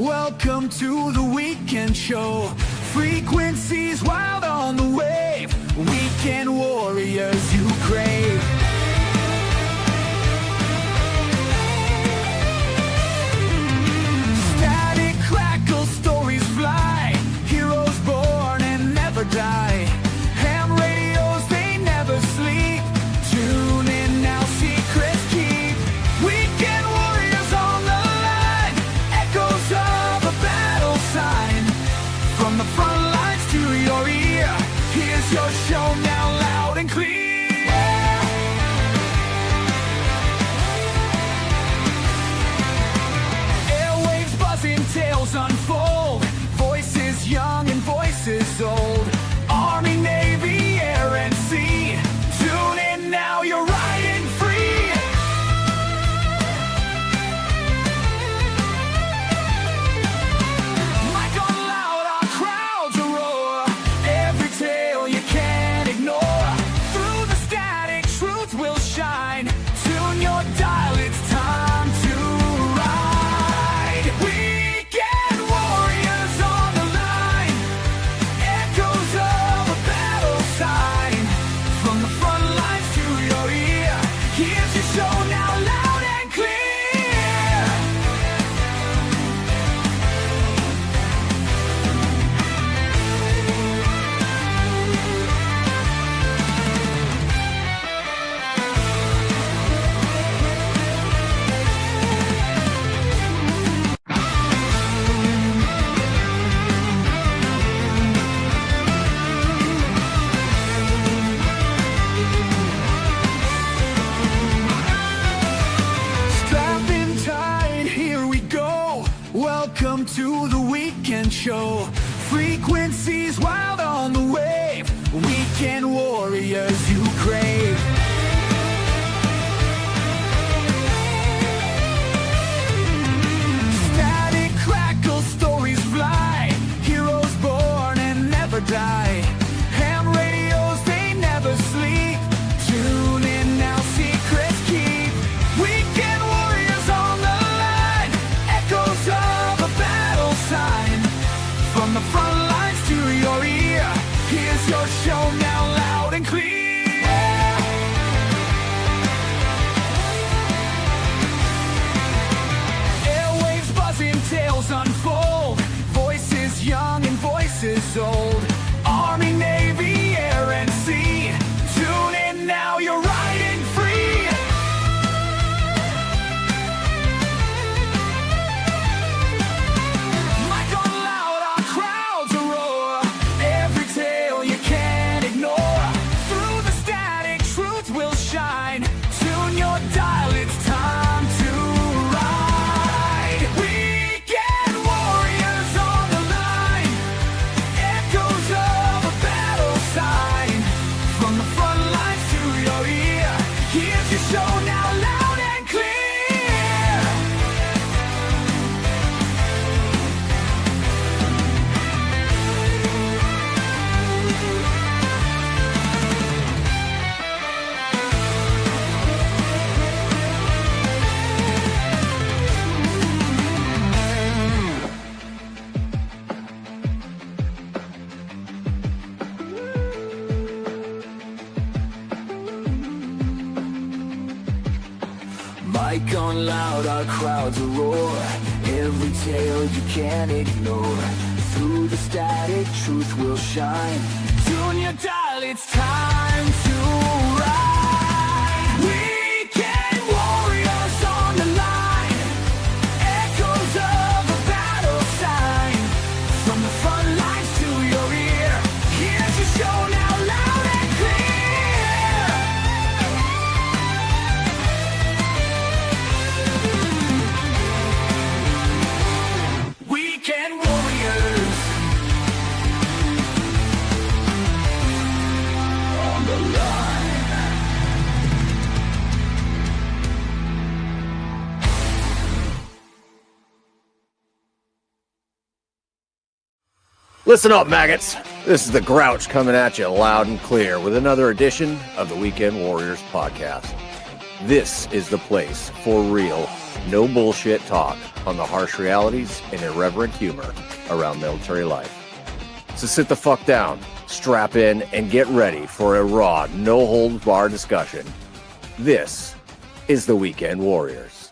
Welcome to the weekend show. Frequencies wild on the wave. Weekend warriors you crave. Static crackle, stories fly. Heroes born and never die. Ham radios, they never sleep. Tune in now, secrets keep. Weekend warriors on the line. Echoes of a battle sign. From the front lines to your ear, here's your show now, loud and clear. Airwaves buzzing, tales unfold. Voices young and voices old. Army, Navy, air and sea. Tune in now, you're riding free. Mic on loud, our crowds roar. Every tale you can't ignore. Through the static, truth will shine. Tune your dial, it's time to ride. Weekend warriors on the line. Echoes of a battle sign. From the front lines to your ear, here's your show now, loud and clear. Strap in tight, here we go. Welcome to the weekend show. Frequencies wild on the wave. Weekend warriors you crave. Static crackle, stories fly. Heroes born and never die. Ham radios, they never sleep. Tune in now, secrets keep. Weekend warriors on the line. Echoes of a battle sign. From the front lines to your ear, here's your show now, loud and clear. Airwaves buzzing, tales unfold. Voices young and voices old. Army, Navy, air and sea. Tune in now, you're riding free. Mic on loud, our crowds roar. Every tale you can't ignore. Through the static, truth will shine. Tune your dial, it's time to ride. Weekend warriors on the line. Echoes of a battle sign. From the front lines to your ear, here's your show now, loud and clear. Mic on loud, our crowds roar. Every tale you can't ignore. Through the static, truth will shine. Tune your dial, it's time to ride. Weekend warriors on the line. Echoes of a battle sign. From the front lines to your ear, here's your show now, loud and clear. Weekend warriors on the line. Listen up, maggots. This is the Grouch coming at you loud and clear with another edition of the Weekend Warriors podcast. This is the place for real No bullshit talk on the harsh realities and irreverent humor around military life. So sit the fuck down, strap in, and get ready for a raw, no-holds-barred discussion. This is the Weekend Warriors.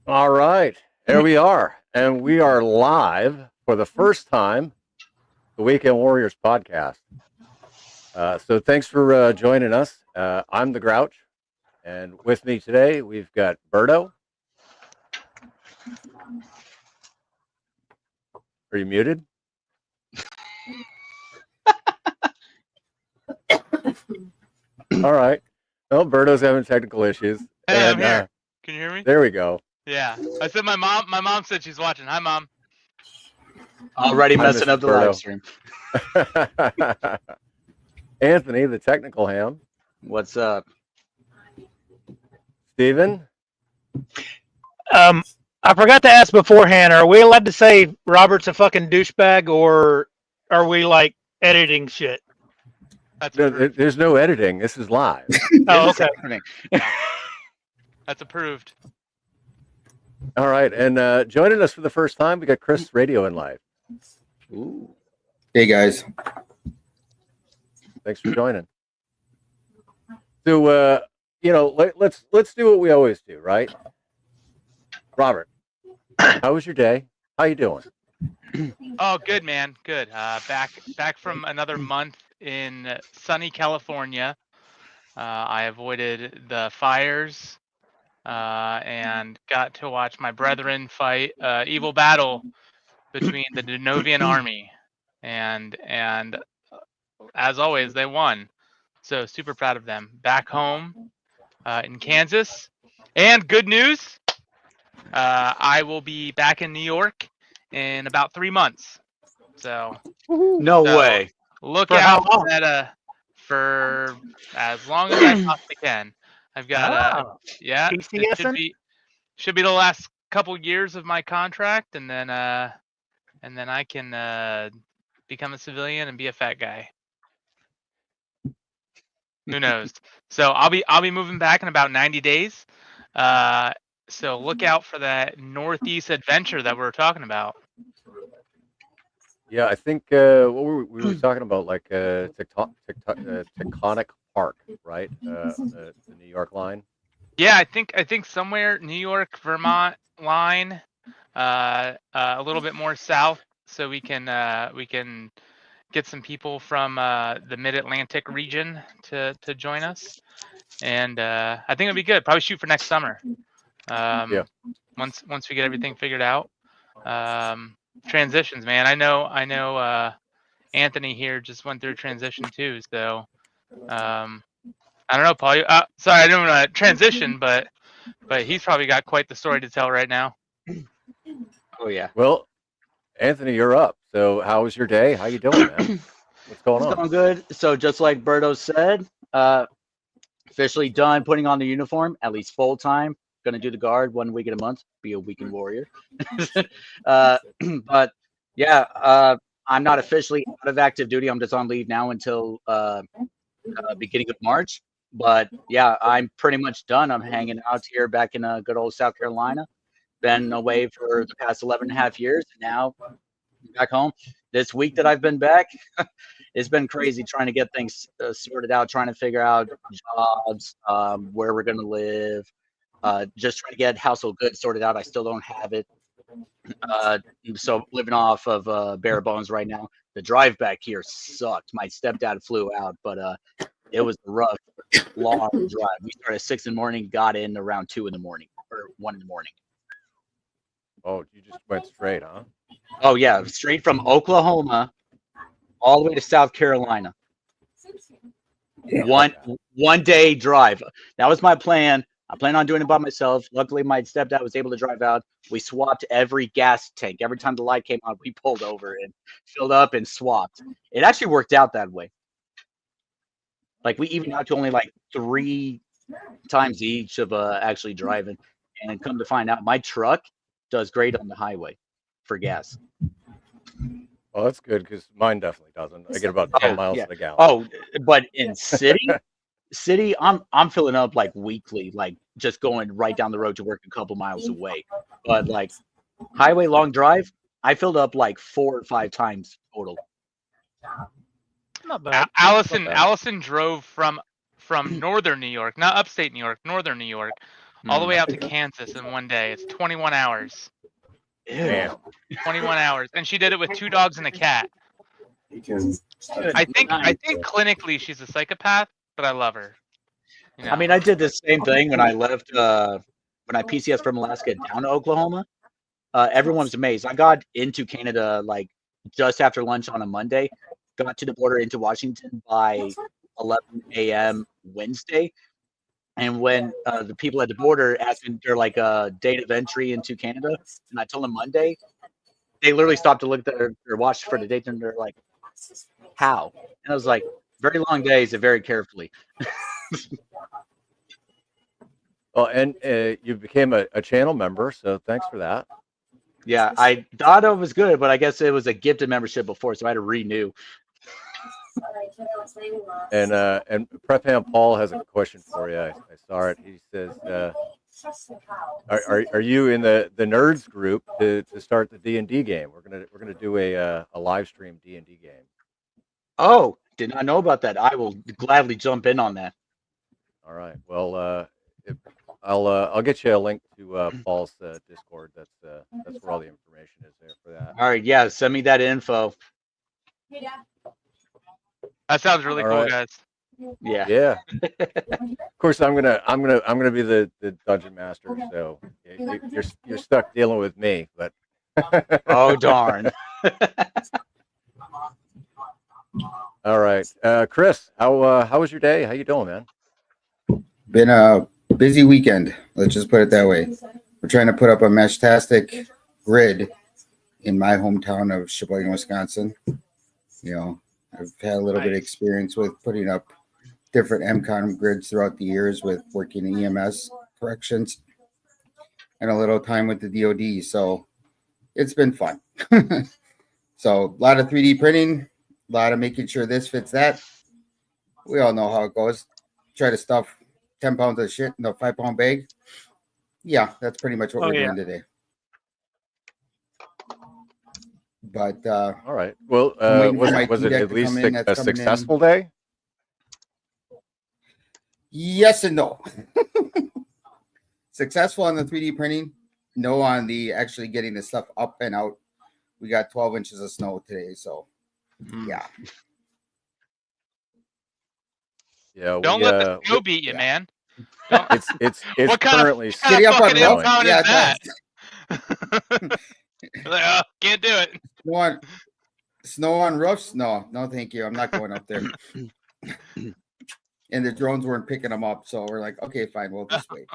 All right, there we are. And we are live for the first time, the Weekend Warriors podcast. So thanks for joining us. I'm the Grouch, and with me today we've got Berto. Are you muted? All right. Well, Berto's having technical issues. Hey, I'm here. Can you hear me? There we go. Yeah. I said my mom said she's watching. Hi, Mom. Already messing up the live stream. Anthony, the technical ham. What's up? Steven? I forgot to ask beforehand, are we allowed to say Robert's a fucking douchebag, or are we like editing shit? There's no editing. This is live. Oh, okay. That's approved. All right. And joining us for the first time, we got Chris Radio in Live. Ooh. Hey guys. Thanks for joining. So, let's do what we always do, right? Robert, how was your day? How you doing? Oh, good, man. Good. Back from another month in sunny California. I avoided the fires and got to watch my brethren fight evil battle between the Denovian army, and as always, they won. So super proud of them. Back home in Kansas, and good news, I will be back in New York in about 3 months. So No way. Look For out how long? at for as long as I possibly can. I've got yeah. It PCSing? should be the last couple years of my contract, and then I can become a civilian and be a fat guy. Who knows? So I'll be moving back in about 90 days. So look out for that Northeast adventure that we were talking about. Yeah, I think what we were talking about, like Taconic Park, right? The New York line. Yeah, I think somewhere New York, Vermont line, a little bit more south, so we can get some people from the Mid-Atlantic region to join us, and I think it'll be good. Probably shoot for next summer. Yeah. Once we get everything figured out. Transitions, man. I know. Anthony here just went through transition too, so I don't know, Paul. Sorry, I didn't want to transition, but he's probably got quite the story to tell right now. Oh yeah. Well, Anthony, you're up. So, how was your day? How you doing, man? What's going It's on? going good. So just like Berto said, officially done putting on the uniform, at least full time. Gonna do the guard 1 week in a month, be a weekend warrior. But yeah, I'm not officially out of active duty. I'm just on leave now until beginning of March. But yeah, I'm pretty much done. I'm hanging out here back in good old South Carolina. Been away for the past 11 and a half years, and now back home. This week that I've been back, it's been crazy trying to get things sorted out, trying to figure out jobs, where we're going to live, just trying to get household goods sorted out. I still don't have it. So living off of bare bones right now. The drive back here sucked. My stepdad flew out, but it was a rough, long drive. We started at 6 in the morning, got in around 2 in the morning or 1 in the morning. Oh, you just went straight, huh? Oh yeah, straight from Oklahoma all the way to South Carolina. Yeah. One day drive. That was my plan. I planned on doing it by myself. Luckily, my stepdad was able to drive out. We swapped every gas tank. Every time the light came on, we pulled over and filled up and swapped. It actually worked out that way. Like we evened out to only like 3 times each of actually driving. And come to find out, my truck does great on the highway for gas. Well, that's good because mine definitely doesn't. I get about 10 miles to the gallon. Oh, but in city, city, I'm filling up like weekly, like just going right down the road to work a couple miles away. But like highway long drive, I filled up like 4 or 5 times total. Not bad. Allison drove from northern New York, not upstate New York, northern New York, all the way out to Kansas in one day. It's 21 hours. Ew. 21 hours, and she did it with 2 dogs and a cat. I think clinically she's a psychopath, but I love her. You know? I mean, I did the same thing when I left when I PCS from Alaska down to Oklahoma. Everyone was amazed. I got into Canada like just after lunch on a Monday, got to the border into Washington by 11 a.m. Wednesday. And when the people at the border asked me their like date of entry into Canada, and I told them Monday, they literally stopped to look at their watch for the date, and they're like, "How?" And I was like, "Very long days, and very carefully." Well, and you became a channel member, so thanks for that. Yeah, I thought it was good, but I guess it was a gifted membership before, so I had to renew. And Prep Ham Paul has a question for you. I saw it. He says, "Are you in the nerds group to start the D&D game? We're gonna do a live stream D&D game." Oh, did not know about that. I will gladly jump in on that. All right. Well, I'll get you a link to Paul's Discord. That's where all the information is there for that. All right, yeah, send me that info. That sounds really All cool, right. guys. Yeah. Yeah. Of course, I'm gonna be the dungeon master. So you're stuck dealing with me, but. Oh darn. All right, Chris, how was your day? How you doing, man? Been a busy weekend. Let's just put it that way. We're trying to put up a Meshtastic grid in my hometown of Sheboygan, Wisconsin. You know, I've had a little bit of experience with putting up different MCON grids throughout the years with working in EMS corrections and a little time with the DOD. So it's been fun. So a lot of 3D printing, a lot of making sure this fits that. We all know how it goes. Try to stuff 10 pounds of shit in a 5-pound bag. Yeah, that's pretty much what we're doing today. But all right. Well, was it at least a successful day? Yes and no. Successful on the 3D printing, no on the actually getting the stuff up and out. We got 12 inches of snow today, so yeah. Yeah. Don't let the snow beat you, man. Don't. It's what kind currently of fucking impound is that? Like, can't do it. Snow on roofs? No, thank you. I'm not going up there. And the drones weren't picking them up, so we're like, okay, fine, we'll just wait.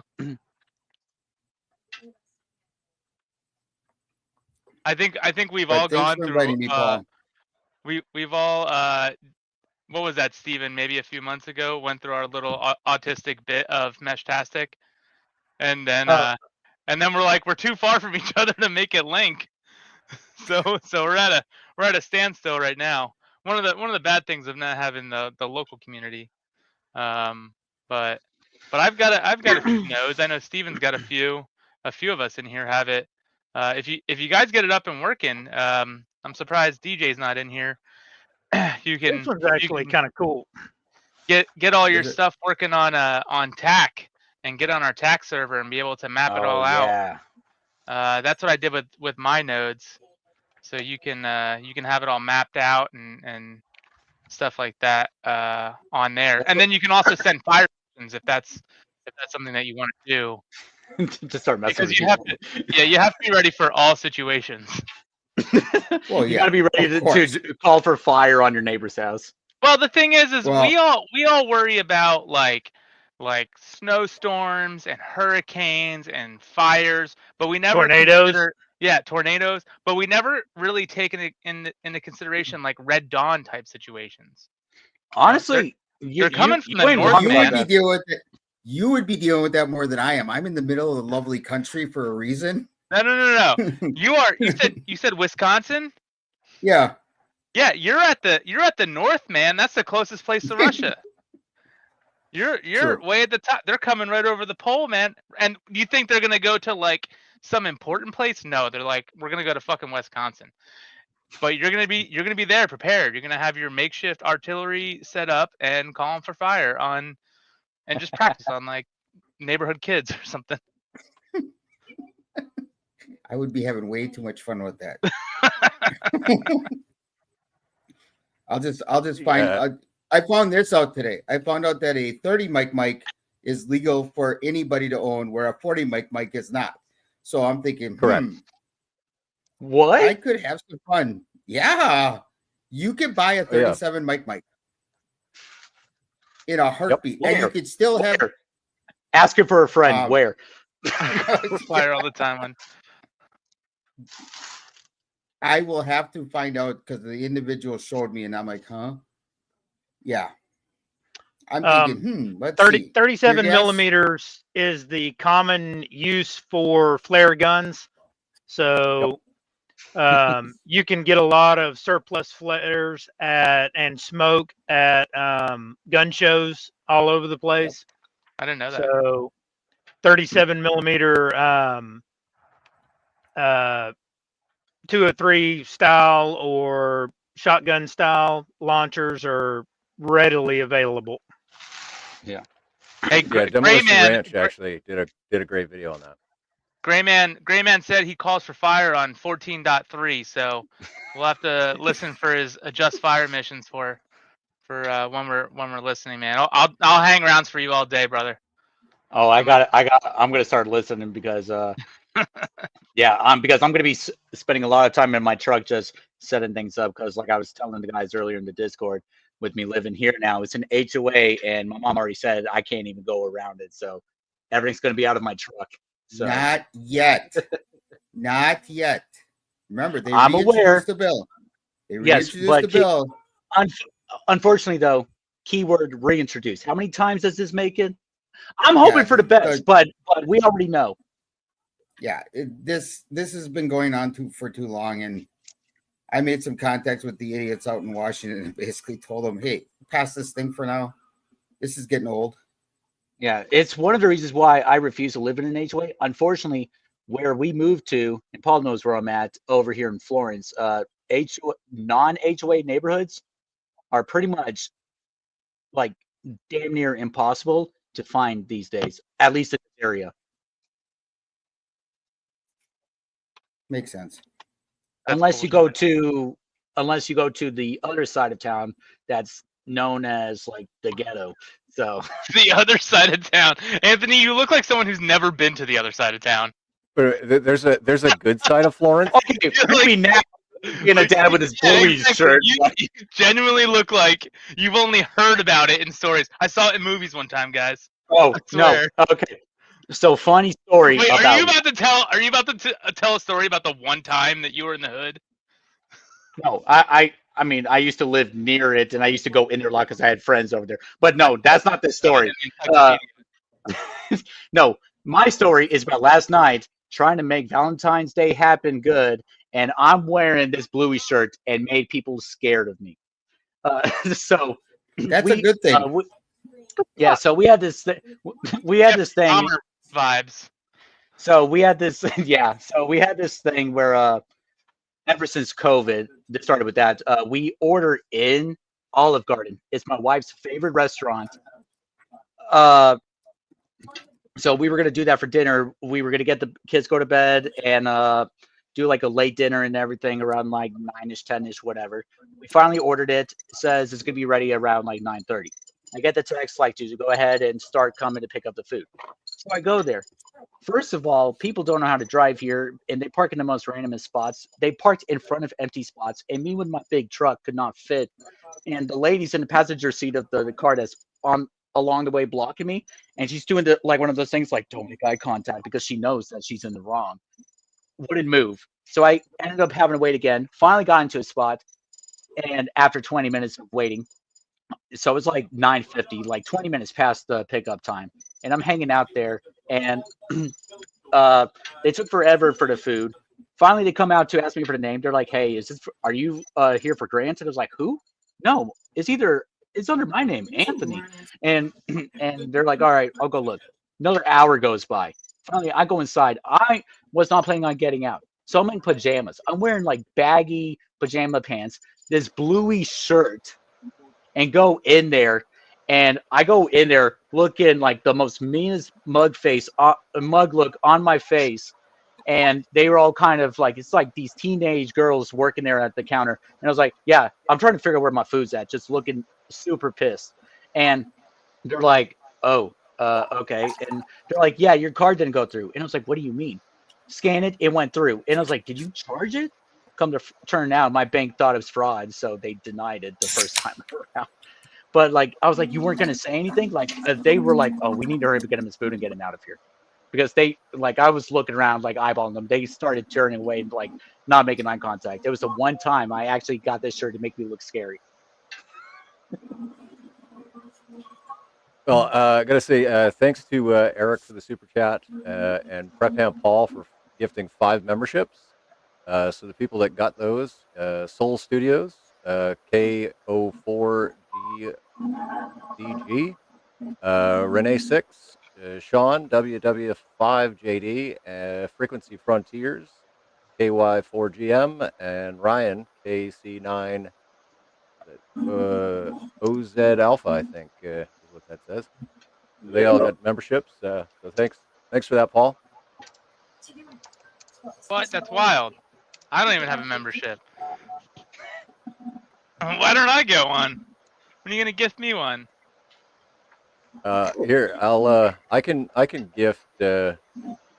I think we've all gone through. Me, Paul. We've all what was that, Steven? Maybe a few months ago, went through our little autistic bit of Meshtastic, and then we're like, we're too far from each other to make it link. So we're at a standstill right now. One of the bad things of not having the local community. But I've got a few nodes. I know Steven's got a few of us in here have it. If you guys get it up and working, I'm surprised DJ's not in here. You can. This one's actually kind of cool. Get all your stuff working on TAC and get on our TAC server and be able to map it all out. Yeah. That's what I did with my nodes. So you can have it all mapped out and stuff like that on there. And then you can also send fire missions if that's something that you want to do. To start messing because you have to be ready for all situations. Well, you gotta be ready to call for fire on your neighbor's house. Well, the thing is we all worry about like snowstorms and hurricanes and fires, but we never tornadoes, but we never really take into consideration like Red Dawn type situations. Honestly, they're coming from the north, man. You would be dealing with that more than I am. I'm in the middle of the lovely country for a reason. No. You said Wisconsin? Yeah. Yeah, you're at the north, man. That's the closest place to Russia. You're Sure. way at the top. They're coming right over the pole, man. And you think they're gonna go to like some important place? No, they're like, we're gonna go to fucking Wisconsin. But you're gonna be there prepared. You're gonna have your makeshift artillery set up and calling for fire on, and just practice on like neighborhood kids or something. I would be having way too much fun with that. I'll just find. Yeah. I found this out today. I found out that a 30 mic is legal for anybody to own, where a 40 mic is not. So I'm thinking, Correct. What? I could have some fun. Yeah, you could buy a 37 mic in a heartbeat, and you Where? could still have. Where? Asking for a friend. Where? Fire all the time on. I will have to find out because the individual showed me, and I'm like, huh? Yeah. I'm thinking, let's see. 37 Tear gas? millimeters is the common use for flare guns. So you can get a lot of surplus flares and smoke at gun shows all over the place. I didn't know that. So 37 millimeter 203 style or shotgun style launchers are readily available. Hey, Yeah, Gray Demolition Man, Ranch actually did a great video on that. Gray Man said he calls for fire on 14.3, so we'll have to listen for his adjust fire missions for when we're listening, man. I'll hang around for you all day, brother. Oh, I'm gonna start listening because because I'm gonna be spending a lot of time in my truck just setting things up because like I was telling the guys earlier in the Discord, with me living here now, it's an HOA and my mom already said I can't even go around it, so everything's gonna be out of my truck. So Not yet. Not yet. Remember, they I'm aware. the bill. They Yes, reintroduced but the bill. Unfortunately though, keyword reintroduced. How many times does this make it? I'm hoping for the best, but we already know. Yeah, this has been going on for too long, and I made some contacts with the idiots out in Washington and basically told them, hey, pass this thing for now. This is getting old. Yeah, it's one of the reasons why I refuse to live in an HOA. Unfortunately, where we moved to, and Paul knows where I'm at, over here in Florence, non-HOA neighborhoods are pretty much like damn near impossible to find these days, at least in this area. Makes sense. Unless you go to the other side of town that's known as like the ghetto. So The other side of town. Anthony, you look like someone who's never been to the other side of town. But there's a good side of Florence. okay, maybe now being a dad with his Blues shirt. You genuinely look like you've only heard about it in stories. I saw it in movies one time, guys. Oh I no. swear. Okay. So funny story Wait, about. are you about to tell a story about the one time that you were in the hood? No, I mean, I used to live near it, and I used to go in there a lot because I had friends over there. But no, that's not the story. No, my story is about last night trying to make Valentine's Day happen good, and I'm wearing this bluey shirt and made people scared of me. So That's a good thing. Yeah, so we had this we had this thing. Bomber vibes. So we had this so we had this thing where ever since COVID, that started with that, we order in Olive Garden. It's my wife's favorite restaurant. So we were gonna do that for dinner. We were gonna get the kids go to bed and do like a late dinner and everything around like 9ish, 10ish, whatever. We finally ordered it. It says it's gonna be ready around like 9:30. I get the text like to go ahead and start coming to pick up the food. So I go there. First of all, people don't know how to drive here, and they park in the most randomest spots. They parked in front of empty spots, and me with my big truck could not fit. And the lady's in the passenger seat of the car that's on along the way blocking me, and she's doing like one of those things like don't make eye contact because she knows that she's in the wrong. Wouldn't move. So I ended up having to wait again. Finally got into a spot, and after 20 minutes of waiting, so it's like 9:50, like 20 minutes past the pickup time, and I'm hanging out there, and they took forever for the food. Finally, they come out to ask me for the name. They're like, "Hey, are you here for Grant?" And I was like, "Who? No, it's either it's under my name, Anthony. And and they're like, all right, I'll go look. Another hour goes by. Finally, I go inside. I was not planning on getting out. So I'm in pajamas. I'm wearing like baggy pajama pants, this bluey shirt, and go in there. And I go in there looking like the most meanest mug look on my face. And they were all kind of like, it's like these teenage girls working there at the counter. And I was like, yeah, I'm trying to figure out where my food's at, just looking super pissed. And they're like, oh, okay. And they're like, yeah, your card didn't go through. And I was like, what do you mean? Scan it, it went through. And I was like, did you charge it? Come to turn out, my bank thought it was fraud, so they denied it the first time around. But like, I was like, you weren't gonna say anything. Like, they were like, oh, we need to hurry up and get him his food and get him out of here, because they like, I was looking around like eyeballing them. They started turning away and like not making eye contact. It was the one time I actually got this shirt to make me look scary. Well, I gotta say thanks to Eric for the super chat and Prep Ham Paul for gifting 5 memberships. So the people that got those: Soul Studios, K04DG, Renee 6, Sean WW5JD, Frequency Frontiers, KY4GM, and Ryan KC9 OZ Alpha, I think is what that says. They all got memberships. So thanks for that, Paul. What? That's wild. I don't even have a membership. Why don't I get one? When are you gonna gift me one? Here, I can gift. Can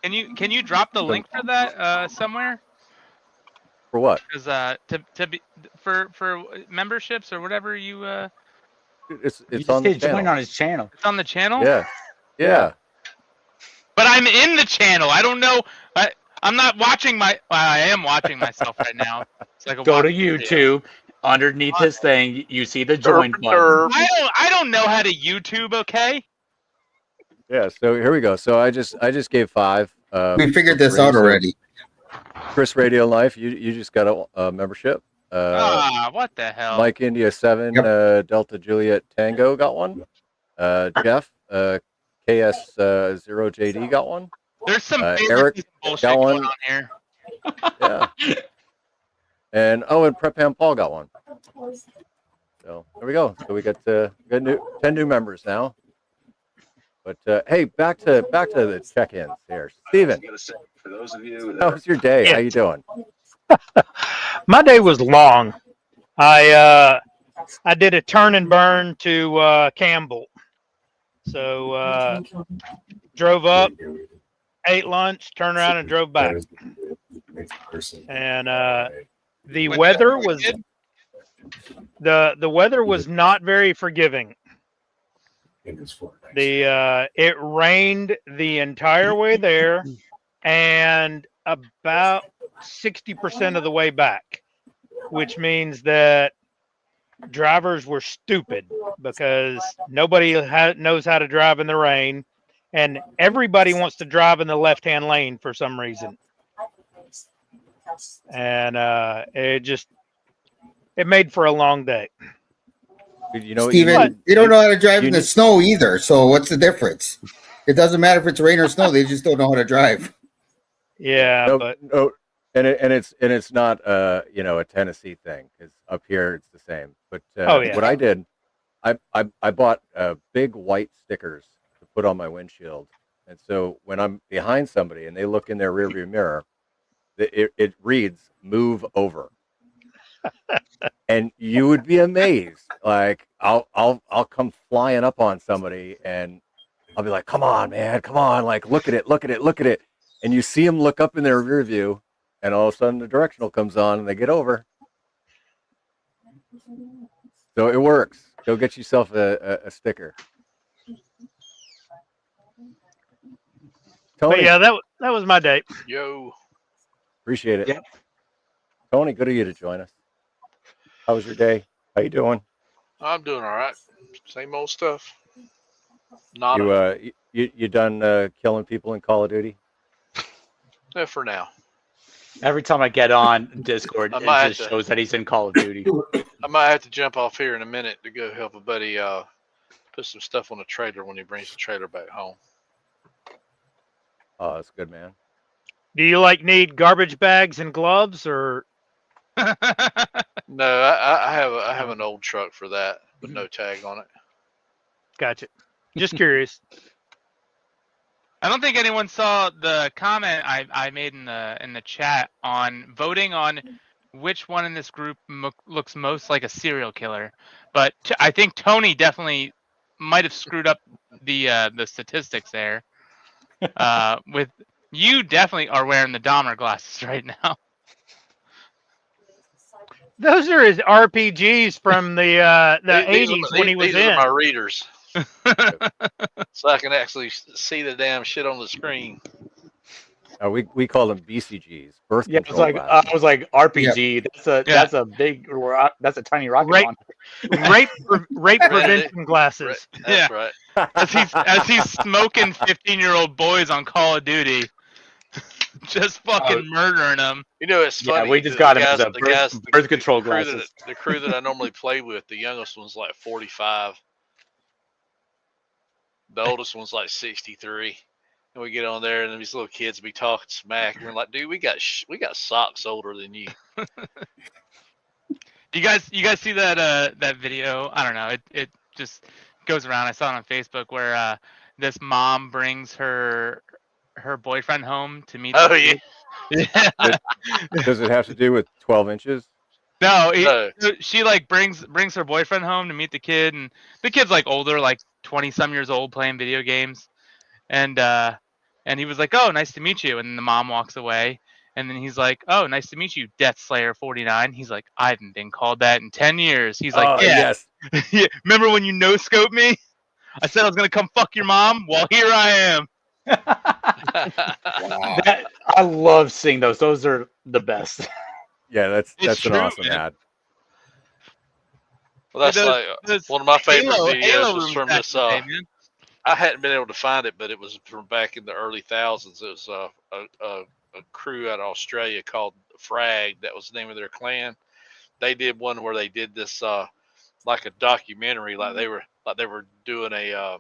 you drop the link for that somewhere? For what? Because to be for memberships or whatever you It's You on just the hit join channel. on his channel. it's on the channel. Yeah. But I'm in the channel. I don't know. I'm not watching my. Well, I am watching myself right now. It's like a Go to walk video. YouTube. Underneath his thing, you see the join button. I don't know how to YouTube. Okay. Yeah. So here we go. So I just gave 5. We figured this out already. Chris Radio Life, you just got a membership. What the hell? Mike India 7, Delta Juliet Tango got one. Jeff KS0JD got one. There's some Eric bullshit got going one. on here. Yeah. And Prep Ham Paul got one. So there we go. So we got 10 new members now. But hey, back to the check-ins here. Steven, For those of you how was your day? Yeah. How you doing? My day was long. I did a turn and burn to Campbell. So drove up, ate lunch, turned around and drove back. And the weather was the weather was not very forgiving. It rained the entire way there and about 60% of the way back, which means that drivers were stupid because nobody knows how to drive in the rain, and everybody wants to drive in the left-hand lane for some reason. And it made for a long day. You know, Steven, you don't know how to drive in the snow either. So what's the difference? It doesn't matter if it's rain or snow. They just don't know how to drive. Yeah, and it's not a Tennessee thing, because up here it's the same. But what I did, I bought big white stickers to put on my windshield, and so when I'm behind somebody and they look in their rearview mirror, it reads "Move over." And you would be amazed. Like I'll come flying up on somebody and I'll be like, "Come on, man, come on! Like look at it!" And you see them look up in their rear view, and all of a sudden the directional comes on and they get over. So it works. Go get yourself a sticker. Tony, but yeah, that was my day. Yo. Appreciate it. Yeah. Tony, good of you to join us. How was your day? How you doing? I'm doing all right. Same old stuff. You done killing people in Call of Duty? For now. Every time I get on Discord, I it might just have to- shows that he's in Call of Duty. I might have to jump off here in a minute to go help a buddy put some stuff on the trailer when he brings the trailer back home. Oh, that's good, man. Do you need garbage bags and gloves, or No, I have an old truck for that with no tag on it. gotcha? Just curious. I don't think anyone saw the comment I made in the chat on voting on which one in this group looks most like a serial killer. But I think Tony definitely might have screwed up the statistics there. With you definitely are wearing the Dahmer glasses right now. Those are his RPGs from the These are 80s when he was these in. are my readers, so I can actually see the damn shit on the screen. We call them BCGs, birth Yeah, control I glasses. was like RPG. That's a big. That's a tiny rocket Right. launcher. Rape prevention glasses. That's right. As he's smoking 15-year-old boys on Call of Duty, just fucking murdering them. You know, it's Yeah, funny. we just the got him guys- the the guys- birth control crew glasses. the crew that I normally play with, the youngest one's like 45. The oldest one's like 63. And we get on there, and these little kids be talking smack. And we're like, dude, we got socks older than you. You guys see that video? I don't know. It just goes around. I saw it on Facebook where this mom brings her boyfriend home to meet. Oh, the kid. Yeah. Does it have to do with 12 inches? No, No. she brings her boyfriend home to meet the kid, and the kid's older, 20-some years old, playing video games, and he was like, "Oh, nice to meet you," and then the mom walks away, and then he's like, "Oh, nice to meet you, Death Slayer 49." He's like, "I haven't been called that in 10 years." He's like, "Yeah, Yes. yeah. Remember when you no-scoped me? I said I was gonna come fuck your mom. Well, here I am." Wow. I love seeing those. Those are the best. Yeah, that's an true, awesome man. ad. Well, that's Those one of my favorite Halo videos was rooms from back this. in the day, man. I hadn't been able to find it, but it was from back in the early thousands. It was a crew out of Australia called Frag. That was the name of their clan. They did one where they did this like a documentary, like they were doing a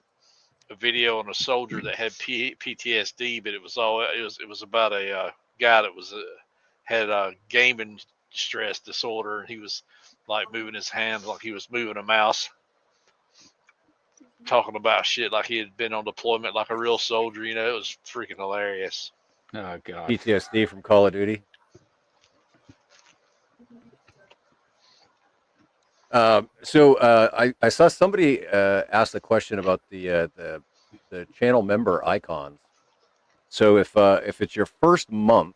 video on a soldier that had PTSD, but it was about a guy that had a gaming stress disorder. He was like moving his hands like he was moving a mouse, talking about shit like he had been on deployment like a real soldier. You know, it was freaking hilarious. Oh god. PTSD from Call of Duty. I saw somebody ask the question about the channel member icons. So if it's your first month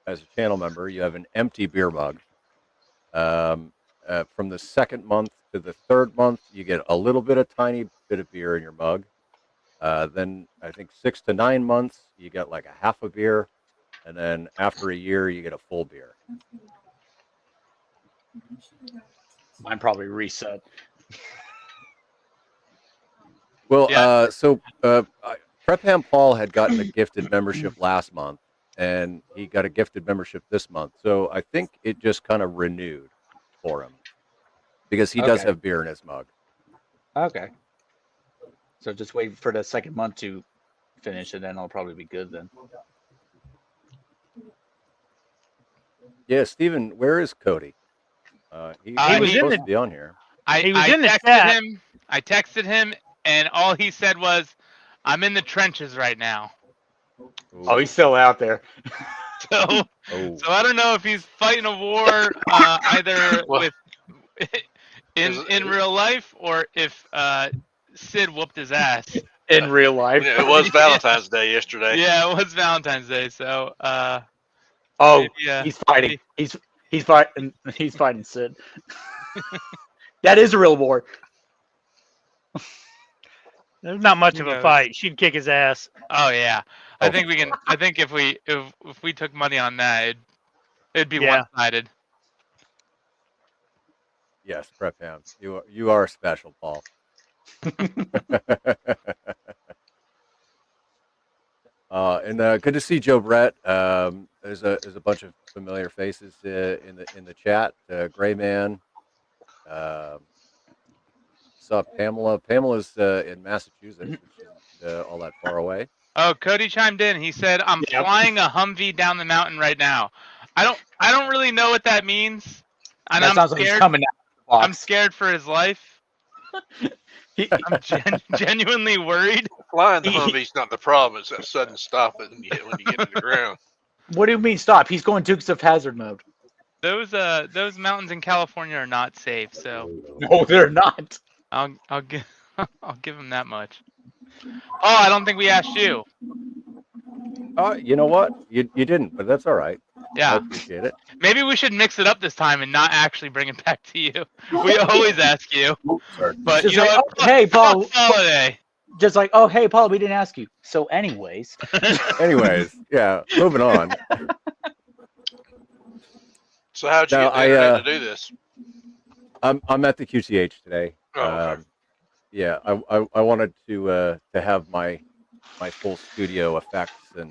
as a channel member, you have an empty beer mug. From the second month to the third month, you get a tiny bit of beer in your mug. Then I think 6 to 9 months, you get like a half a beer, and then after a year, you get a full beer. Mine probably reset. Well, Yeah. Prep Ham Paul had gotten a gifted membership last month, and he got a gifted membership this month. So I think it just kind of renewed for him because he does Okay. have beer in his mug. Okay. So just wait for the second month to finish, and then I'll probably be good then. Yeah, Steven, where is Cody? He He was was in supposed the- to be on here. He was in the texted chat. him. I texted him, and all he said was, "I'm in the trenches right now." Oh, he's still out there. So, Oh. so I don't know if he's fighting a war either Well, with in real life or if Sid whooped his ass. In real life. It was Valentine's Day yesterday. Yeah, it was Valentine's Day, so Oh, maybe, he's fighting. He's fighting. He's fighting Sid. That is a real war. There's not much Who of a knows? fight. She'd kick his ass. oh yeah. I Oh. think we can. I think if we took money on that, it'd be Yeah. one-sided. Yes, Prep Ham. You are special, Paul. And good to see Joe Brett. there's a bunch of familiar faces in the chat. Gray Man, saw Pamela. Pamela's in Massachusetts, which isn't all that far away. Oh, Cody chimed in. He said, "I'm Yep. flying a Humvee down the mountain right now." I don't really know what that means, and That I'm sounds like he's scared. coming out of the box. I'm scared for his life. I'm genuinely worried. Flying the Humvee's not the problem. It's that sudden stop when you get to the ground. What do you mean stop? He's going Dukes of Hazard mode. Those mountains in California are not safe, so No, they're not. I'll give I'll give him that much. Oh, I don't think we asked you. You know what? You didn't, but that's all right. I Yeah, appreciate it. maybe we should mix it up this time and not actually bring it back to you. We always ask you, but Just you know like, what? oh, hey, Paul. Holiday. Just like, oh, hey, Paul, we didn't ask you. So, anyways. Anyways, yeah, moving on. So how'd you No, get the internet to do this? I'm at the QTH today. Oh, okay. Yeah, I wanted to have my full studio effects and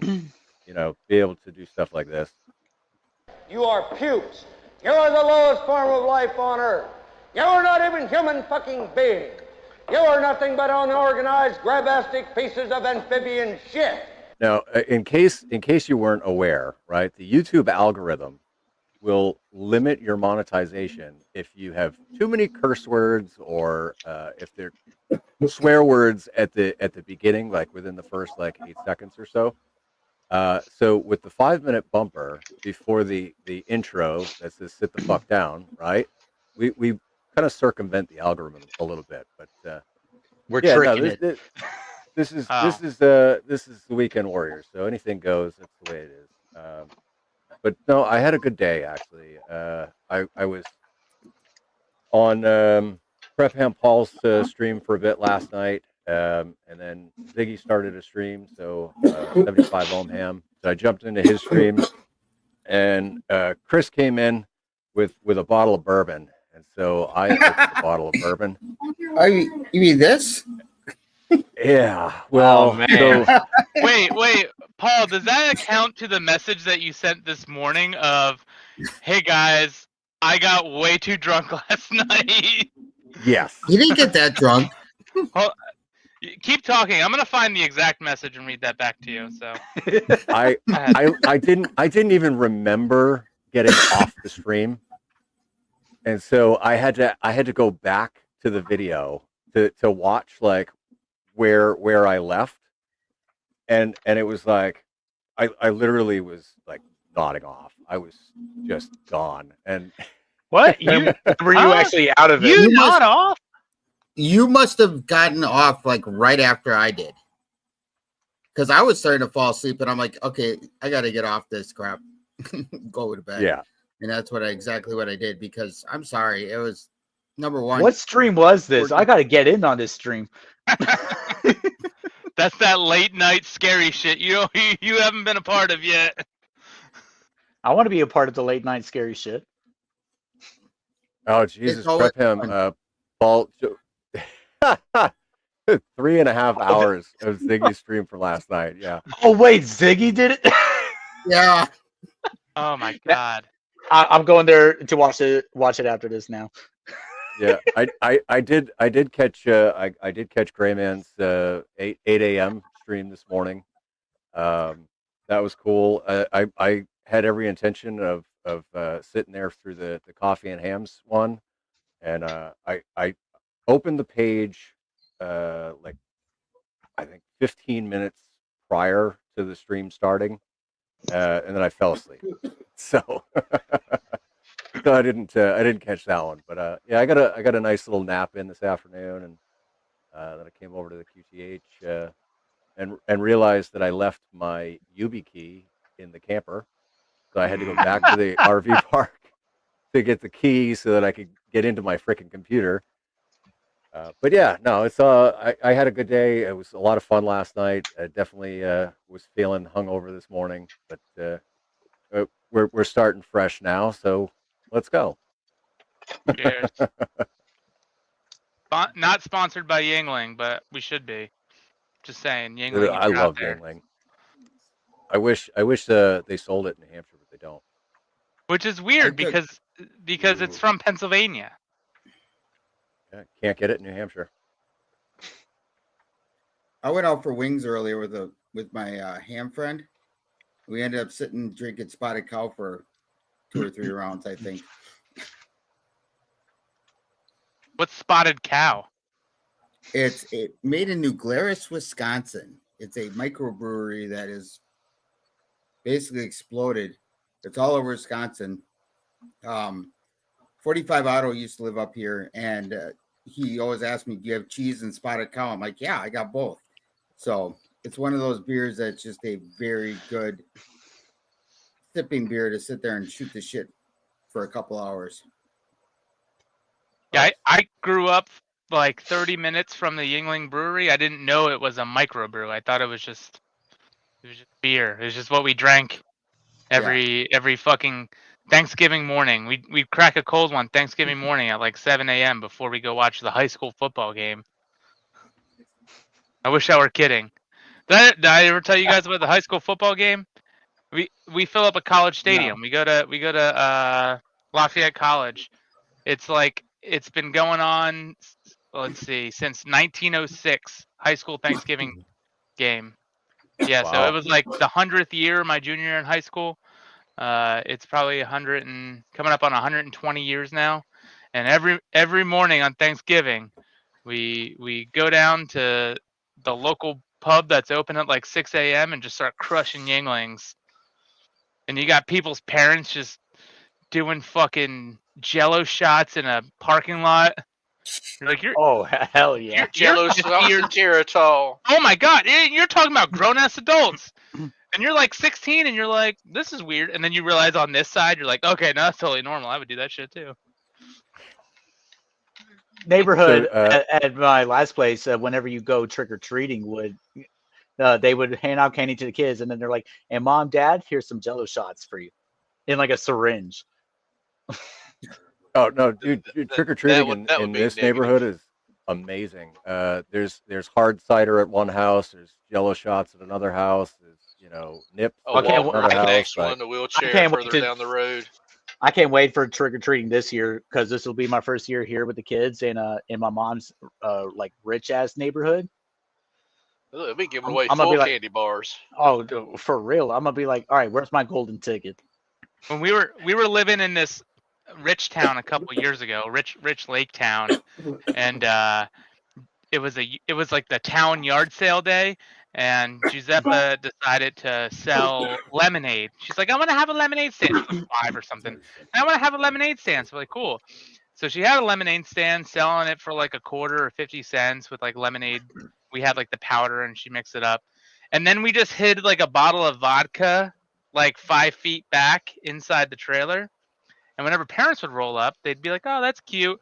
be able to do stuff like this. You are pukes. You are the lowest form of life on Earth. You are not even human fucking beings. You are nothing but unorganized, grabastic pieces of amphibian shit. Now, in case you weren't aware, right, the YouTube algorithm will limit your monetization if you have too many curse words or if they're swear words at the beginning, like within the first 8 seconds or so. So with the 5-minute bumper before the intro that says "sit the fuck down," right? We kind of circumvent the algorithm a little bit, but We're yeah, tricking no, it. this is Oh. this is the Weekend Warriors, so anything goes. That's the way it is. But no, I had a good day actually. I was on Prep Ham Paul's stream for a bit last night, and then Ziggy started a stream, so 75 ohm ham. So I jumped into his stream, and Chris came in with a bottle of bourbon, and so I opened a bottle of bourbon. You mean this? Yeah, well, man. so Wait, Paul, does that account to the message that you sent this morning of, "Hey guys, I got way too drunk last night"? yes, You didn't get that drunk. Keep talking. I'm gonna find the exact message and read that back to you. So I didn't even remember getting off the stream, and so I had to go back to the video to watch where I left, and it was like I literally was nodding off. I was just gone, and What? You Were you actually out of it? you You not must- off? You must have gotten off right after I did. Because I was starting to fall asleep and I'm like, okay, I got to get off this crap. Go to bed. yeah. And that's exactly what I did because I'm sorry. It was number one. What stream was this? I got to get in on this stream. that's that late night scary shit you haven't been a part of yet. I want to be a part of the late night scary shit. Oh Jesus, always prep him, fun. Paul. 3.5 hours of Ziggy's stream from last night. Yeah. Oh, wait, Ziggy did it? Yeah. Oh my god. I'm going there to watch it after this now. Yeah, I did catch I did catch Grayman's 8 a.m. stream this morning. That was cool. I had every intention of sitting there through the coffee and hams one, and I opened the page I think 15 minutes prior to the stream starting, and then I fell asleep. So. So I didn't catch that one, but yeah, I got a nice little nap in this afternoon, and then I came over to the QTH and realized that I left my UB key in the camper, so I had to go back to the RV park to get the key so that I could get into my freaking computer. But yeah, no, it's I had a good day. It was a lot of fun last night. I definitely was feeling hungover this morning, but we're starting fresh now, so. Let's go. Cheers. Not sponsored by Yingling, but we should be. Just saying, Yingling. I love Yingling. I wish they sold it in New Hampshire, but they don't. Which is weird took- because it's from Pennsylvania. Yeah, can't get it in New Hampshire. I went out for wings earlier with my ham friend. We ended up sitting drinking spotted cow for 2 or 3 rounds, I think. What's spotted cow? It's made in New Glarus, Wisconsin. It's a microbrewery that is basically exploded. It's all over Wisconsin. 45 Auto used to live up here, and he always asked me, "Do you have cheese and spotted cow?" I'm like, "Yeah, I got both." So it's one of those beers that's just a very good sipping beer to sit there and shoot the shit for a couple hours. Yeah, I grew up like 30 minutes from the Yingling Brewery. I didn't know it was a microbrew. I thought it was just beer. It was just what we drank every fucking Thanksgiving morning. We'd crack a cold one Thanksgiving morning at like 7 a.m. before we go watch the high school football game. I wish I were kidding. Did I ever tell you guys about the high school football game? We fill up a college stadium. We go to Lafayette College. It's been going on, let's see, since 1906, high school Thanksgiving game. Yeah, so it Wow. was like the 100th year of my junior year in high school. It's probably 100 and coming up on 120 years now. And every morning on Thanksgiving, we go down to the local pub that's open at like 6 a.m. and just start crushing Yinglings. And you got people's parents just doing fucking Jello shots in a parking lot. You're like, Oh hell yeah! Jello you're shots 50 years- and Geritol. Oh my god, you're talking about grown ass adults. And you're like 16 and you're like, this is weird. And then you realize on this side, you're like, okay, no, that's totally normal. I would do that shit too. Neighborhood So, at my last place, whenever you go trick or treating, they would hand out candy to the kids, and then they're like, "And mom, dad, here's some Jello shots for you," in like a syringe. Oh no, dude! Trick or treating that would in be this negative. neighborhood is amazing. There's hard cider at one house. There's Jello shots at another house. There's nips A at can't- another Walmart house. next like- one, the wheelchair can't wait further to- down the road. I can't wait for trick or treating this year because this will be my first year here with the kids in my mom's like rich ass neighborhood. They'll be giving I'm away gonna full be like- candy bars. Oh, dude, for real? I'm gonna be like, all right, where's my golden ticket? When we were living in this rich town a couple years ago, rich lake town, and it was like the town yard sale day, and Giuseppa decided to sell lemonade. She's like, I want to have a lemonade stand. She was 5 or something. And I want to have a lemonade stand. So we're like, cool. So she had a lemonade stand selling it for like a quarter or 50 cents with like lemonade. We had like the powder and she mixed it up. And then we just hid like a bottle of vodka like 5 feet back inside the trailer. And whenever parents would roll up, they'd be like, oh, that's cute.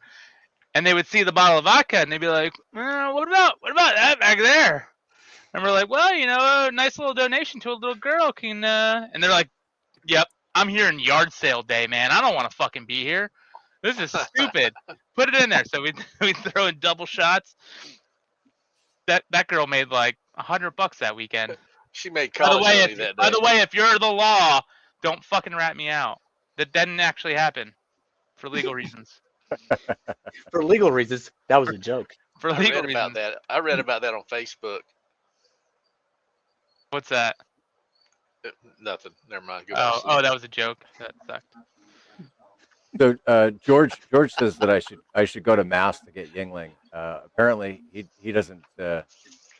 And they would see the bottle of vodka and they'd be like, what about that back there? And we're like, well, a nice little donation to a little girl can, and they're like, yep, I'm here in yard sale day, man. I don't want to fucking be here. This is stupid. Put it in there. So we throw in double shots. That girl made like $100 that weekend. She made By the college way, money that day. by the way, if you're the law, don't fucking rat me out. That didn't actually happen for legal reasons. For legal reasons, that was a joke. For I legal read reasons. about that. I read about that on Facebook. What's that? Nothing. Never mind. Go back to Oh, sleep. that was a joke. That sucked. So George says that I should go to mass to get Yingling. Apparently he doesn't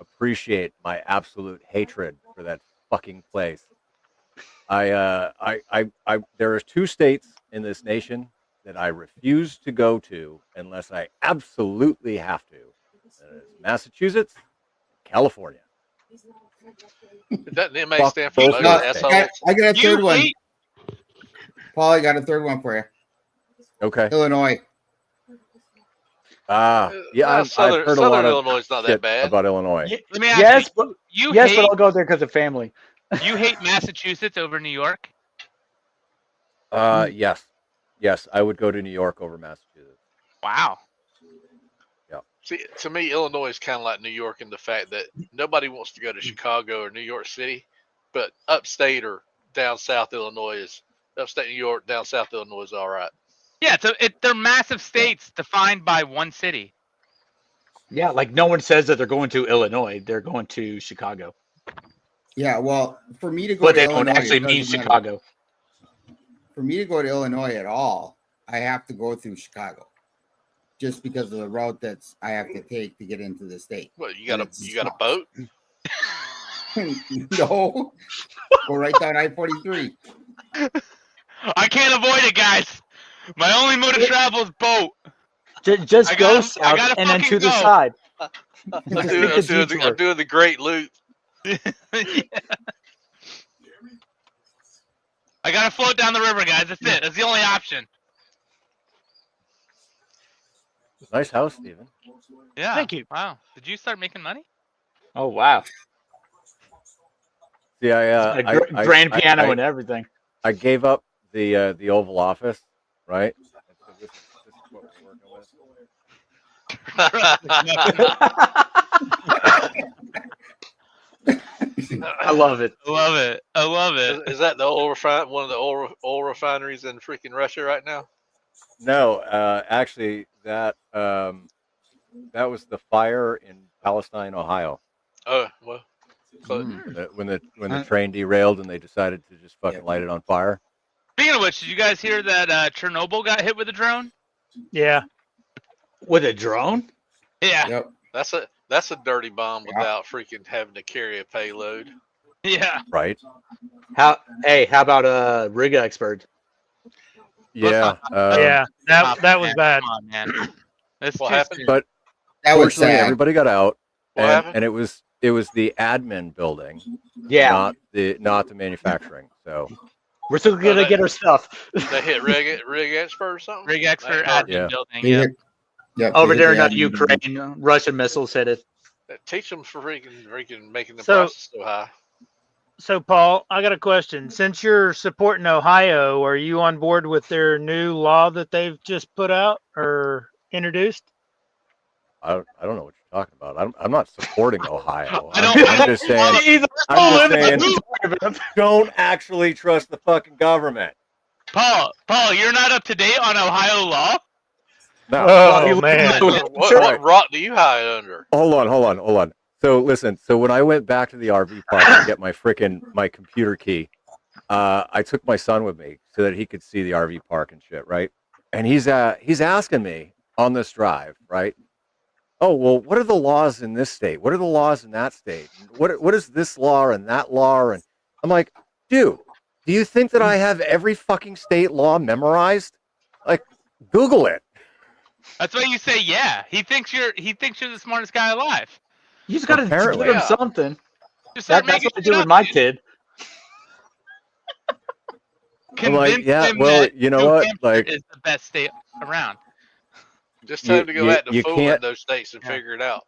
appreciate my absolute hatred for that fucking place. There are 2 states in this nation that I refuse to go to unless I absolutely have to. That is Massachusetts, California. Doesn't MA Fuck stand for both ugly No, those asshole? I got a third one. hate- Paul, I got a third one for you. Okay. Illinois. Yeah, I've heard a Southern lot of Illinois is not that shit bad. about Illinois. Let me ask Yes, you. but You yes, hate but I'll go there because of family. you hate Massachusetts over New York? Yes, I would go to New York over Massachusetts. Wow. See, to me, Illinois is kind of like New York in the fact that nobody wants to go to Chicago or New York City. but upstate or down south Illinois is upstate New York, down south Illinois is all right. Yeah, they're massive states defined by one city. Yeah, like no one says that they're going to Illinois; they're going to Chicago. Yeah, well, for me to go But to they Illinois, don't actually it mean doesn't matter. Chicago. For me to go to Illinois at all, I have to go through Chicago, just because of the route that's I have to take to get into the state. Well, you got a boat? No, go right down I-43. I can't avoid it, guys. My only mode of travel is boat. Just I go gotta- I south gotta and then fucking to the go. side. I'm Just doing, take the I'm detour. doing the great loop. Yeah. I gotta float down the river, guys. That's it. That's the only option. Nice house, Steven. Yeah. Thank you. Wow. Did you start making money? Oh wow! See, A grand piano and everything. I gave up the Oval Office, right? And so this is what we're working with. I love it. I love it. I love it. Is that the one of the oil refineries in freaking Russia right now? No, actually, that was the fire in Palestine, Ohio. Oh well, close. When the train derailed and they decided to just fucking light it on fire. Speaking of which, did you guys hear that Chernobyl got hit with a drone? Yeah. With a drone? Yeah. Yep. That's a dirty bomb without freaking having to carry a payload. Yeah. Right. How about a rig expert? Yeah. Yeah. That was bad. Come on, man. That's What too happened? soon. But That was fortunately, sad. everybody got out, What happened? and it was the admin building, Yeah, not the manufacturing. So we're still gonna get our stuff They hit rig expert or something. Rig expert That- admin Yeah. building. They Yeah. hit- yep, over they there hit in the Ukraine. Russian missiles hit it. Teach them for freaking making the So- prices so high. So, Paul, I got a question. Since you're supporting Ohio, are you on board with their new law that they've just put out or introduced? I don't know what you're talking about. I'm not supporting Ohio. I don't- I'm just saying. I'm just saying. Don't actually trust the fucking government. Paul, you're not up to date on Ohio law? No. Oh, man. What rock do you hide under? Hold on. So listen. So when I went back to the RV park to get my computer key, I took my son with me so that he could see the RV park and shit, right? And he's asking me on this drive, right? Oh, well, what are the laws in this state? What are the laws in that state? What is this law and that law? And I'm like, dude, do you think that I have every fucking state law memorized? Like, Google it. That's why you say yeah. He thinks you're the smartest guy alive. You just gotta Apparently. give him Yeah. something. Just start That's making what I shit do with up, my dude. kid. I'm like, Convince yeah, him well, that you know New what? Hampshire Like, is the best state around. Just tell him to go out you to fool in can't- those states and Yeah. figure it out.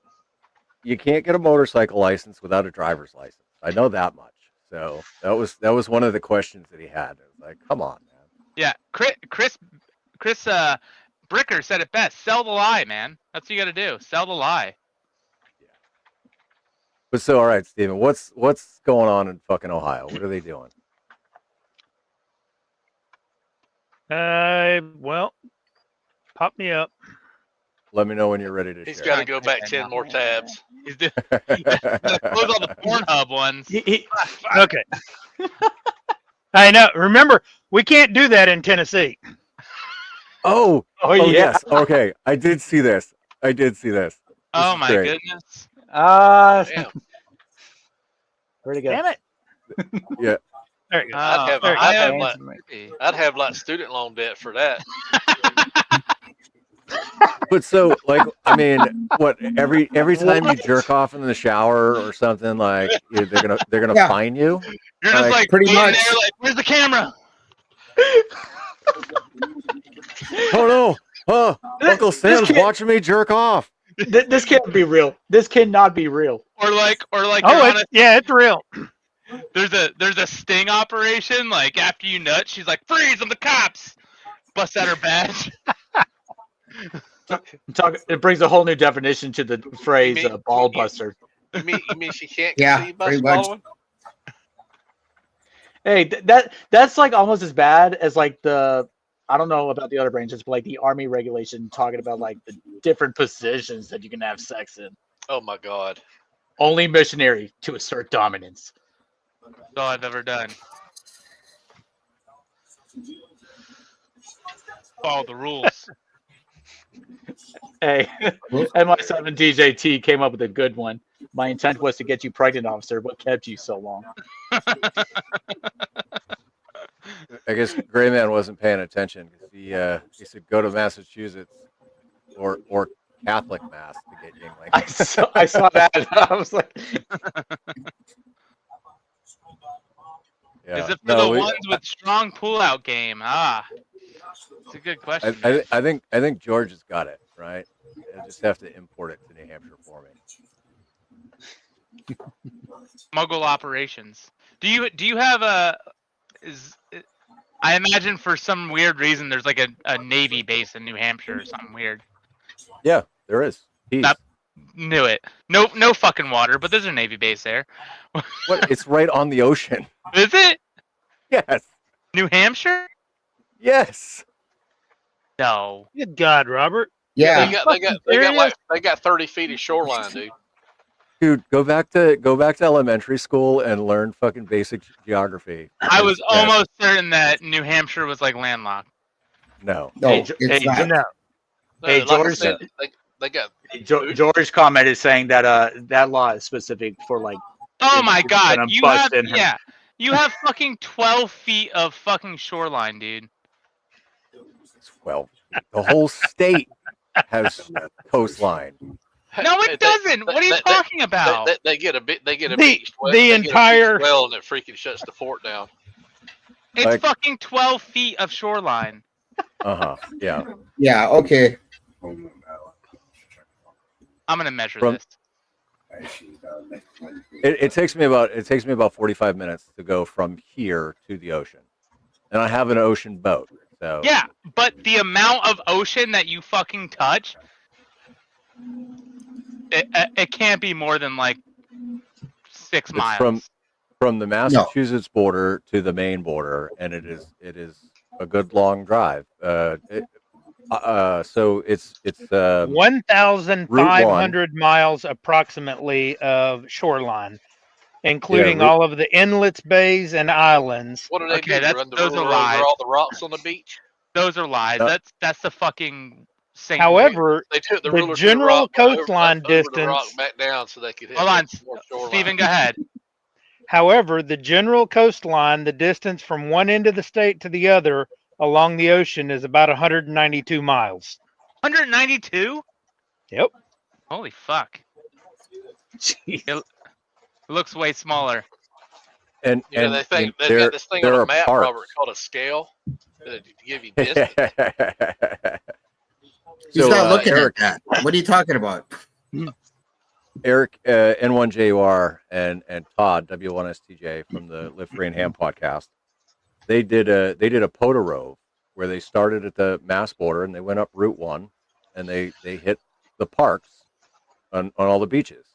you can't get a motorcycle license without a driver's license. I know that much. So that was one of the questions that he had. It was like, come on, man. Yeah, Chris Bricker said it best. Sell the lie, man. That's what you got to do. Sell the lie. But so, all right, Steven, what's going on in fucking Ohio? What are they doing? Well, pop me up. Let me know when you're ready to He's share. got to go back 10 more tabs. He's doing. Close all the Pornhub ones. Okay. I know. Remember, we can't do that in Tennessee. Oh, yeah. yes. Okay, I did see this. This Oh is my great. goodness. Damn. Where'd it go? Damn it. Yeah. There you go. I'd have like student loan debt for that. But so, like, I mean, what every time you jerk off in the shower or something, like they're gonna Yeah. fine you. You're just like pretty waiting much. there, like, where's the camera? Oh no! Oh, Uncle Sam's kid- watching me jerk off. This can't be real. This cannot be real. Or like Oh, you're on it's real. there's a sting operation. Like after you nut, she's like, freeze! I'm the cops. Bust out her badge. It brings a whole new definition to the phrase You mean- ball buster. You mean she can't Yeah, conceive by pretty much. swallowing? Hey, that's like almost as bad as like the I don't know about the other branches, but like the army regulation talking about like the different positions that you can have sex in. Oh my God. Only missionary to assert dominance. That's all I've ever done. Follow the rules. Hey, MI7 DJT came up with a good one. My intent was to get you pregnant, officer. What kept you so long? I guess Gray Man wasn't paying attention because he said go to Massachusetts or Catholic mass to get Yingling. I saw that. I was like, Yeah. Is it for No, the ones with strong pullout game? Ah, it's a good question. man. I think George has got it right. I just have to import it to New Hampshire for me. Muggle operations. Do you have a is I imagine for some weird reason there's like a Navy base in New Hampshire or something weird. Yeah, there is. Peace. That- Knew it. No fucking water, but there's a Navy base there. What? It's right on the ocean. Is it? Yes. New Hampshire? Yes. No. Good God, Robert. Yeah. They got 30 feet of shoreline, dude. Dude, go back to elementary school and learn fucking basic geography. I was Yes. almost certain that New Hampshire was like landlocked. No. No, Hey, it's not. No. Hey, Like I George. said, they got George comment is saying that that law is specific for like. Oh if my you're god, gonna you bust have in her- you have fucking 12 feet of fucking shoreline, dude. 12. The whole state has coastline. No, it doesn't. What are you talking about? They get a bit. They get a The- beach. the They get a beach entire- well, and it freaking shuts the fort down. It's like- fucking 12 feet of shoreline. Uh-huh. Yeah. Yeah. Okay. I'm gonna measure From- this. It takes me about 45 minutes to go from here to the ocean. And I have an ocean boat. So Yeah, but the amount of ocean that you fucking touch, it can't be more than like 6 It's miles. from the Massachusetts border to the Maine border, and it is a good long drive. So it's 1,500 miles approximately of shoreline, including Yeah, all of the inlets, bays, and islands. What do they Okay, do? that's- Run the those ruler are over lies. all the rocks on the beach? Those are lies. Uh, That's the fucking Saint. However, They took the the ruler to general rock, coastline over the rock distance. back down so they could hit Hold on, more shoreline. Steven, go ahead. However, the general coastline, the distance from one end of the state to the other along the ocean is about 192 miles. 192? Yep. Holy fuck! It looks way smaller. and You know, and they think they've there, got this thing there on a are map, parks. Robert, called a scale to give you distance. He's So, not looking Eric, at that. What are you talking about? Eric, N1JUR and Todd W1STJ from the Live Free and Ham podcast. They did a Potorove where they started at the Mass border and they went up Route 1 and they hit the parks on all the beaches.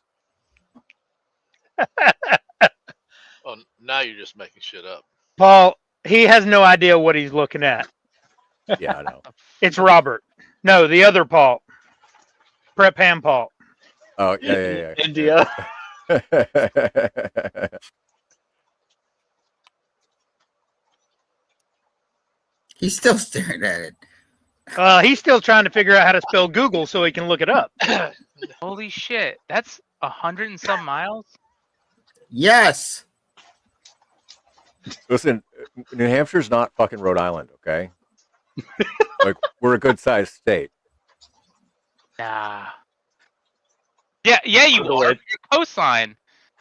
Oh, now you're just making shit up. Paul, he has no idea what he's looking at. Yeah, I know. It's Robert. No, the other Paul. Prep Ham Paul. Oh yeah. India. He's still staring at it. He's still trying to figure out how to spell Google so he can look it up. Holy shit! That's 100 and some miles. Yes. Listen, New Hampshire's not fucking Rhode Island, okay? Like we're a good sized state. Nah. Yeah, you Google are. it. Your coastline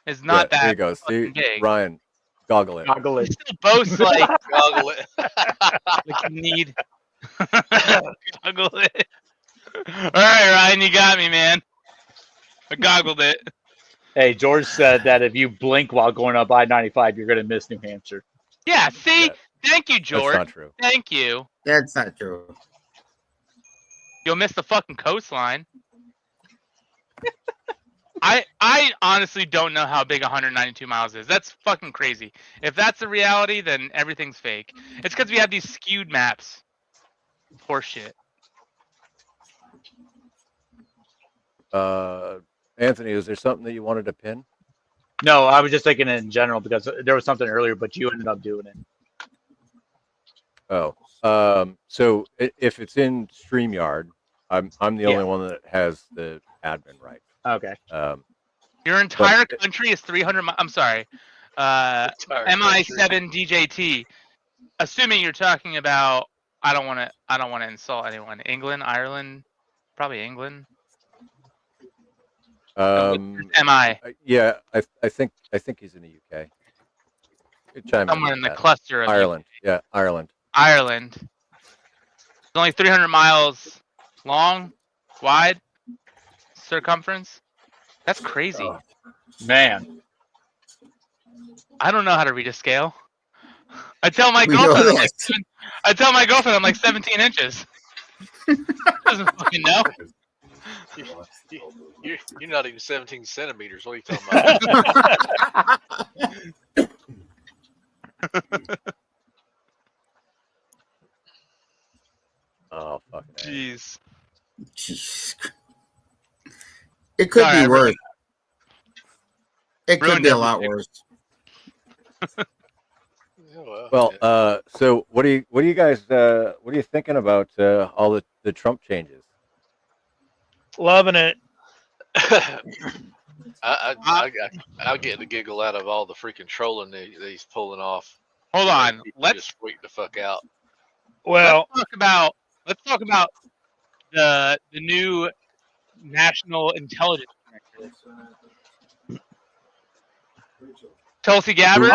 is not Yeah, there you that go. See, fucking big. Ryan, goggle it. Goggle You it. still boast like, Goggle it. like you need. Goggle it. All right, Ryan, you got me, man. I goggled it. Hey, George said that if you blink while going up I-95, you're going to miss New Hampshire. Yeah, see? Yeah. Thank you, That's George. not true. Thank you. That's not true. You'll miss the fucking coastline. I honestly don't know how big 192 miles is. That's fucking crazy. If that's the reality, then everything's fake. It's because we have these skewed maps. Horseshit. Anthony, is there something that you wanted to pin? No, I was just thinking in general because there was something earlier, but you ended up doing it. Oh, so if it's in StreamYard, I'm the only one that has the admin right. Okay. Your entire country is 300 miles. I'm sorry. MI7 DJT. Assuming you're talking about, I don't want to insult anyone. England, Ireland, probably England. MI. Yeah, I think he's in the UK. Somewhere in the cluster of Ireland. UK. Yeah, Ireland. Ireland. It's only 300 miles long, wide, circumference. That's crazy. Man. I don't know how to read a scale. I tell my girlfriend I'm like 17 inches. Doesn't fucking know. You're not even 17 centimeters. What are you talking about? Oh, fucking jeez. It could be worse. It could be a lot worse. Well, so what are you guys what are you thinking about all the Trump changes? Loving it. I'll get the giggle out of all the freaking trolling that he's pulling off. Hold on, let's just freak the fuck out. Well, let's talk about the new national intelligence director, Tulsi Gabbard.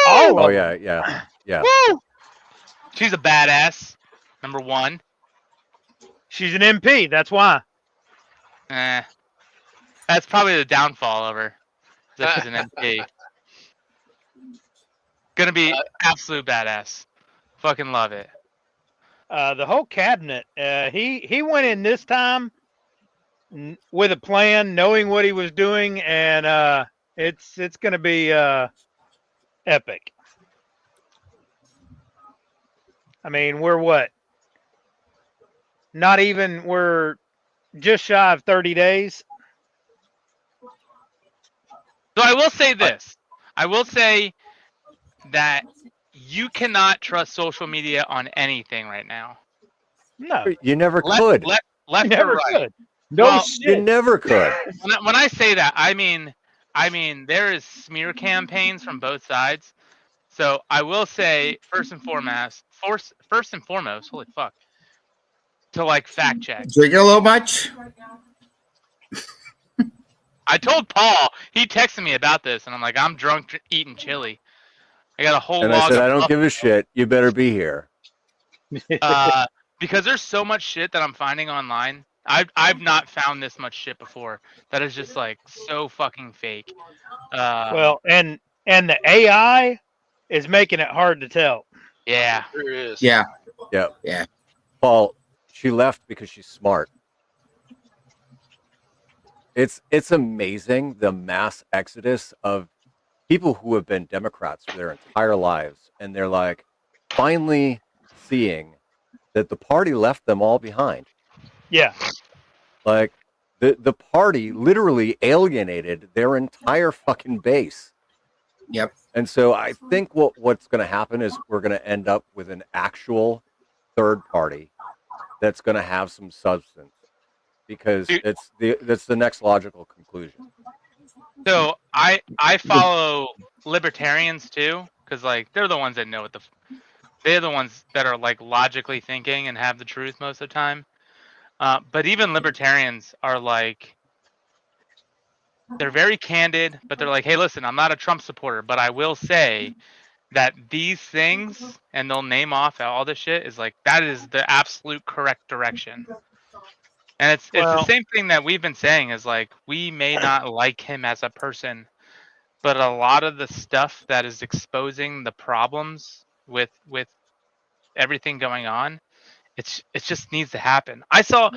Oh yeah. Woo! She's a badass. Number one. She's an MP. That's why. That's probably the downfall of her. That she's an MP. Gonna be absolute badass. Fucking love it. The whole cabinet. He went in this time with a plan, knowing what he was doing, and it's gonna be epic. I mean, we're just shy of 30 days. So I will say this. I will say that you cannot trust social media on anything right now. No. You never could. Left never or right. could. No Well, shit. You never could. When I say that, I mean there is smear campaigns from both sides. So I will say first and foremost, holy fuck, to like fact check. Drinking a little much? I told Paul, he texted me about this, and I'm like, I'm drunk eating chili. I got a whole And log I said, of I don't give a shit. You better be here. because there's so much shit that I'm finding online. I've not found this much shit before. That is just like so fucking fake. Well, and the AI is making it hard to tell. Yeah. There is. Yeah. Yeah. Paul, she left because she's smart. It's amazing the mass exodus of people who have been Democrats for their entire lives, and they're like finally seeing that the party left them all behind. Yeah. Like the party literally alienated their entire fucking base. Yep. And so I think what's going to happen is we're going to end up with an actual third party that's going to have some substance, because that's the next logical conclusion. So I follow libertarians too, because like they're the ones that know they're the ones that are like logically thinking and have the truth most of the time. But even libertarians are like, they're very candid, but they're like, hey, listen, I'm not a Trump supporter, but I will say that these things, and they'll name off all this shit, is like, that is the absolute correct direction. And it's the same thing that we've been saying, is like, we may not like him as a person, but a lot of the stuff that is exposing the problems with everything going on, it just needs to happen. I saw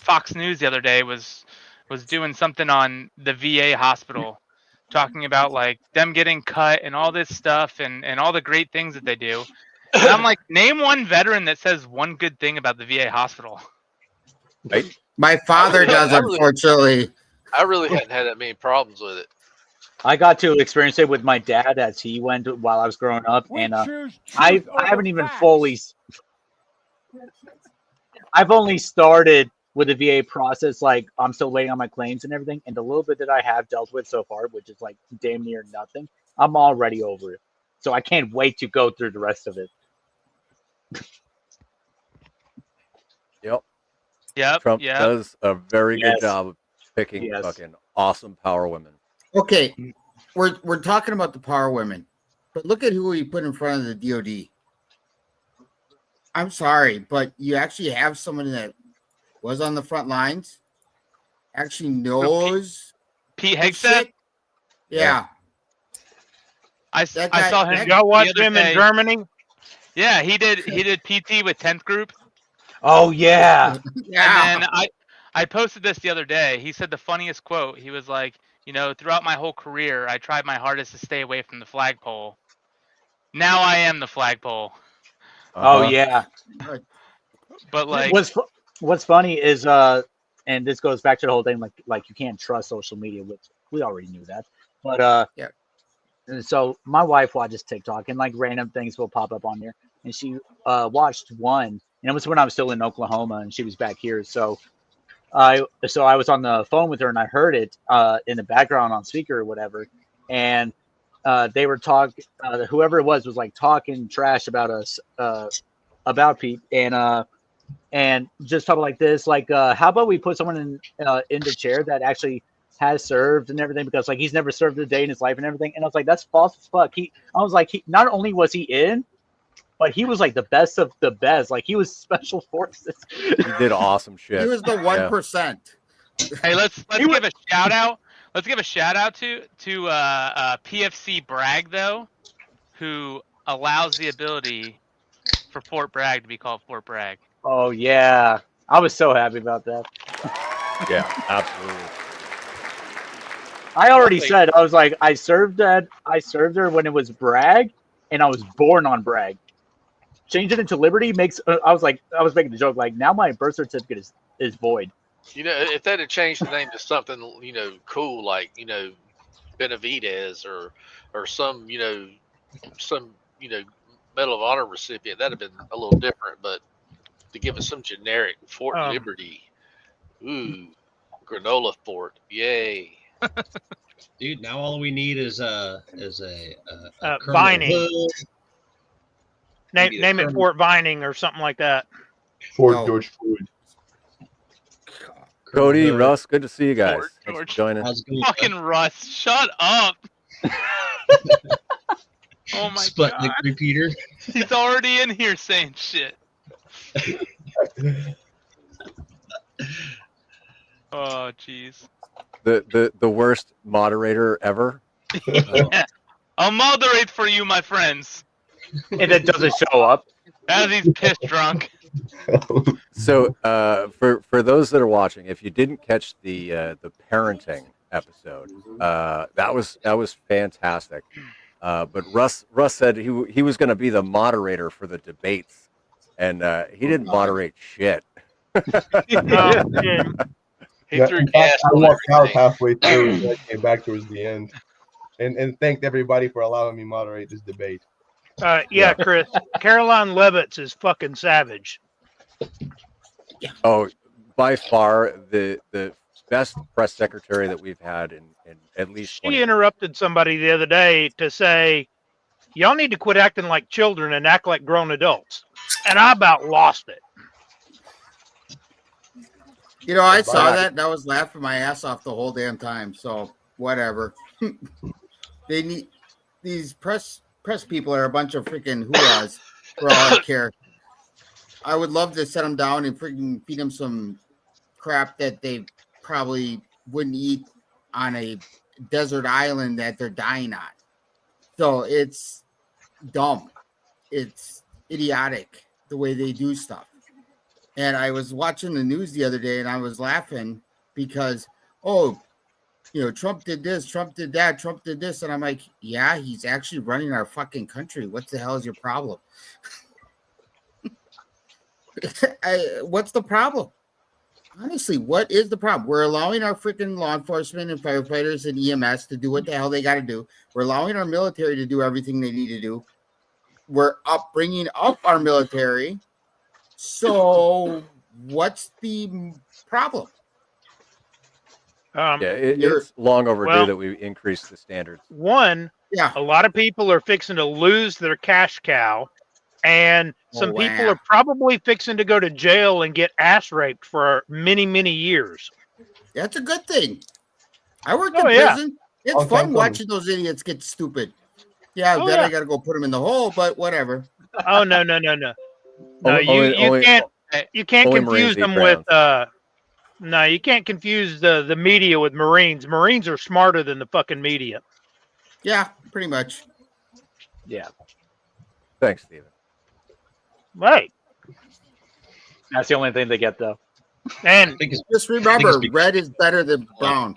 Fox News the other day was doing something on the VA hospital, talking about like them getting cut and all this stuff and all the great things that they do. And I'm like, name one veteran that says one good thing about the VA hospital. Right? My father does, unfortunately. I really hadn't had that many problems with it. I got to experience it with my dad as he went while I was growing up, and I haven't even fully. I've only started with the VA process. Like, I'm still waiting on my claims and everything, and the little bit that I have dealt with so far, which is like damn near nothing, I'm already over it. So I can't wait to go through the rest of it. Yep. Yep. Trump Yep. does a very good Yes. job of picking Yes. fucking awesome power women. Okay, we're talking about the power women, but look at who he put in front of the DOD. I'm sorry, but you actually have someone that was on the front lines, actually knows Pete his Hegseth. shit. Yeah. I That I guy- saw that- him. Y'all watch the other him in day. Germany? Yeah, he did PT with 10th Group. Oh yeah, Yeah. And then I posted this the other day. He said the funniest quote. He was like, throughout my whole career, I tried my hardest to stay away from the flagpole. Now I am the flagpole. oh Uh-huh. yeah. But like, What's funny is and this goes back to the whole thing like you can't trust social media, which we already knew that. But Yeah. so my wife watches TikTok and like random things will pop up on here, and she watched one, and it was when I was still in Oklahoma and she was back here. So I was on the phone with her and I heard it in the background on speaker or whatever, and they were talking. Whoever it was like talking trash about us, about Pete, and just talking like this, like how about we put someone in the chair that actually has served and everything, because like he's never served a day in his life and everything. And I was like, that's false as fuck. I was like, he not only was he in, but he was like the best of the best. Like he was special forces. He did awesome shit. He was the 1%. hey, let's give a shout out. Let's give a shout out to PFC Bragg though, who allows the ability for Fort Bragg to be called Fort Bragg. Oh yeah, I was so happy about that. Yeah, absolutely. I already said, I was like, I served her when it was Bragg, and I was born on Bragg. Change it into Liberty makes. I was making the joke like, now my birth certificate is void. If they'd have changed the name to something, cool, like, Benavidez or some Medal of Honor recipient, that'd have been a little different. But to give us some generic Fort Liberty, ooh, granola fort, yay. Dude, now all we need is a Colonel Vining. Hood. Name it Fort Vining or something like that. Fort George Floyd. Cody, Russ, good to see you guys. Fort Thanks for George. joining. How's it going? Fucking Russ, shut up. Oh my Sputnik god. repeater. He's already in here saying shit. Oh jeez. The worst moderator ever. Yeah. I'll moderate for you, my friends. And it doesn't show up. As he's pissed drunk. So for those that are watching, if you didn't catch the parenting episode, that was fantastic. But Russ said he was going to be the moderator for the debates, and he didn't moderate shit. He threw in gas fact, I on walked out everything. halfway through and I came back towards the end. And thanked everybody for allowing me moderate this debate. Yeah, Chris. Caroline Leavitt's is fucking savage. Oh, by far the best press secretary that we've had in at least 20 She years. interrupted somebody the other day to say, y'all need to quit acting like children and act like grown adults. And I about lost it. I saw that and I was laughing my ass off the whole damn time. So whatever. They need these press people are a bunch of freaking hoorahs for all I care. I would love to set them down and freaking feed them some crap that they probably wouldn't eat on a desert island that they're dying on. So it's dumb. It's idiotic the way they do stuff. And I was watching the news the other day and I was laughing because, oh, Trump did this, Trump did that, Trump did this. And I'm like, yeah, he's actually running our fucking country. What the hell is your problem? What's the problem? Honestly, what is the problem? We're allowing our freaking law enforcement and firefighters and EMS to do what the hell they got to do. We're allowing our military to do everything they need to do. We're bringing up our military. So what's the problem? It's long overdue that we increase the standards. One, a lot of people are fixing to lose their cash cow, and some people are probably fixing to go to jail and get ass raped for many, many years. That's a good thing. I worked in prison. It's fun watching those idiots get stupid. I got to go put them in the hole, but whatever. Oh, no. No, you can't confuse them with no, you can't confuse the media with Marines. Marines are smarter than the fucking media. Yeah, pretty much. Yeah. Thanks, Steven. Right. That's the only thing they get, though. And just remember, red is better than brown.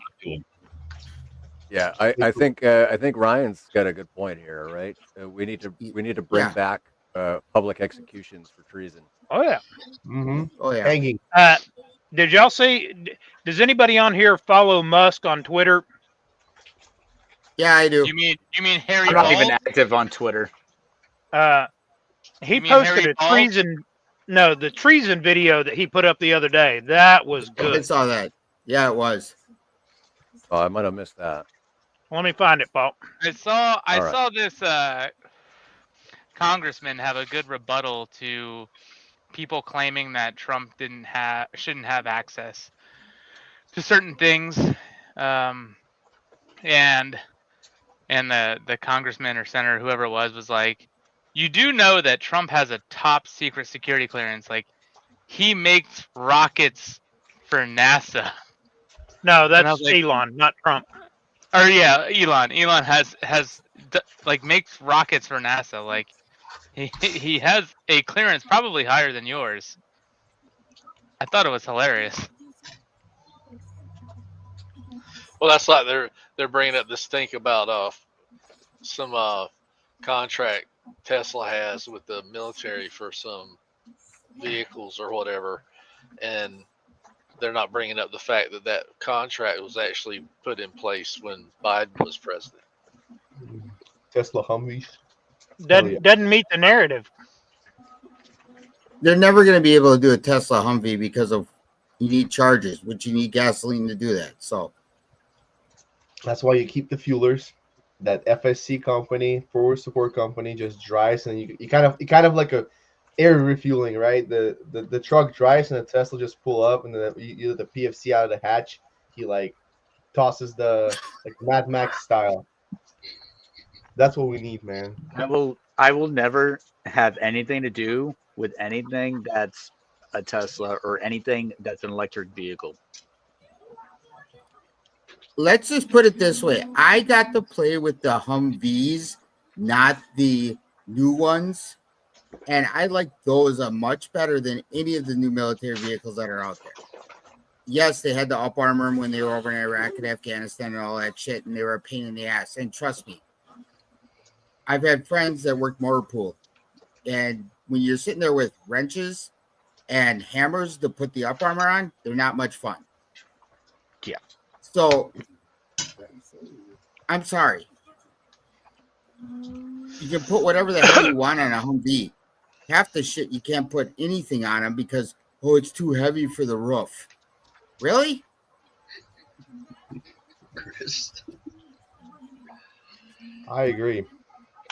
Yeah, I think Ryan's got a good point here, right? We need to bring back public executions for treason. Oh yeah. Mm-hmm. Oh yeah. Hanging. Did y'all see? Does anybody on here follow Musk on Twitter? Yeah, I do. You mean Harry? I'm not even active on Twitter. He posted a treason. No, the treason video that he put up the other day. That was good. I saw that. Yeah, it was. Oh, I might have missed that. Let me find it, Paul. I saw this congressman have a good rebuttal to people claiming that Trump shouldn't have access to certain things, and the congressman or senator, whoever it was like, you do know that Trump has a top secret security clearance. Like, he makes rockets for NASA. No, that's like, Elon, not Trump. Or yeah, Elon. Elon has like makes rockets for NASA. Like, he has a clearance probably higher than yours. I thought it was hilarious. Well, that's like they're bringing up this thing about some contract Tesla has with the military for some vehicles or whatever, and they're not bringing up the fact that contract was actually put in place when Biden was president. Tesla Humvees. Doesn't meet the narrative. They're never going to be able to do a Tesla Humvee because of you need charges, which you need gasoline to do that. So that's why you keep the fuelers. That FSC company, forward support company, just drives, and you kind of like a air refueling, right? The truck drives and the Tesla just pull up, and then either the PFC out of the hatch, he like tosses the like Mad Max style. That's what we need, man. I will never have anything to do with anything that's a Tesla or anything that's an electric vehicle. Let's just put it this way. I got to play with the Humvees, not the new ones. And I like those much better than any of the new military vehicles that are out there. Yes, they had to up armor them when they were over in Iraq and Afghanistan and all that shit, and they were a pain in the ass. And trust me, I've had friends that work motor pool, and when you're sitting there with wrenches and hammers to put the up armor on, they're not much fun. Yeah. So, I'm sorry. You can put whatever the hell you want on a Humvee. Half the shit you can't put anything on them because, it's too heavy for the roof. Really? Chris. I agree.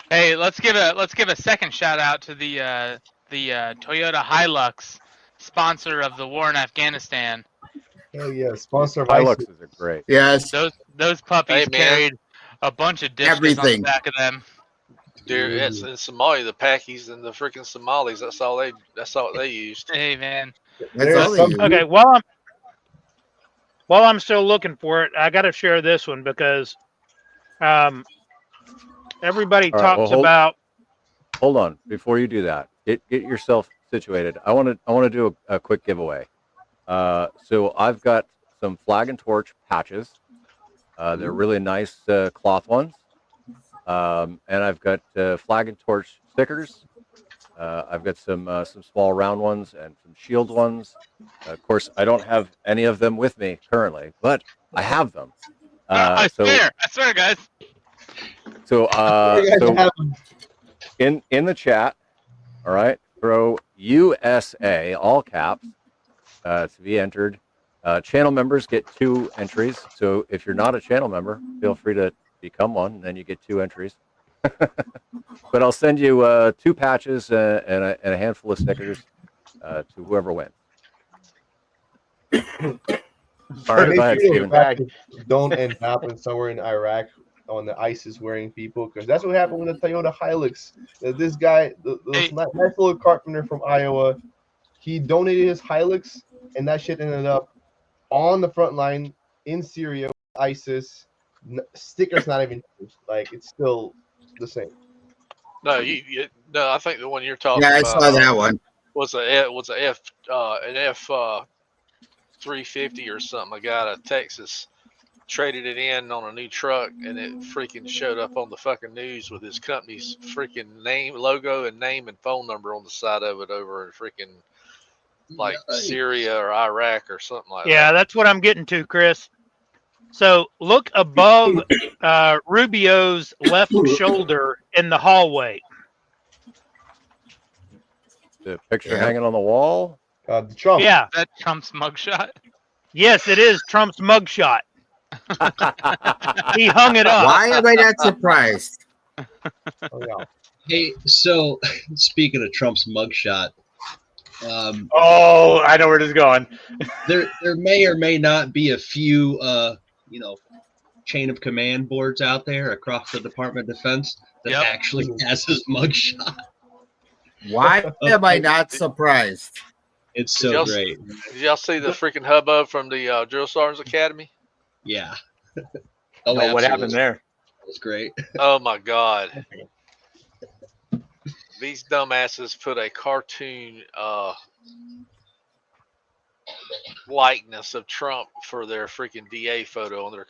Hey, let's give a second shout out to the Toyota Hilux, sponsor of the war in Afghanistan. Oh yeah, sponsor of Hiluxes are great. Yes. Those puppies carried a bunch of dishes on the back of them. Dude, it's in Somalia, the Pakis and the freaking Somalis. That's all they used. Hey man. Okay, while I'm still looking for it, I got to share this one because everybody talks about. Hold on, before you do that, get yourself situated, I want to do a quick giveaway. So I've got some Flag and Torch patches. They're really nice cloth ones. And I've got Flag and Torch stickers. I've got some small round ones and some shield ones. Of course, I don't have any of them with me currently, but I have them. I swear, guys. So You guys have in the chat, all right, throw USA all caps to be entered. Channel members get 2 entries. So if you're not a channel member, feel free to become one, and then you get 2 entries. But I'll send you 2 patches and a handful of stickers to whoever wins. All right, Make go ahead, sure Steven. those don't end up in somewhere in Iraq on the ISIS wearing people, because that's what happened with the Toyota Hilux. This guy, this nice little carpenter from Iowa, he donated his Hilux, and that shit ended up on the front line in Syria with ISIS. Stickers not even used. Like, it's still the same. No, no. I think the one you're talking Yeah, I about saw that one. was an F 350 or something. A guy out of Texas traded it in on a new truck, and it freaking showed up on the fucking news with his company's freaking name, logo, and name and phone number on the side of it over in freaking like Syria or Iraq or something like that. Yeah, that's what I'm getting to, Chris. So look above Rubio's left shoulder in the hallway. The picture hanging on the wall. The Trump. Yeah. Is that Trump's mugshot? Yes, it is Trump's mugshot. He hung it up. Why am I not surprised? Oh, yeah. Hey, so speaking of Trump's mugshot, I know where this is going. there may or may not be a few chain of command boards out there across the Department of Defense that actually has his mugshot. Why am I not surprised? It's so great. Did y'all see the freaking hubbub from the Drill Sergeants Academy? Yeah. Oh, what happened there? It was great. Oh my god. These dumbasses put a cartoon likeness of Trump for their freaking DA photo on their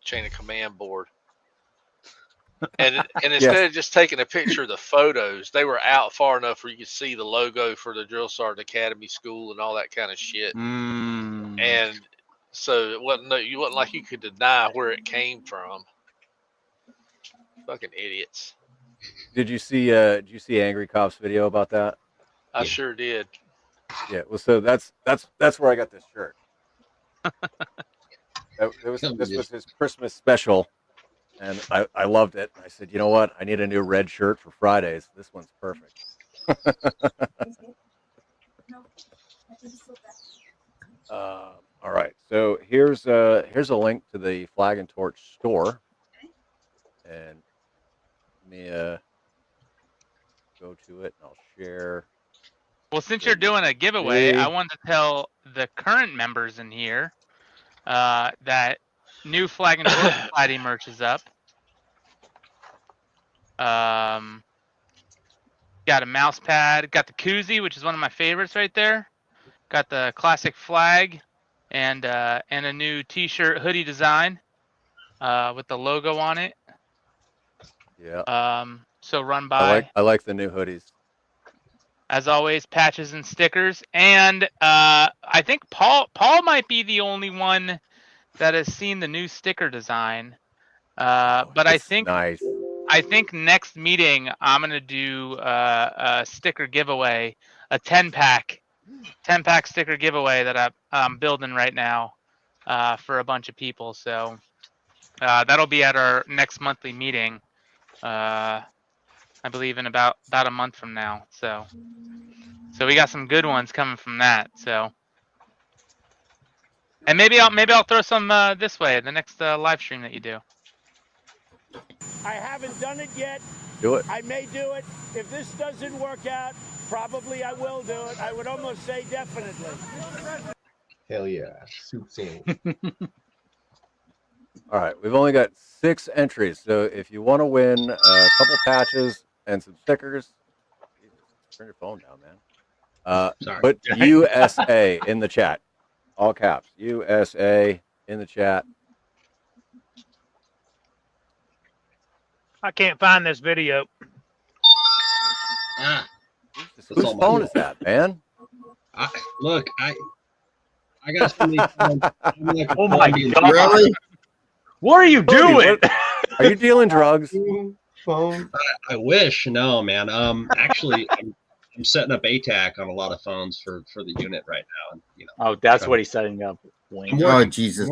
chain of command board. And instead of just taking a picture of the photos, they were out far enough where you could see the logo for the Drill Sergeant Academy School and all that kind of shit. And so it wasn't like you could deny where it came from. Fucking idiots. Did you see Angry Cop's video about that? I sure did. Yeah, well, so that's where I got this shirt. This was his Christmas special, and I loved it. I said, you know what? I need a new red shirt for Fridays. This one's perfect. All right, so here's a link to the Flag and Torch store, and let me go to it, and I'll share. Well, since you're doing a giveaway, I wanted to tell the current members in here that new Flag and Torch Society merch is up. Got a mouse pad, got the koozie, which is one of my favorites right there. Got the classic flag, and a new T-shirt hoodie design with the logo on it. Yeah. So run by. I like the new hoodies. As always, patches and stickers, and I think Paul might be the only one that has seen the new sticker design. But I think nice. I think next meeting I'm gonna do a sticker giveaway, a 10-pack sticker giveaway that I'm building right now for a bunch of people. So that'll be at our next monthly meeting. I believe in about a month from now. So we got some good ones coming from that. So, and maybe I'll throw some this way the next live stream that you do. I haven't done it yet. Do it. I may do it. If this doesn't work out, probably I will do it. I would almost say definitely. Hell yeah. Soup scene. All right, we've only got 6 entries, so if you want to win a couple patches and some stickers, Jesus, turn your phone down, man. Sorry. Put USA in the chat. All caps. USA in the chat. I can't find this video. Whose phone is that, man? Look, I got so many phones. Oh my God. Really? What are you Cody, doing? Are you dealing drugs? Phone. I wish. No, man. Actually, I'm setting up ATAC on a lot of phones for the unit right now. And, you know, Oh, that's what he's setting up. Wayne. Oh, Jesus.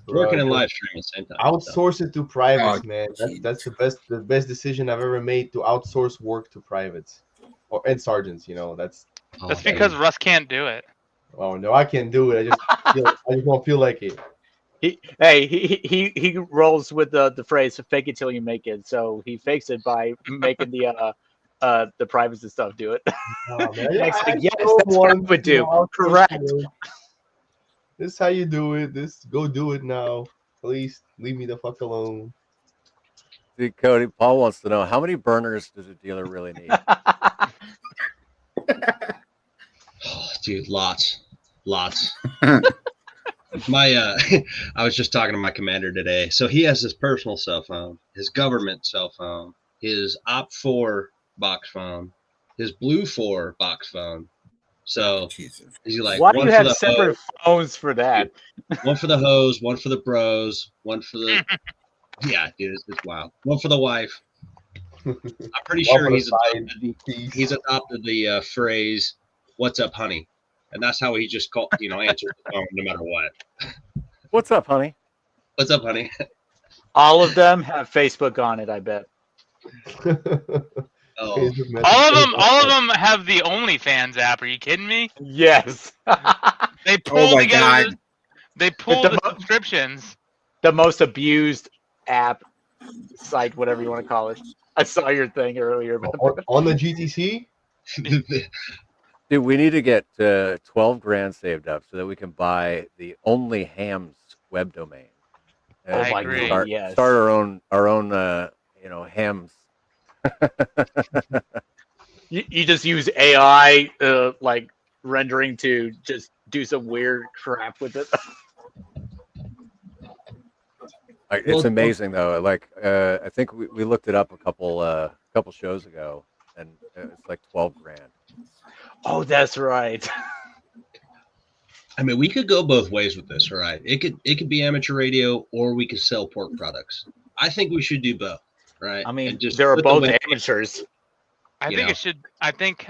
Working in live stream at the same time. Outsource it to privates, Oh, man. geez. That's the best decision I've ever made, to outsource work to privates and sergeants. You know, that's because Russ can't do it. Oh no, I can't do it. I just don't feel like it. He rolls with the phrase "fake it till you make it." So he fakes it by making the privates and stuff do it. Oh, man. Yes, I yes, know that's what I one, would you do. know, outsource Correct. work. This is how you do it. Go do it now. Please leave me the fuck alone. See, Cody, Paul wants to know, how many burners does a dealer really need? Oh, dude, lots. My I was just talking to my commander today. So he has his personal cell phone, his government cell phone, his Op4 box phone, his Blue 4 box phone. So he's like, why do one you for have the separate phones for that? one for the hose, one for the bros, one for the yeah, dude, it's wild. One for the wife. I'm pretty One sure for the he's adopted the phrase "What's up, honey," and that's how he just answers the phone no matter what. What's up, honey? What's up, honey? All of them have Facebook on it, I bet. Oh. All of them have the OnlyFans app. Are you kidding me? Yes. They pull my together. God. They pull the subscriptions. The most abused app, site, whatever you want to call it. I saw your thing earlier. On the GTC? Dude, we need to get 12 grand saved up so that we can buy the Only Hams web domain. I agree. Start, yes. start our own hams. You just use AI like rendering to just do some weird crap with it. It's amazing though. Like I think we looked it up a couple shows ago, and it's like 12 grand. Oh, that's right. I mean, we could go both ways with this, all right? It could be amateur radio, or we could sell pork products. I think we should do both, right? I mean, And just they're put the both win- amateurs. I think it should. I think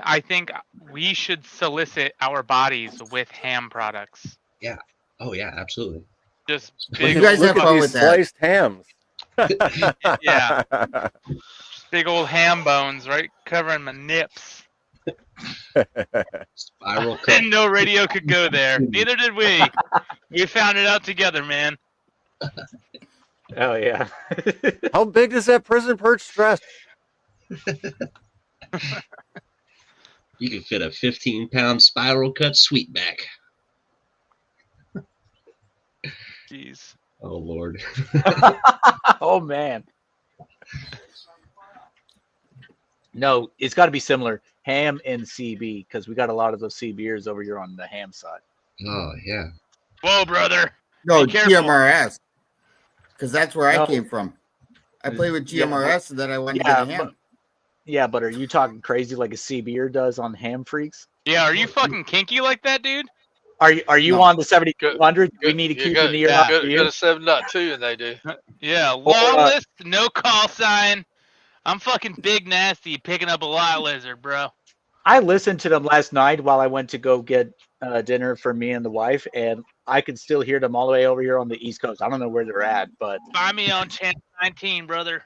we should solicit our bodies with ham products. Yeah. Oh yeah, absolutely. Just Well, big. you guys Look have at fun these with that. sliced hams. Yeah. Just big old ham bones, right, covering my nips. Spiral cut. And no radio could go there. Neither did we. We found it out together, man. Oh yeah. How big does that prison perch stretch? You can fit a 15-pound spiral cut sweetback. Jeez. Oh Lord. Oh man. No, it's got to be similar. Ham and CB, because we got a lot of those CBers over here on the ham side. Oh yeah. Whoa, brother. No, Be careful. GMRS. Because that's where No. I came from. I played with GMRS and then I went to Yeah, get a ham. Yeah, but are you talking crazy like a CBer does on Ham Freaks? Yeah, are you fucking kinky like that, dude? Are you No. on the 7200? We need to keep an ear out for Go you. to 7.2 and they do. Yeah, lawless, no call sign. I'm fucking big nasty, picking up a lot lizard, bro. I listened to them last night while I went to go get dinner for me and the wife, and I could still hear them all the way over here on the East Coast. I don't know where they're at, but Find me on channel 19, brother.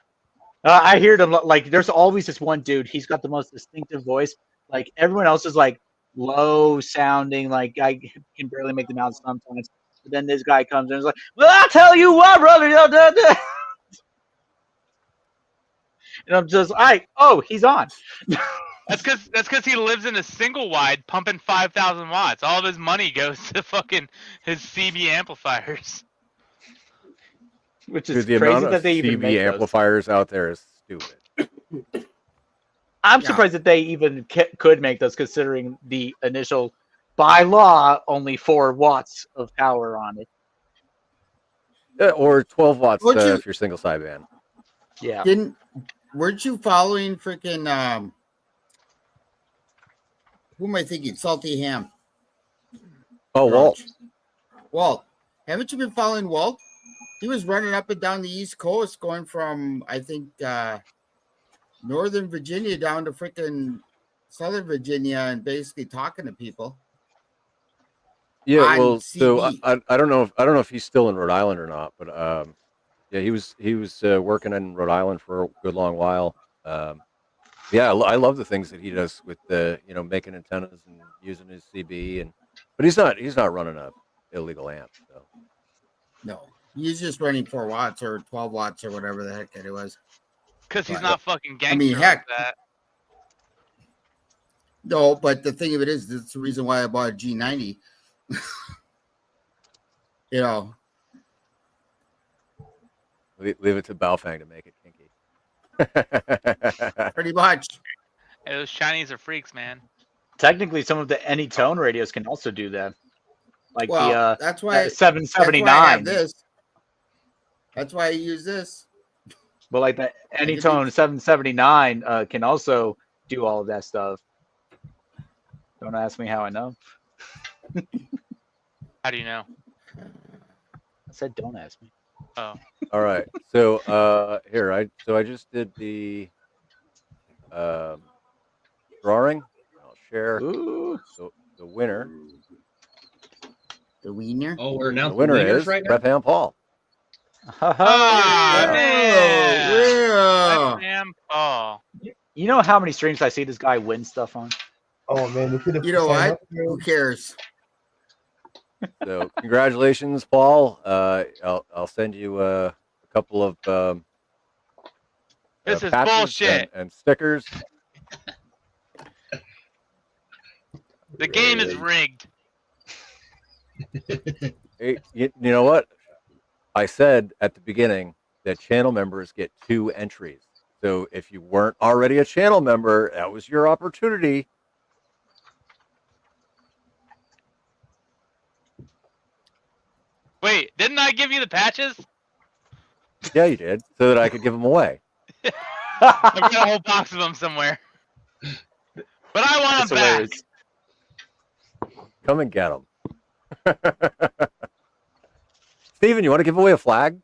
I hear them like there's always this one dude. He's got the most distinctive voice. Like everyone else is like low sounding, like I can barely make them out sometimes. But then this guy comes in and is like, "Well, I'll tell you what, brother." And I'm just like, "Oh, he's on." That's because he lives in a single wide, pumping 5,000 watts. All of his money goes to fucking his CB amplifiers. Which is Dude, the crazy amount that of they even CB make those. amplifiers out there is stupid. I'm Yeah. surprised that they even could make those, considering the initial, by law, only 4 watts of power on it. Or 12 watts Would you- if you're single sideband. Yeah. Weren't you following freaking who am I thinking? Salty Ham. Oh, Walt. Walt. Haven't you been following Walt? He was running up and down the East Coast, going from I think Northern Virginia down to freaking Southern Virginia, and basically talking to people. Yeah, on well, so CD. I don't know if he's still in Rhode Island or not, but yeah, he was working in Rhode Island for a good long while. Yeah, I love the things that he does with the making antennas and using his CB, but he's not running a illegal amp. So No, he's just running 4 watts or 12 watts or whatever the heck that it was. Because he's But- not fucking gangster I mean, heck. like that. No, but the thing of it is, that's the reason why I bought a G90. You know, leave it to Baofeng to make it kinky. pretty much. Hey, those Chinese are freaks, man. Technically, some of the Anytone radios can also do that. Like Well, that's why the 779. That's why I have this. That's why I use this. But like the Anytone 779 can also do all of that stuff. Don't ask me how I know. How do you know? I said don't ask me. Oh, All right, so here I just did the drawing. I'll share Ooh. the winner. The wiener. Oh, we're The announcing winner winners is right now. Breath Ham Paul. Ah, Oh, man. yeah. Damn. Oh, You know how many streams I see this guy win stuff on? Oh man, we could have You know signed what? up for Who cares? So congratulations, Paul. I'll send you a couple of this is patches bullshit. and stickers. The game is rigged. Hey, you know what? I said at the beginning that channel members get 2 entries. So if you weren't already a channel member, that was your opportunity. Wait, didn't I give you the patches? Yeah, you did, so that I could give them away. I've got a whole box of them somewhere. But I want That's them back. hilarious. Come and get them. Steven, you want to give away a flag?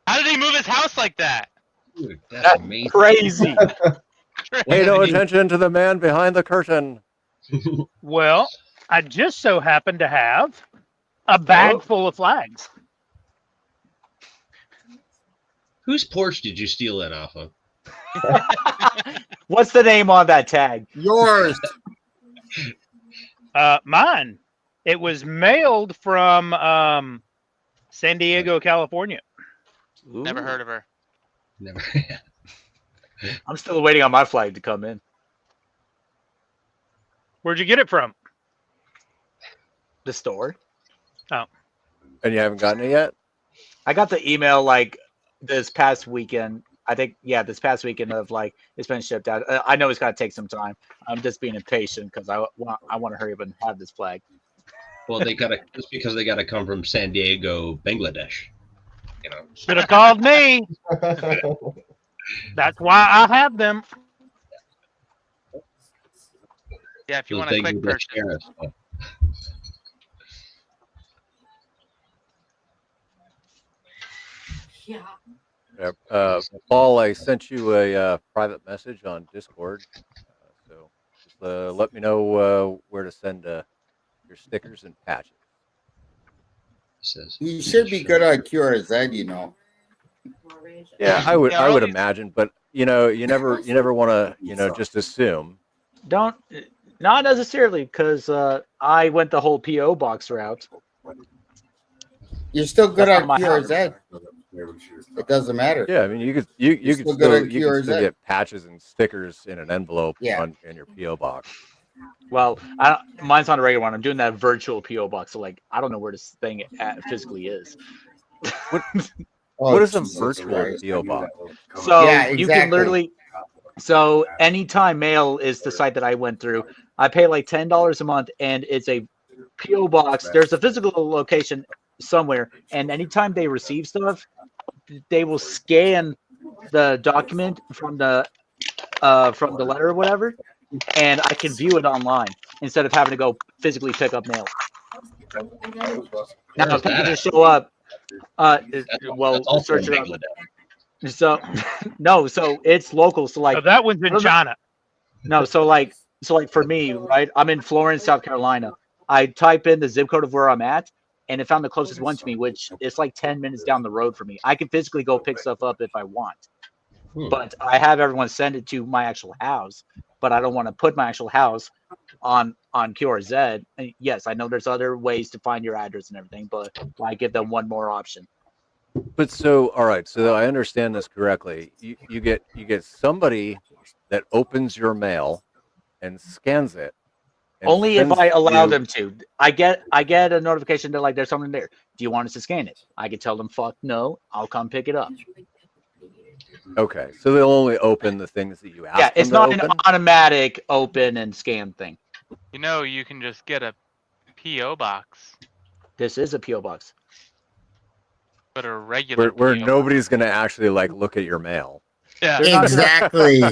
How did he move his house like that? Dude, that's That's amazing. crazy. Pay no attention to the man behind the curtain. Well, I just so happen to have a bag full of flags. Whose porch did you steal that off of? What's the name on that tag? Yours. Mine. It was mailed from San Diego, California. Never heard of her. Never. I'm still waiting on my flag to come in. Where'd you get it from? The store. And you haven't gotten it yet? I got the email like this past weekend. I think, yeah, this past weekend of like it's been shipped out. I know it's got to take some time. I'm just being impatient because I want to hurry up and have this flag. Well, just because they gotta come from San Diego, Bangladesh. You know. Should have called me. That's why I have them. Yeah, if you Those want to click Bangladesh purchase. tariffs. Yeah. Paul, I sent you a private message on Discord. So just let me know where to send your stickers and patches. Says You should be good on QRZ, you know. Yeah, I would Yeah, imagine, but you never want to just assume. Not necessarily because I went the whole PO box route. You're still good That's on not my QRZ. It doesn't matter. Yeah, I mean you could still good on you could still QRZ. get patches and stickers in an envelope Yeah. in your PO box. Well, mine's not a regular one. I'm doing that virtual PO box. So like, I don't know where this thing physically is. What is a Jesus virtual Christ. PO box? So Yeah, you can exactly. literally. So Anytime Mail is the site that I went through. I pay like $10 a month, and it's a PO box. There's a physical location somewhere, and anytime they receive stuff, they will scan the document from the letter or whatever, and I can view it online instead of having to go physically pick up mail. Now Where's that packages at? show up. That's also in Search it up. Bangladesh. So no, so it's local. So like So that one's I in don't know- China. No, so like for me, right? I'm in Florence, South Carolina. I type in the zip code of where I'm at, and it found the closest one to me, which is like 10 minutes down the road for me. I can physically go pick stuff up if I want, but I have everyone send it to my actual house. But I don't want to put my actual house on QRZ. And yes, I know there's other ways to find your address and everything, but I give them one more option. But so, all right. So that I understand this correctly, you get somebody that opens your mail and scans it. And Only if sends I allow you- them to. I get a notification that like there's something there. Do you want us to scan it? I can tell them fuck no. I'll come pick it up. Okay, so they'll only open the things that you ask. Yeah, them it's to not open? an automatic open and scan thing. You know, you can just get a PO box, This is a PO box. but a regular where PO nobody's going to actually like look at your mail. Yeah. They're not Exactly.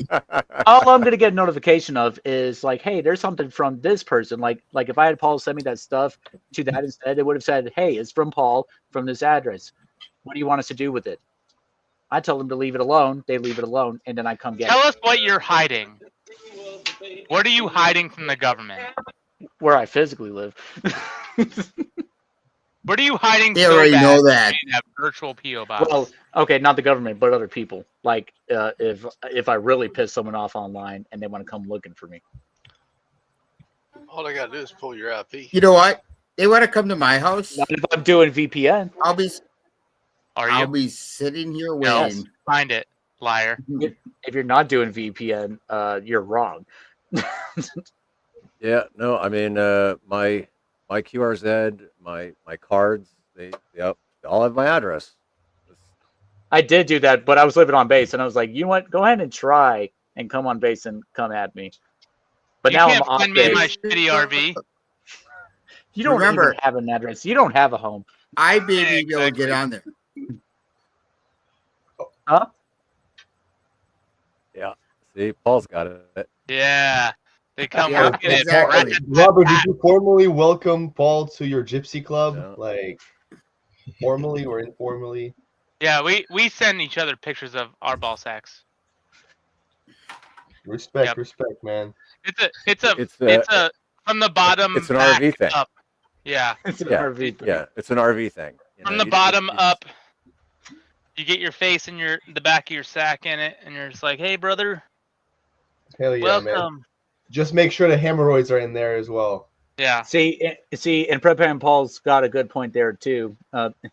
All I'm gonna get a notification of is like, hey, there's something from this person. Like if I had Paul send me that stuff to that instead, it would have said, hey, it's from Paul from this address. What do you want us to do with it? I tell them to leave it alone. They leave it alone, and then I come get Tell it. us what you're hiding. What are you hiding from the government? Where I physically live. What are you hiding They so already bad know that. in that virtual PO box? Well, okay, not the government, but other people. Like if I really piss someone off online and they want to come looking for me. All I gotta do is pull your IP. You know what? They want to come to my house. Not if I'm doing VPN. I'll be Are you? sitting here No. waiting. Find it, liar. If you're not doing VPN, you're wrong. Yeah, no, I mean, my QRZ, my cards, they all have my address. I did do that, but I was living on base, and I was like, you know what? Go ahead and try and come on base and come at me. But You now can't I'm off find me in my base. shitty RV. You don't Remember- even have an address. You don't have a home. I may be able to get on there. Huh? Yeah, see, Paul's got it. Yeah. They come Yeah, looking exactly. at Robert, did you formally welcome Paul to your gypsy club? No. Like formally or informally? Yeah, we send each other pictures of our ball sacks. Respect, Yep. respect, man. It's a from the bottom. It's an back RV thing. Up. Yeah. It's an Yeah, RV thing. yeah, it's an RV thing. You From know, the bottom up. You get your face and the back of your sack in it, and you're just like, "Hey, brother, Hell yeah, welcome." man. Just make sure the hemorrhoids are in there as well. Yeah. See, and Prep and Paul's got a good point there too.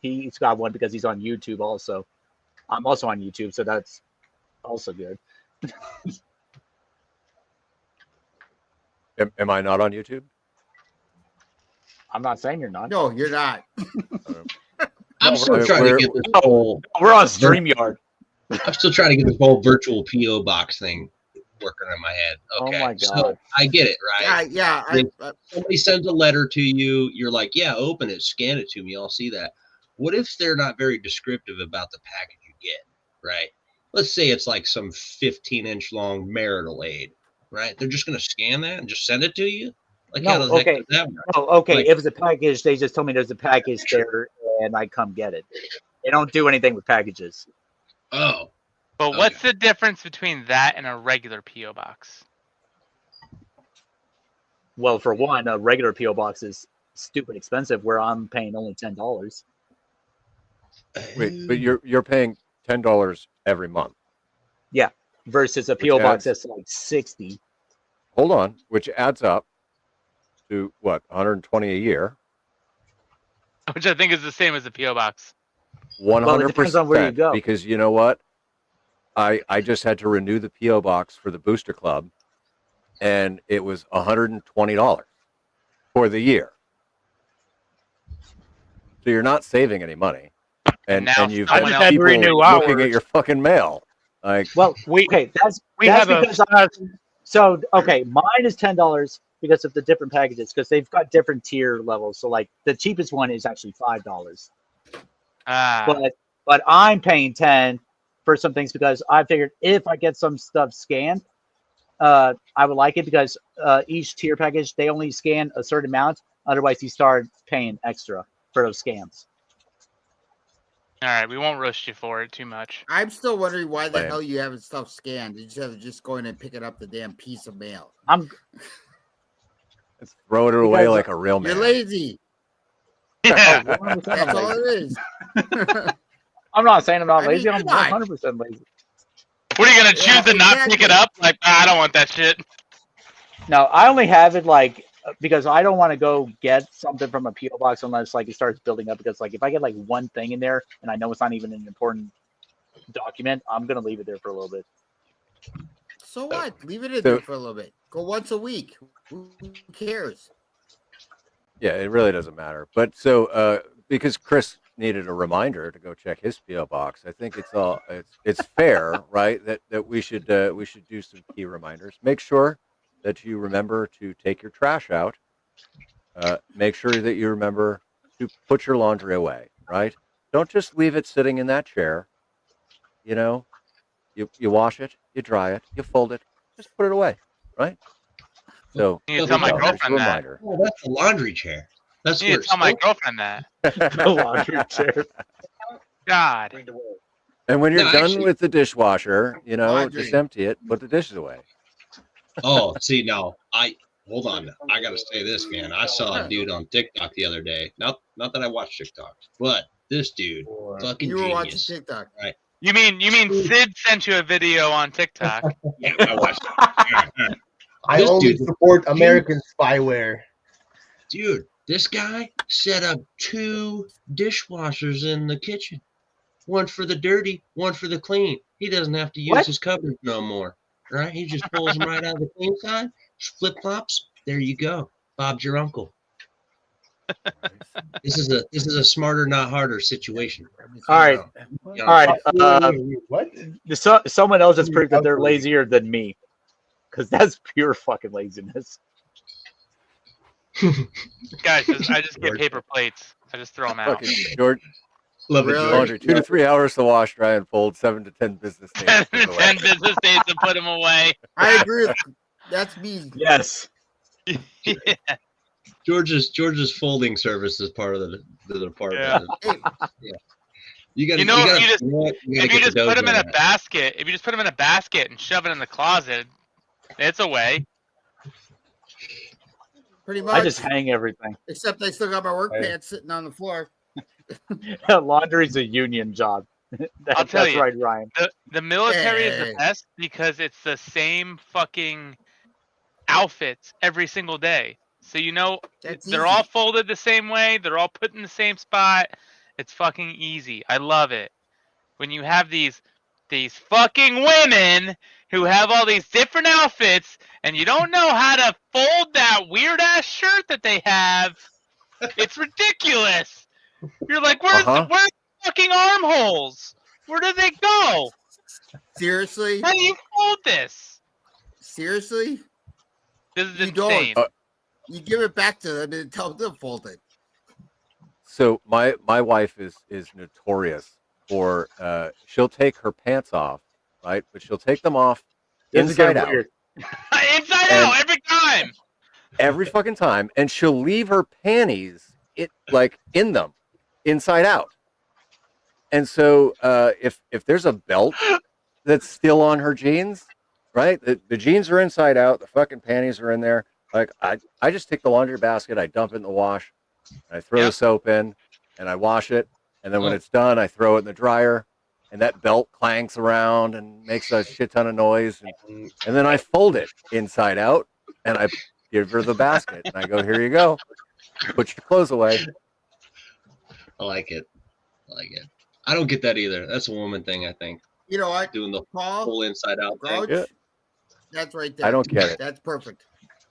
He's got one because he's on YouTube also. I'm also on YouTube, so that's also good. Am I not on YouTube? I'm not saying you're not. No, you're not. I'm still we're- trying to we're- get this whole. We're on StreamYard. I'm still trying to get this whole virtual PO box thing working in my head. Oh Okay, my so God. I get it, right? Yeah. Somebody sends a letter to you. You're like, yeah, open it, scan it to me. I'll see that. What if they're not very descriptive about the package you get, right? Let's say it's like some 15-inch long marital aid, right? They're just going to scan that and just send it to you? Like, how No, the heck okay. does that work? Oh, okay. Like- If it's a package, they just told me there's a package there, and I come get it. They don't do anything with packages. Oh, But what's the difference between that and a regular PO box? Well, for one, a regular PO box is stupid expensive, where I'm paying only $10. Wait, but you're paying $10 every month. Yeah, versus a PO Which box adds- that's like 60. Hold on, which adds up to what, 120 a year? Which I think is the same as a PO box. 100%. it depends on where you go. Because you know what? I just had to renew the PO box for the Booster Club, and it was $120 for the year. So you're not saving any money. and now you've I got just had to people renew looking at ours. your fucking mail. Like, Well, We okay, that's have a because so okay, mine is $10 because of the different packages because they've got different tier levels. So like the cheapest one is actually $5, but I'm paying 10 for some things because I figured if I get some stuff scanned, I would like it because each tier package they only scan a certain amount. Otherwise, you start paying extra for those scans. All right, we won't roast you for it too much. I'm still wondering why the Lame. hell you haven't stuff scanned instead of just going and picking up the damn piece of mail. I'm throw it away Because like a real You're man. lazy. Yeah. 100% That's I'm all lazy. it is. I'm not saying I'm not I lazy. mean, I'm come on. 100% lazy. What are you gonna choose Yeah, to not pick it exactly. up? Like, I don't want that shit. No, I only have it like because I don't want to go get something from a PO box unless like it starts building up. Because like if I get like one thing in there and I know it's not even an important document, I'm gonna leave it there for a little bit. So what? Leave it in So- there for a little bit. Go once a week. Who cares? Yeah, it really doesn't matter. But so because Chris needed a reminder to go check his PO box, I think it's fair, right? That we should do some key reminders. Make sure that you remember to take your trash out. Make sure that you remember to put your laundry away, right? Don't just leave it sitting in that chair. You know, you wash it, you dry it, you fold it, just put it away, right? So You need to there tell you my go. There's a girlfriend that. reminder. Oh, that's a laundry chair. That's You where need to it's tell my supposed- girlfriend that. The laundry chair. God. And when you're No, done actually- with the dishwasher, you know, Laundry. just empty it, put the dishes away. Oh, see now, hold on. I gotta say this, man. I saw a dude on TikTok the other day. Not that I watch TikTok, but this dude, fucking You were watching genius. TikTok. You mean Sid sent you a video on TikTok? Yeah, I watched it. I This only dude- support American spyware. Dude, this guy set up 2 dishwashers in the kitchen. One for the dirty, one for the clean. He doesn't have to use What? his cupboard no more. Right? He just pulls them right out of the clean side, flip flops. There you go. Bob's your uncle. This is a smarter, not harder situation. All right, all right. What? Someone else has proved that they're lazier than me, because that's pure fucking laziness. Guys, I just get paper plates. I just throw them out. Fucking George, Love it, Really? George. laundry, 2 to 3 hours to wash, dry, and fold, 7 to 10 business days. 10 to put away. 10 business days to put them away. I agree with that's me. Yes. Yeah. George's folding service is part of the department. Yeah. Hey, You got You know, if you just- gotta If you get just the put them in a dojo basket, and shove it in the closet, it's away. pretty much. I just hang everything. Except I still got my work Hey. pants sitting on the floor. Laundry's a union job. I'll tell That's you. right, Ryan. The military is Hey. the best because it's the same fucking outfits every single day. So you know That's they're easy. all folded the same way. They're all put in the same spot. It's fucking easy. I love it. When you have these fucking women who have all these different outfits and you don't know how to fold that weird ass shirt that they have, it's ridiculous. You're like, where's Uh-huh. the fucking armholes? Where do they go? Seriously? How do you fold this? Seriously? This is You don't. insane. You give it back to them and tell them to fold it. So my wife is notorious for she'll take her pants off, right? But she'll take them off This is inside getting out weird. Inside And- out every time. every fucking time, and she'll leave her panties in them inside out. And so if there's a belt that's still on her jeans, right? The jeans are inside out, the fucking panties are in there. Like I just take the laundry basket, I dump it in the wash, and I throw the Yep. soap in, and I wash it, and then when Oh. it's done, I throw it in the dryer, and that belt clanks around and makes a shit ton of noise, and then I fold it inside out, and I give her the basket, and I go, "Here you go, put your clothes away." I like it. I don't get that either. That's a woman thing, I think. You know what, Doing the Paul? whole inside out thing. Grouch? Yeah. That's right there. I don't get it. That's perfect.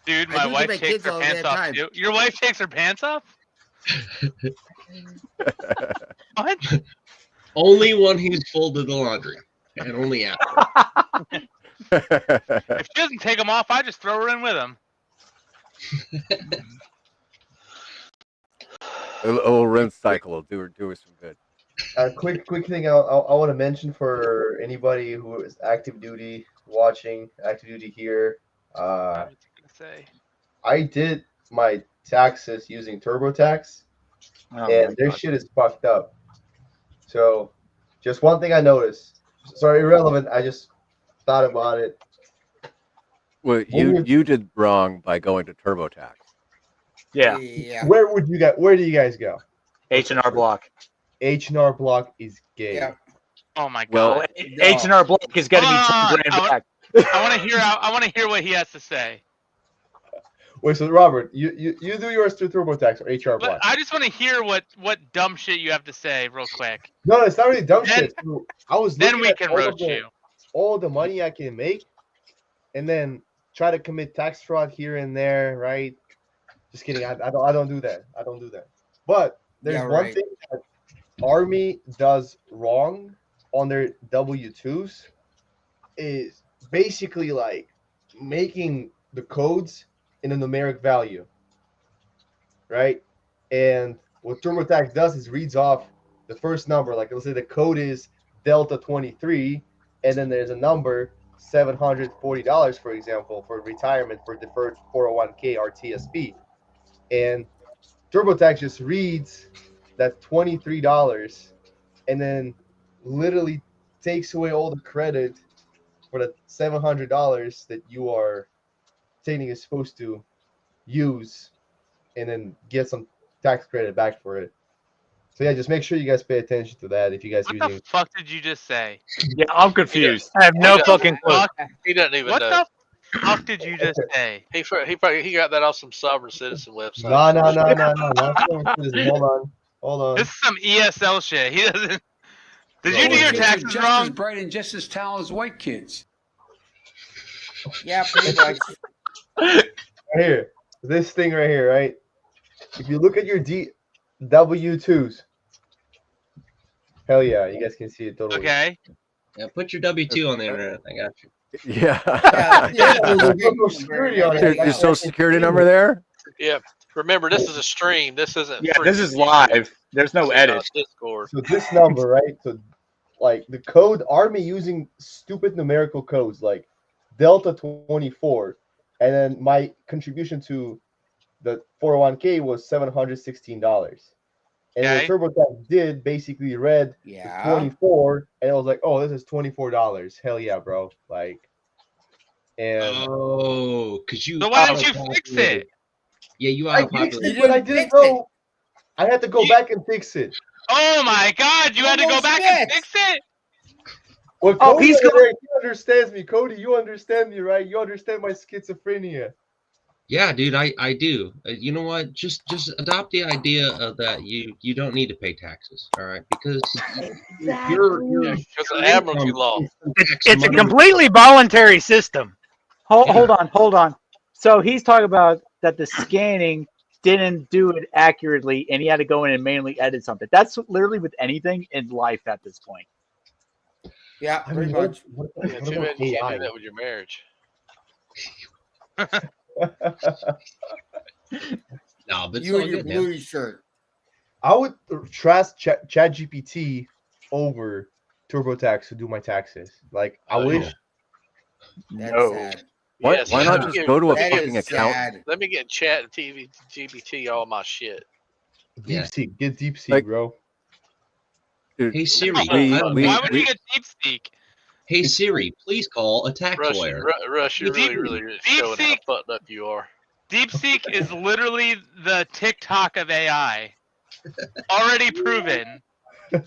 Dude, I my do to wife my takes kids her all the pants damn off time. too. Your wife takes her pants off? What? Only when he's folded the laundry, and only after. If she doesn't take them off, I just throw her in with them. A little rinse cycle will do her some good. Quick thing I want to mention for anybody who is active duty watching, active duty here. I was gonna say. I did my taxes using TurboTax, and their shit is fucked up. So, just one thing I noticed. Sorry, irrelevant. I just thought about it. Well, you did wrong by going to TurboTax. Yeah. Where do you guys go? H&R Block. H&R Block is gay. Yeah. Oh my Well, god. H&R Block is going to be 10 grand back. I want to hear what he has to say. Wait, so Robert, you do yours through TurboTax or HR But Block? I just want to hear what dumb shit you have to say real quick. No, it's not really dumb shit. So I was Then looking we at can all of roast you. all the money I can make, and then try to commit tax fraud here and there, right? Just kidding. I don't do that. I don't do that. But there's one thing that Army does wrong on their W-2s is basically like making the codes in a numeric value, right? And what TurboTax does is reads off the first number. Like let's say the code is Delta 23, and then there's a number $740, for example, for retirement for deferred 401k or TSP. And TurboTax just reads that $23 and then literally takes away all the credit for the $700 that you are technically supposed to use, and then get some tax credit back for it. So yeah, just make sure you guys pay attention to that if you guys What using. the fuck did you just say? Yeah, I'm confused. I have no fucking clue. He doesn't even What know. the fuck did you just say? He got that off some sovereign citizen website. No. Hold on. This is some ESL shit. He doesn't. Did you do your Kids are taxes just wrong? as bright and just as talented as white kids. Yeah, pretty much. Right here, this thing right here, right? If you look at your W-2s, hell yeah, you guys can see it totally. Okay. Yeah, put your W-2 on the internet. I got you. Yeah. There's Social Security on it. Your social security number there? Yeah. Remember, this is a stream. This isn't. Yeah, this is live. There's no edit. Discord. So this number, right? So, like the code, Army using stupid numerical codes like Delta 24, and then my contribution to the 401k was $716. And Okay. what TurboTax did basically read the 24, and it was like, oh, this is $24. Hell yeah, bro! Like, and because you. So why didn't you fix it? Yeah, you I are fixed it, but I didn't know. I had to go back and fix it. Oh my god, you had to go back and fix it? Well, Oh, Cody he's over going- there, he understands me. Cody, you understand me, right? You understand my schizophrenia. Yeah, dude, I do. You know what? Just adopt the idea of that you don't need to pay taxes, all right? Because you're Because of admiralty law. It's a completely voluntary system. Hold on. So he's talking about that the scanning didn't do it accurately, and he had to go in and manually edit something. That's literally with anything in life at this point. Yeah, pretty much. Yeah, too bad you can't do that with your marriage. No, but You and your blue shirt. I would trust ChatGPT over TurboTax to do my taxes. Like, I wish. That's No. sad. Why Yes, not let me just get- go to a That fucking is account? sad. Let me get chat and GPT all my shit. Deep Seek. Get Deep Seek, Like- bro. Dude, Hey Siri, Why would you get DeepSeek? hey Siri, please call a tax Rush, lawyer. Rush, you're Deep- really showing how DeepSeek- fucked up you are. DeepSeek is literally the TikTok of AI. Already proven.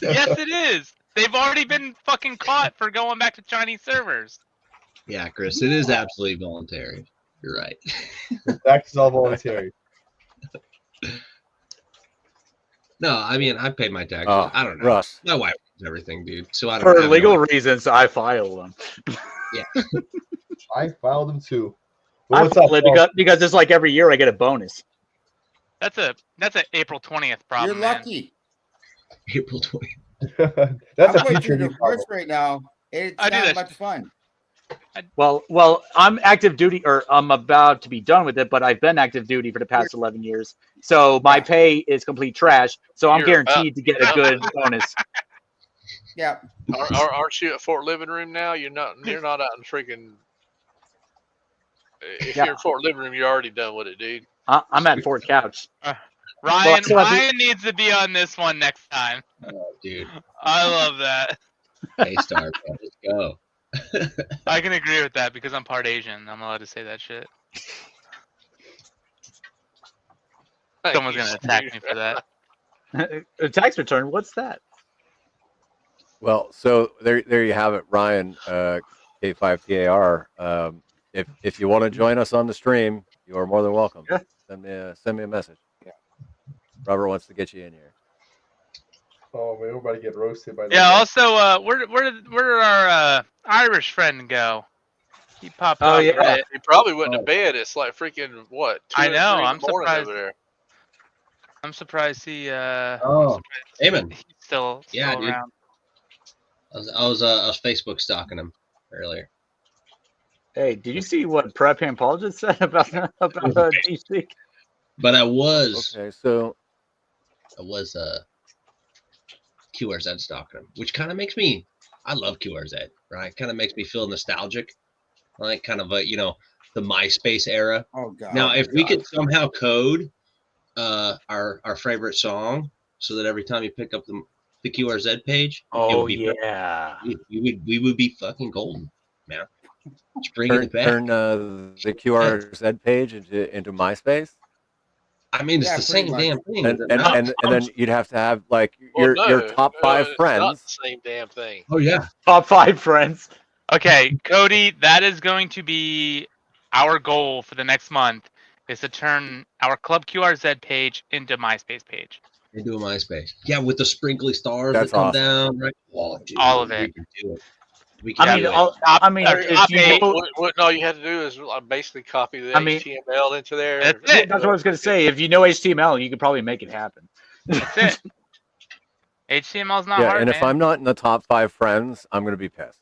Yes, it is. They've already been fucking caught for going back to Chinese servers. Yeah, Chris, it is absolutely voluntary. You're right. Tax is all voluntary. No, I mean I pay my taxes. Oh, I don't know. Russ. My wife does everything, dude. So I don't For have legal no- reasons, I file them. I filed them too. I Well, what's up, file it Paul? because it's like every year I get a bonus. That's a April 20th You're problem. man. lucky. April 20th. That's I'm a going future through the need course problem. right now. It's I do not that much fun. Well, I'm active duty, or I'm about to be done with it, but I've been active duty for the past 11 years. So my Yeah. pay is complete trash. So I'm You're about guaranteed to get a good bonus. Yeah. Aren't you at Fort Living Room now? You're not. You're not out in freaking. If Yeah. you're in Fort Living Room, you're already done with it, dude. I'm at Fort Couch. Ryan, still have to- Ryan needs to be on this one next time. Oh, dude. I love that. A-star, man. Let's go. I can agree with that because I'm part Asian. I'm allowed to say that shit. Thank Someone's you, gonna attack Steve. me for that. A tax return. What's that? Well, so there you have it, Ryan, K5TAR. If you want to join us on the stream, you are more than welcome. Yeah. Send me a message. Robert wants to get you in here. Oh man, we're about to get roasted by that. Yeah. guy. Also, where did our Irish friend go? He popped Oh, off yeah. a bit. He probably went to bed. It's like freaking what? 2 I or know, 3 in I'm the morning surprised. over there. I'm surprised he. Oh, Eamon. He's still Yeah, dude. around. I was Facebook stalking him earlier. Hey, did you see what Prep and Paul just said about DC? But I was Okay, so QRZ stalking him, which kind of makes me. I love QRZ, right? Kind of makes me feel nostalgic, like kind of a the MySpace era. Oh God. Now, if we could somehow code our favorite song so that every time you pick up the QRZ page, it would be yeah. we would be fucking golden, man. Just bringing it back. turn the QRZ page into MySpace. I mean, it's Yeah, the pretty same much. damn thing. And is it not? and then you'd have to have like Well, your top five it's not friends. the same damn thing. Oh yeah. Top 5 friends. Okay, Cody, that is going to be our goal for the next month. Is to turn our Club QRZ page into MySpace page. Into a MySpace. Yeah, with the sprinkly stars That's that come awesome. down, right? Oh, dude, All of it. We can do it. We can I mean, do it. if you know, What all you had to do is basically copy the I mean- HTML into there. That's it. that's what I was going to say. If you know HTML, you could probably make it happen. That's it. HTML's not Yeah, hard, and man. if I'm not in the top 5 friends, I'm gonna be pissed.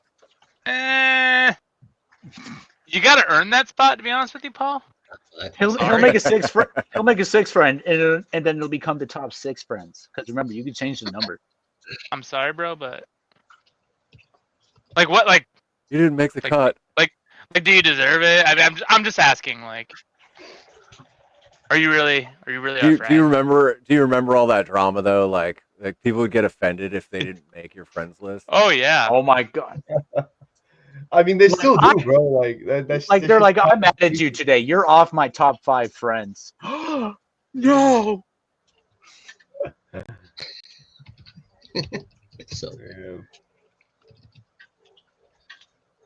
You got to earn that spot. To be honest with you, Paul. He'll make a 6 friend. He'll make a 6 friend, and then it'll become the top 6 friends. Because remember, you can change the number. I'm sorry, bro, but like what? Like You didn't make the cut. do you deserve it? I mean, I'm just asking. Like, are you really Do our you friend? remember all that drama though? Like people would get offended if they didn't make your friends list. Oh yeah. Oh my god! I mean, they Like, still do, bro. Like that's Like they're like, I'm mad at you today. You're off my top 5 friends. No. So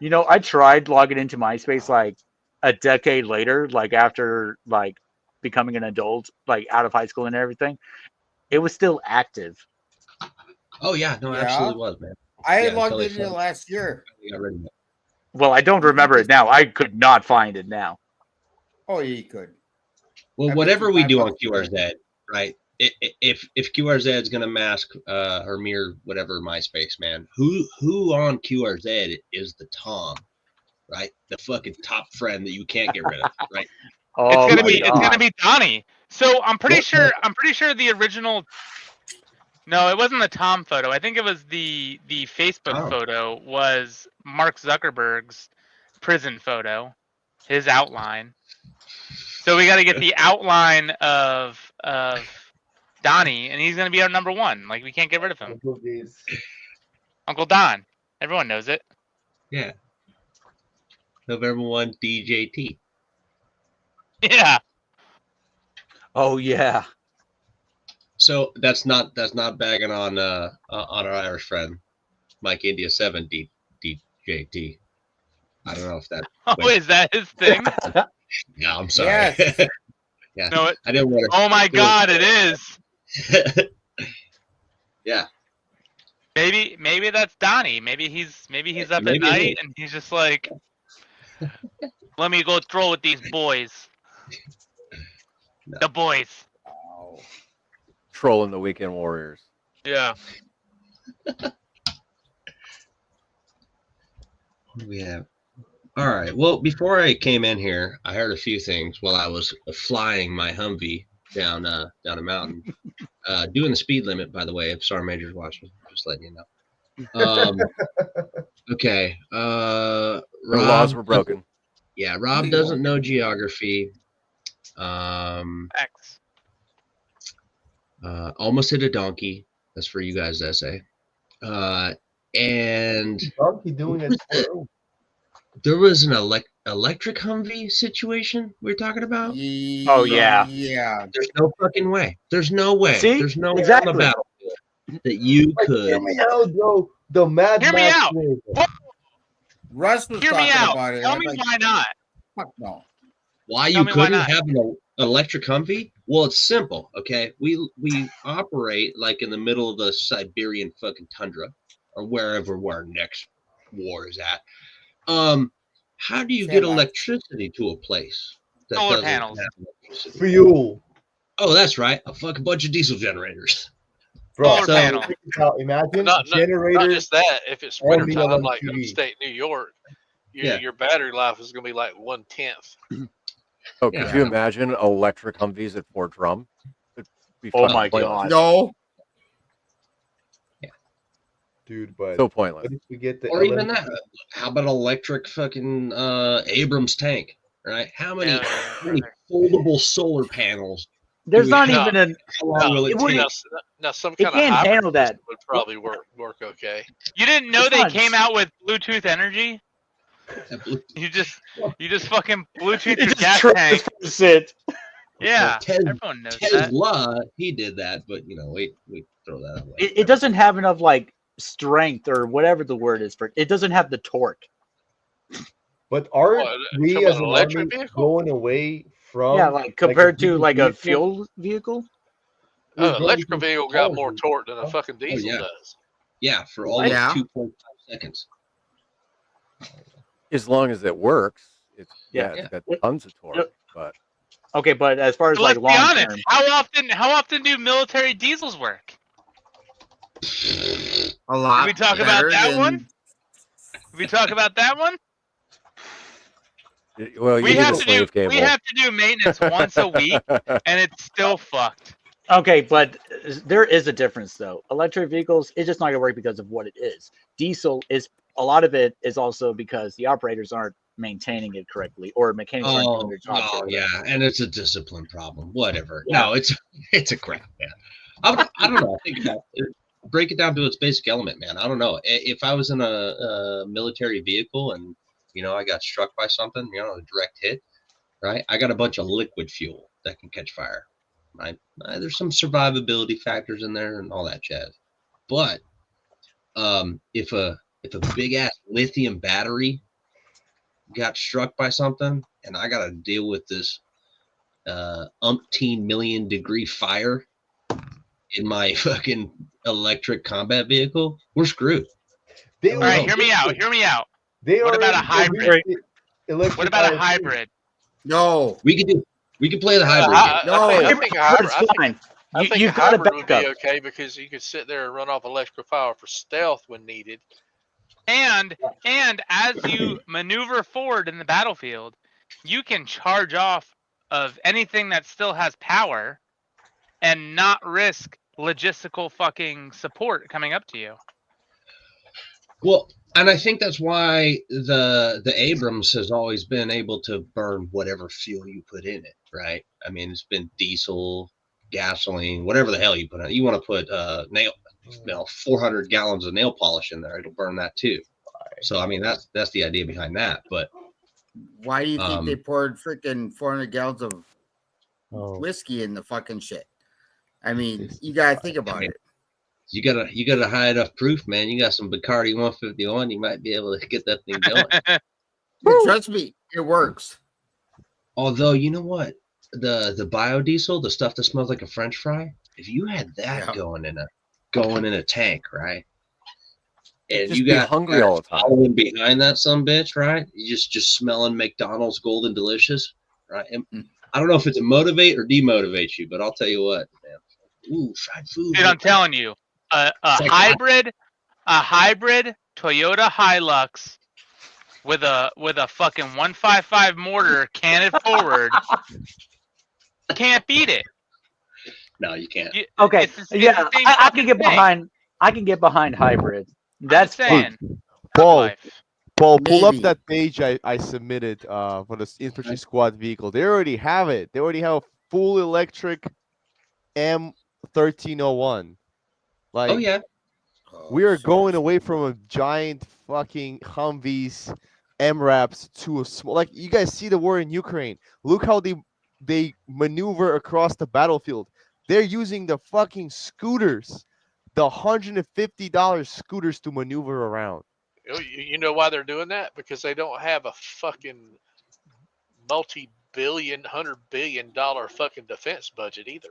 You know, I tried logging into MySpace like a decade later, like after like becoming an adult, like out of high school and everything. It was still active. Oh yeah, no, it Yeah. absolutely was, man. I Yeah, logged until they in it found- last year. We got rid of it. Well, I don't remember it now. I could not find it now. Oh, yeah, you could. Well, I bet whatever you we $5 do on for it. QRZ, right? If QRZ is gonna mask or mirror whatever MySpace, man, who on QRZ is the Tom, right? The fucking top friend that you can't get rid of, right? Oh It's my gonna god! be Donnie. So I'm pretty What? sure the original. No, it wasn't the Tom photo. I think it was the Facebook Oh. photo was Mark Zuckerberg's prison photo, his outline. So we got to get the outline of Donnie, and he's gonna be our number 1. Like we can't get rid of him. Uncle Don. Everyone knows it. Yeah. November 1 DJT. Yeah. Oh yeah. So that's not bagging on our Irish friend Mike India 7 DJT. I don't know if that. Oh, is that his thing? Yeah, I'm sorry. Yes. Yeah, No. I didn't want to. Oh my God, it is. Yeah. Maybe that's Donnie. Maybe he's up Maybe at it night is. and he's just like, let me go throw with these boys. No. The boys. Trolling the Weekend Warriors. Yeah. What do we have? All right. Well, before I came in here, I heard a few things while I was flying my Humvee down a mountain, doing the speed limit. By the way, if Sergeant Major's watching, just letting you know. Okay. The Rob, laws were broken. Yeah, Rob doesn't know geography. X. Almost hit a donkey. That's for you guys to say. And Donkey doing it. there was an electric Humvee situation we were talking about. Oh, yeah. Yeah. There's no fucking way. There's no way. See? There's no way Exactly. on the battlefield that you could. Hear me out, bro. The Mad Hear me Max out. thing. Russ was Hear me talking out. about it. Tell I'm me like, why not. fuck no. Why Tell you me why couldn't not. have an electric Humvee? Well, it's simple. Okay, we operate like in the middle of the Siberian fucking tundra, or wherever our next war is at. How do you get Semi. electricity to a place that Solar doesn't panels. have electricity? Fuel. Oh, that's right. A fucking bunch of diesel generators. Bro, Solar So- panel. check this out. Imagine Not generator. just that. If it's and wintertime, the like TV. upstate New York, Yeah. your battery life is going to be like 1/10. Oh, Yeah. could you imagine electric Humvees at Fort Drum? It'd be Oh fucking my pointless. God. No. Dude, but So pointless. what if we get the Or even LM- that. How about electric fucking Abrams tank? Right? How many foldable solar panels? There's do we not have? even a. How long will it It wouldn't- take? Now, some It kind of can't hybrid handle that. system would probably work okay. You didn't know It's they not- came out with Bluetooth energy? You just fucking Bluetooth It your just gas tank. transfers it. Yeah, Well, everyone knows that. Tesla, he did that, but we throw that away. It doesn't have enough like strength or whatever the word is for it. It doesn't have the torque. But are What, we talking as about an an electric army vehicle? going away from Yeah, like compared to diesel like a vehicle? fuel vehicle. We're going Electrical to vehicle got more technology. torque than a fucking diesel yeah. does. Yeah, for almost Yeah. 2.5 seconds. As long as it works, it's Yeah. it's got tons of torque. But Okay, but as far as But like let's be long honest. term, How often do military diesels work? A lot. Did we talk about better that than- one? Did we talk about that one? well, you We need have a to slave do cable. we have to do maintenance once a week, and it's still fucked. okay, but there is a difference though. Electric vehicles, it's just not gonna work because of what it is. Diesel is a lot of it is also because the operators aren't maintaining it correctly or mechanics aren't doing Oh, their job. correctly. yeah, and it's a discipline problem. Whatever. Yeah. No, it's a crap, man. I don't know. I think about it, break it down to its basic element, man. I don't know. If I was in a military vehicle and I got struck by something, a direct hit, right? I got a bunch of liquid fuel that can catch fire, right? There's some survivability factors in there and all that jazz. But if a big ass lithium battery got struck by something and I got to deal with this umpteen million degree fire in my fucking electric combat vehicle, we're screwed. They All right, already- hear me out. Hear me out. They What about a already hybrid? electrified What about a things. hybrid? No. We could play the hybrid. game. No. I think a hybrid. It's fine. I think You've a got a hybrid would be backup. okay because you could sit there and run off electrical power for stealth when needed. And as you maneuver forward in the battlefield, you can charge off of anything that still has power and not risk logistical fucking support coming up to you. Well, and I think that's why the Abrams has always been able to burn whatever fuel you put in it, right? I mean, it's been diesel, gasoline, whatever the hell you put in it. You want to put 400 gallons of nail polish in there, it'll burn that too. So I mean, that's the idea behind that. But Why do you think they Um, poured freaking 400 gallons of Oh. whiskey in the fucking shit? I mean, you gotta think about it. you gotta high enough proof, man. You got some Bacardi 151, you might be able to get that thing going. But trust me, it works. Although, you know what? The biodiesel, the stuff that smells like a French fry, if you had that Yeah. going in a tank, right? And Just you be got hungry all the time. following behind that some bitch, right? You just smelling McDonald's Golden Delicious, right? And I don't know if it's a motivate or demotivate you, but I'll tell you what, man. Ooh, fried food. Dude, I'm telling you, a hybrid Toyota Hilux with a fucking 155 mortar canted forward. Can't beat it. No, you can't. Okay, It's the yeah, same I can fucking get thing. behind. I can get behind hybrids. That's saying. fun. Paul, pull up Maybe. that page I submitted for the infantry squad vehicle. They already have it. They already have a full electric M1301. Like, Oh yeah. we are going away from a giant fucking Humvees, MRAPs to a small. Like, you guys see the war in Ukraine. Look how they maneuver across the battlefield. They're using the fucking scooters, the $150 scooters to maneuver around. You know why they're doing that? Because they don't have a fucking multi-billion, $100 billion fucking defense budget either.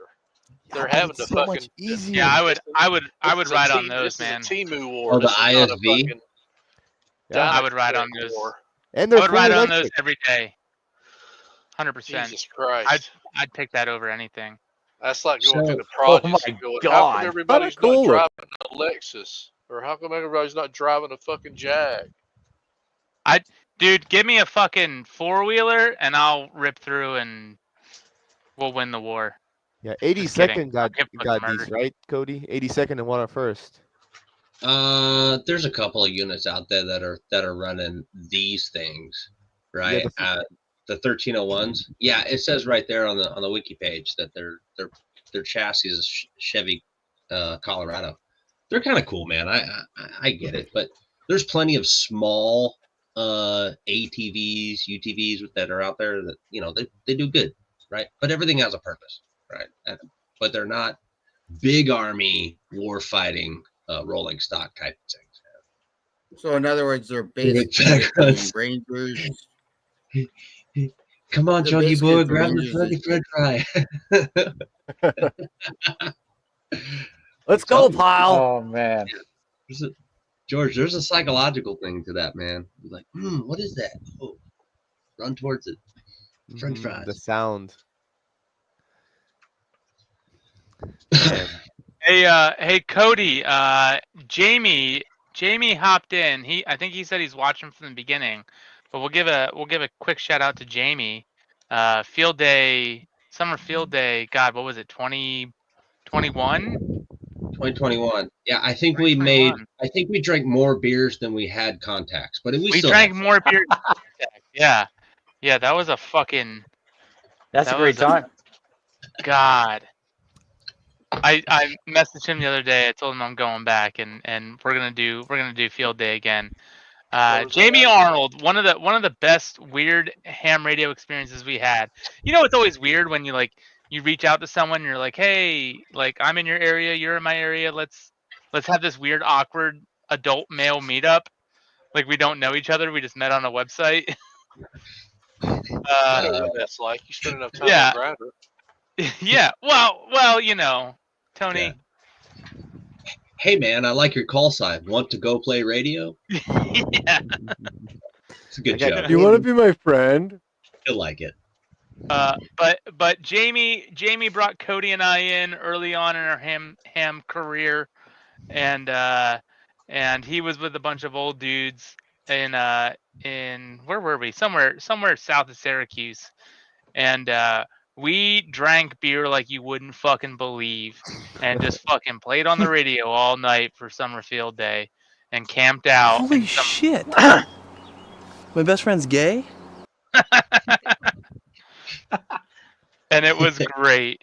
They're having to so fucking much easier. Yeah, I would This is a ride on team- those, this man. is a Timu war. Oh, the This is not a ISV? fucking Yeah. I would ride on Dynamic those. war. And I they're would fully ride on those electric. every day. 100%. Jesus Christ. I'd take that over anything. That's like going through So- the Oh projects my and going, how God. come everybody's cool not look. driving a Lexus? Or how come everybody's not driving a fucking Jag? Dude, give me a fucking four-wheeler and I'll rip through and we'll win the war. Yeah, Just kidding. 82nd got I'll get got fucking these, murdered. right, Cody? 82nd and 101st. There's a couple of units out there that are running these things, right? The 1301s. Yeah, it says right there on the wiki page that their chassis is Chevy Colorado. They're kind of cool, man. I get it, but there's plenty of small ATVs, UTVs that are out there that, you know, they do good, right? But everything has a purpose, right? But they're not big army war fighting rolling stock type things. So in other words, they're Good basically backgrounds. Rangers. Come on, They're Chunky basically boy, the grab Rangers the and French fry. Let's go, pile. Oh man. George, there's a psychological thing to that, man. You're like, what is that? Oh, run towards it. French fries. The sound. Hey, Cody. Jamie hopped in. I think he said he's watching from the beginning, but we'll give a quick shout out to Jamie. Field day, summer field day. God, what was it? 2021. 2021. Yeah, I think we drank more beers than we had contacts, but we still drank had more beer. Yeah, that was a fucking. That's a great time. God. I messaged him the other day. I told him I'm going back, and we're gonna do field day again. Jamie Arnold, one of the best weird ham radio experiences we had. You know, it's always weird when you reach out to someone, and you're like, hey, like I'm in your area, you're in my area. Let's have this weird, awkward adult male meetup. Like we don't know each other. We just met on a website. I know what that's like. You spend enough time yeah. on Grindr. Yeah. Well, you know, Tony. Yeah. Hey man, I like your call sign. Want to go play radio? Yeah. It's a good joke. You want to be my friend? I like it. But Jamie brought Cody and I in early on in our ham career, and he was with a bunch of old dudes in where were we? Somewhere south of Syracuse, and we drank beer like you wouldn't fucking believe, and just fucking played on the radio all night for summer field day, and camped out. Holy shit! My best friend's gay? And it was great.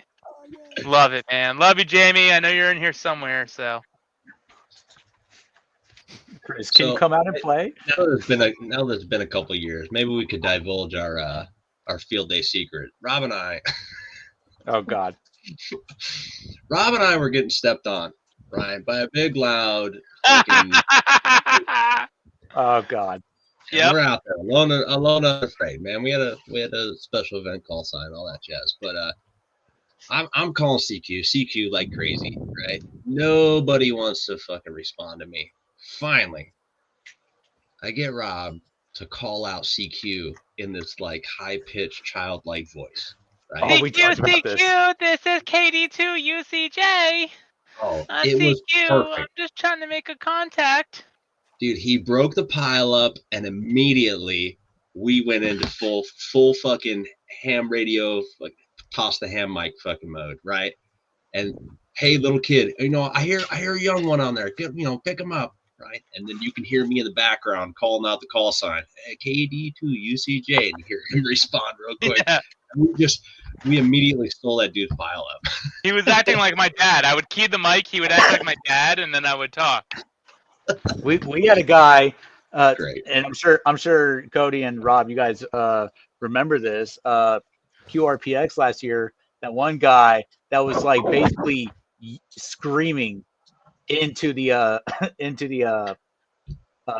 Love it, man. Love you, Jamie. I know you're in here somewhere, so. Chris, can you come out and play? Now there's been a couple years. Maybe we could divulge our field day secret. Rob and I. Oh God. Rob and I were getting stepped on, right, by a big loud. Fucking, oh God. yeah, we're out there alone, unafraid, man. We had a special event call sign, all that jazz. But I'm calling CQ like crazy, right? Nobody wants to fucking respond to me. Finally, I get Rob to call out CQ in this like high-pitched, childlike voice. Right? CQ, this is KD2 UCJ. Oh, it was CQ, I'm perfect. just trying to make a contact. Dude, he broke the pile up, and immediately we went into full fucking ham radio, like toss the ham mic fucking mode, right? And hey, little kid, I hear a young one on there. Pick him up, right? And then you can hear me in the background calling out the call sign, hey, KD2 UCJ, and you hear him respond real quick. Yeah. And we immediately stole that dude's file up. He was acting like my dad. I would key the mic, he would act like my dad, and then I would talk. We had a guy, Great. and I'm sure Cody and Rob, you guys remember this. QRPX last year, that one guy that was like basically screaming into the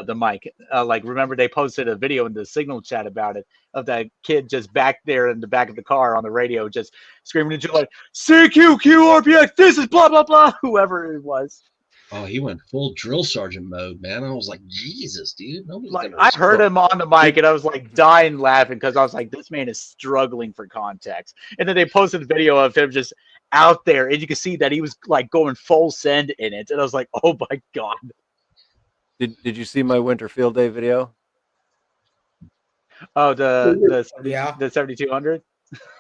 the mic. Like, remember they posted a video in the Signal chat about it, of that kid just back there in the back of the car on the radio, just screaming into like, CQ QRPX, this is blah blah blah, whoever it was. Oh, he went full drill sergeant mode, man. I was like, Jesus, dude. Nobody's Like, gonna I heard respond. him on the mic and I was like dying laughing, because I was like, this man is struggling for context. And then they posted a video of him just out there, and you can see that he was like going full send in it. And I was like, oh my God. Did you see my winter field day video? Oh, the Yeah. 7200.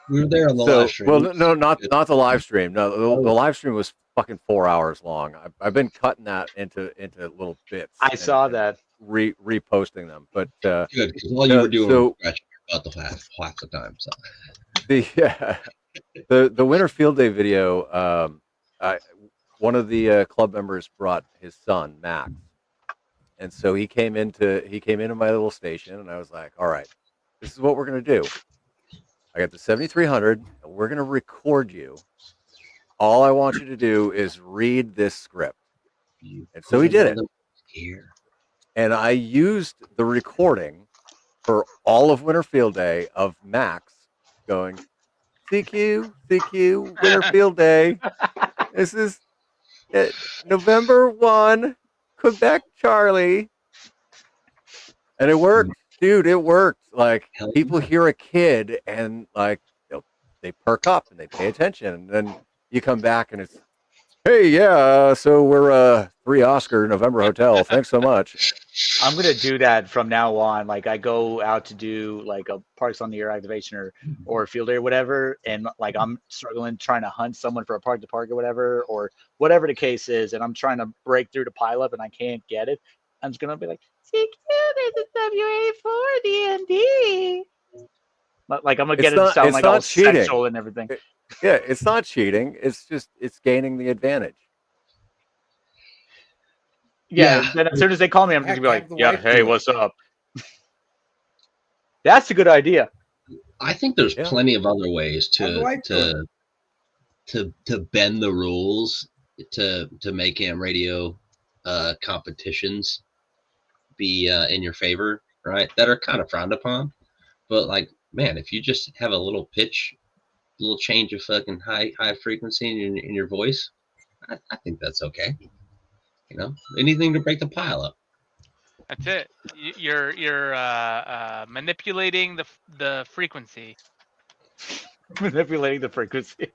We were there on the live stream. Well, no, not the live stream. No, the live stream was fucking 4 hours long. I've been cutting that into little bits. I saw that. Reposting them, but Good, because all you were doing was scratching your butt half the time. So the winter field day video. One of the club members brought his son Max, and so he came into my little station, and I was like, all right, this is what we're gonna do. I got the 7300, and we're gonna record you. All I want you to do is read this script. And so he did it. And I used the recording for all of Winter Field Day of Max going, CQ, Winter Field Day. This is November 1, Quebec, Charlie. And it worked. Dude, it worked. Like, people hear a kid and, like, they perk up and they pay attention. And then you come back and it's, hey, yeah, so we're 3 Oscar November Hotel. Thanks so much. I'm gonna do that from now on. Like, I go out to do like a Parks on the Air activation or field day or whatever, and like I'm struggling trying to hunt someone for a park to park or whatever the case is, and I'm trying to break through the pileup and I can't get it. I'm just gonna be like, CQ, there's a W84 DND. Like, I'm gonna get it to sound like all cheating. sexual and everything. Yeah, it's not cheating. It's just gaining the advantage. Yeah. Then as soon as they call me, I'm just gonna be like, yeah, hey, what's up? That's a good idea. I think there's plenty of other ways to bend the rules to make ham radio competitions be in your favor, right? That are kind of frowned upon. But like, man, if you just have a little pitch, a little change of fucking high frequency in your voice, I think that's okay. Anything to break the pile up. That's it. You're manipulating the frequency. Manipulating the frequency.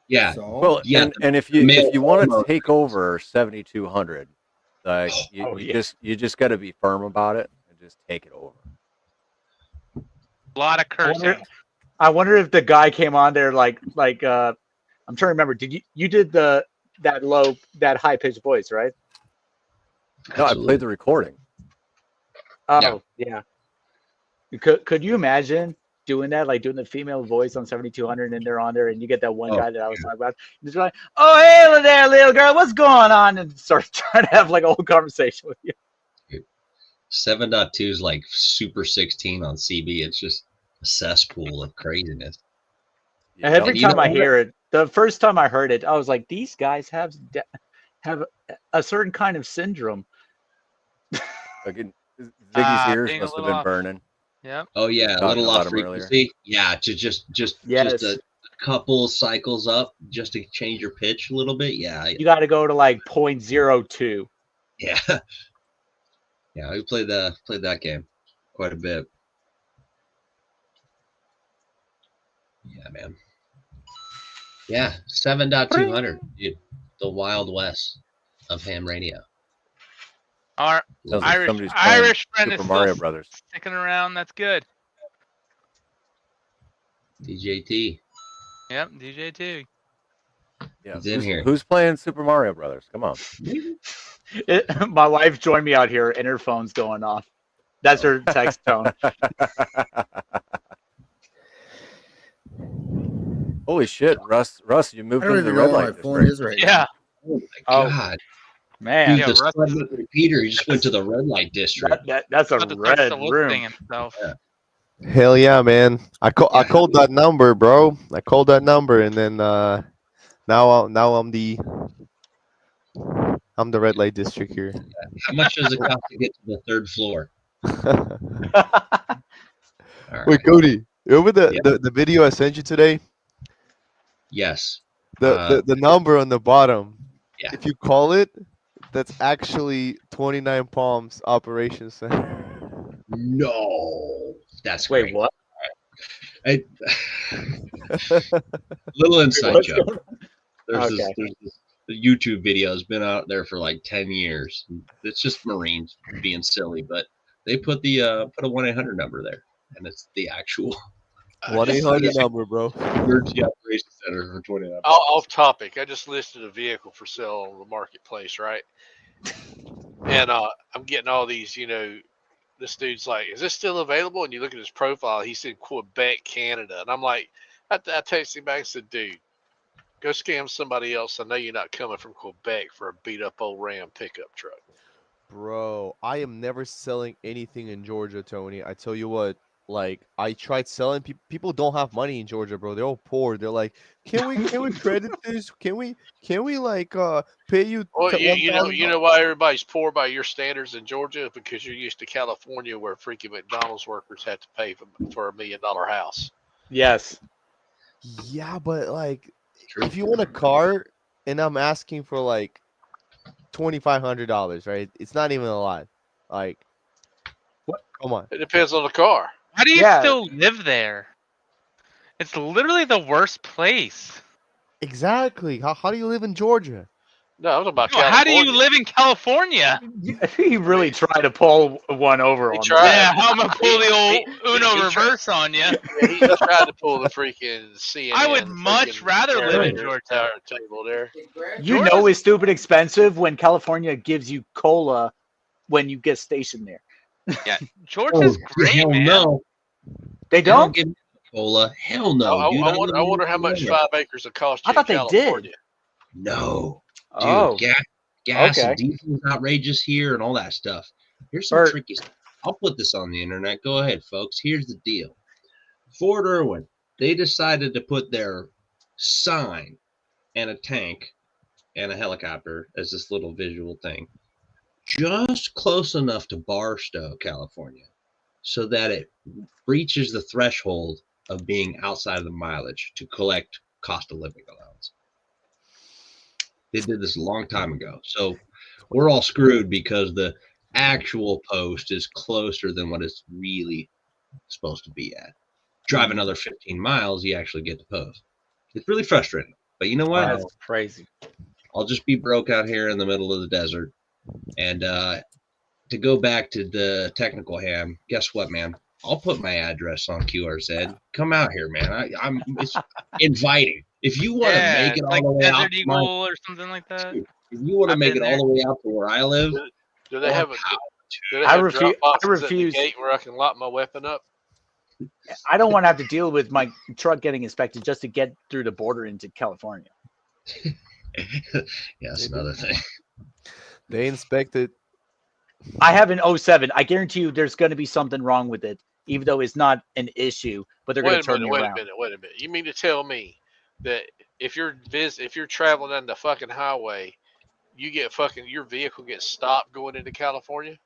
Yeah. Well, yeah. And if you want to take over 7200, like you just got to be firm about it and just take it over. A lot of cursing. I wonder if the guy came on there like I'm trying to remember. Did you did that high pitched voice, right? No, I played the recording. Oh yeah. Could you imagine doing that, like doing the female voice on 7200, and they're on there, and you get that one guy that I was talking about, and he's like, "Oh, hey there, little girl, what's going on?" and start trying to have like a whole conversation with you. 7.2 is like Super 16 on CB. It's just a cesspool of craziness. Every time I hear it, the first time I heard it, I was like, "These guys have a certain kind of syndrome." Like Ziggy's ears must have been burning. Yeah. Oh yeah, a little off frequency. Yeah, to just a couple cycles up just to change your pitch a little bit. Yeah. You got to go to like 0.02. Yeah. Yeah, we played that game quite a bit. Yeah, man. Yeah, 7.200. Dude, the Wild West of ham radio. Our Sounds like Irish somebody's playing Irish friend Super is Mario still Brothers. sticking around. That's good. DJT. Yep, DJ too. Yeah, He's in here. who's playing Super Mario Brothers? Come on. My wife joined me out here, and her phone's going off. That's her text tone. Holy shit, Russ, you moved I don't into the even know red where my light phone district. is right Yeah. Oh my Oh, God. Man, Dude, Yeah, the Russ is- Sled repeater, he just went to the red light district. that's a About to touch red the wood room. thing himself. Yeah. Hell yeah, man! I Yeah. called that number, bro. I called that number, and then now I'm the red light district here. How much does it cost to get to the third floor? All Wait, right. Cody, remember Yeah. the video I sent you today? Yes. The number on the bottom. Yeah. If you call it, that's actually 29 Palms Operations Center. No. That's Wait, great. what? I, little inside What's joke. going on? There's Okay. this YouTube video has been out there for like 10 years. It's just Marines being silly, but they put a 1-800 number there, and it's the actual 1-800 number, bro. emergency operations center for 29. Off topic. I just listed a vehicle for sale on the marketplace, right? And I'm getting all these, this dude's like, is this still available? And you look at his profile, he said Quebec, Canada. And I'm like, I texted him back and said, dude, go scam somebody else. I know you're not coming from Quebec for a beat up old Ram pickup truck. Bro, I am never selling anything in Georgia, Tony. I tell you what, like I tried selling. People don't have money in Georgia, bro. They're all poor. They're like, can we credit this? Can we like pay you? Well, you know $1,000? why everybody's poor by your standards in Georgia? Because you're used to California, where freaking McDonald's workers have to pay for $1 million house. Yes. Yeah, but like, if you want a car, and I'm asking for like $2,500, right? It's not even a lot. Like, what? Come on. It depends on the car. How do you Yeah. still live there? It's literally the worst place. Exactly. How do you live in Georgia? No, I'm talking about No, California. how do you live in California? He really tried to pull one over He on tried. me. Yeah, I'm gonna pull the old Uno he tried- reverse on you. Yeah, he tried to pull the freaking CNN. I would much freaking rather live in narrator Georgia. Table there. You know it's stupid expensive when California gives you cola when you get stationed there. Yeah, Georgia's great, hell man. no. They don't? give me cola. Hell no, I, dude. I wonder how much 5 acres would cost you I thought in they did. California. No. Dude, Oh. gas Okay. and diesel is outrageous here and all that stuff. Here's some Bert. tricky stuff. I'll put this on the internet. Go ahead, folks. Here's the deal. Fort Irwin, they decided to put their sign and a tank and a helicopter as this little visual thing just close enough to Barstow, California, so that it breaches the threshold of being outside of the mileage to collect cost of living allowance. They did this a long time ago. So we're all screwed because the actual post is closer than what it's really supposed to be at. Drive another 15 miles, you actually get the post. It's really frustrating. But you know what? That's crazy. I'll just be broke out here in the middle of the desert. And to go back to the technical ham, guess what, man? I'll put my address on QRZ. Come out here, man. It's inviting. If you want to make it all like the way out, Desert Eagle or something like that. if you want to I've make it been all the way out to where I live, Do they have a? Do they I have drop boxes at the refuse. gate where I can lock my weapon up? I don't want to have to deal with my truck getting inspected just to get through the border into California. yeah, that's another thing. They inspected. I have an 07. I guarantee you there's going to be something wrong with it, even though it's not an issue, but they're going to turn me around. Wait a minute. You mean to tell me that if you're traveling down the fucking highway, you get your vehicle gets stopped going into California?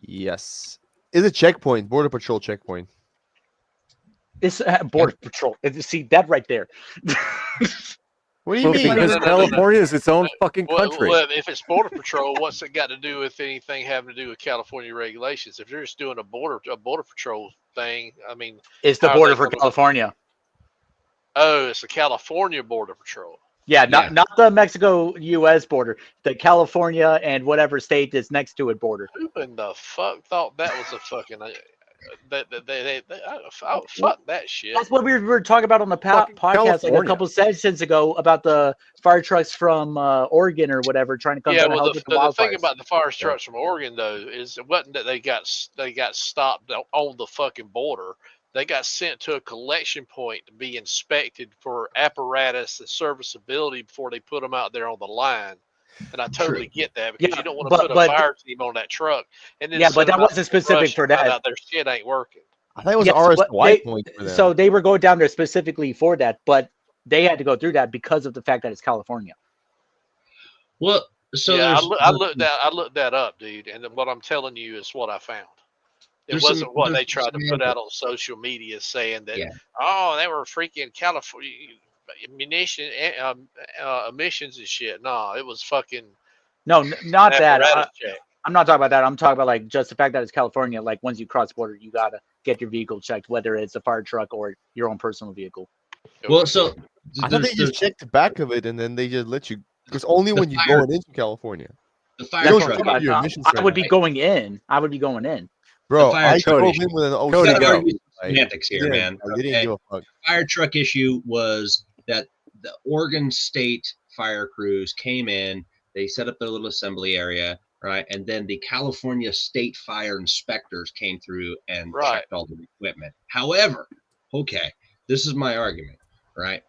Yes. It's a checkpoint, border patrol checkpoint. It's border patrol. See that right there. What do you mean? Because California is its own fucking country. Well, if it's border patrol, what's it got to do with anything having to do with California regulations? If they're just doing a border patrol thing, I mean, It's the how are border they for gonna- California. Oh, it's the California Border Patrol. Yeah, not the Mexico-U.S. border, the California and whatever state is next to it border. Who in the fuck thought that was a fucking fuck that shit. That's what we were talking about on the podcast like a California. couple sessions ago about the fire trucks from Oregon or whatever trying to come down and help with the the thing wildfires. about the fire trucks from Oregon though is it wasn't that they got stopped on the fucking border. They got sent to a collection point to be inspected for apparatus and serviceability before they put them out there on the line. And I totally get that because you don't want to put a fire team on that truck. And then but that wasn't specific for that. Out their shit ain't working. I think it was Yes, RSY point for them. So they were going down there specifically for that, but they had to go through that because of the fact that it's California. Well, so yeah, I looked that up, dude, and what I'm telling you is what I found. It wasn't what they tried to put out on social media saying that, oh, they were freaking California emissions and shit. No, it was fucking. No, not that. Check. I'm not talking about that. I'm talking about like just the fact that it's California. Like once you cross the border, you gotta get your vehicle checked, whether it's a fire truck or your own personal vehicle. Well, so I thought they just checked the back of it and then they just let you. Because only when you're going into California. The fire truck. I would be going in. I would be going in. Bro, fire I truck. drove in with an Cody, 07. go. Like, Semantics here, man. They didn't give a fuck. Fire truck issue was that the Oregon State fire crews came in, they set up their little assembly area, right? And then the California State Fire Inspectors came through and checked all the equipment. However, okay, this is my argument, right?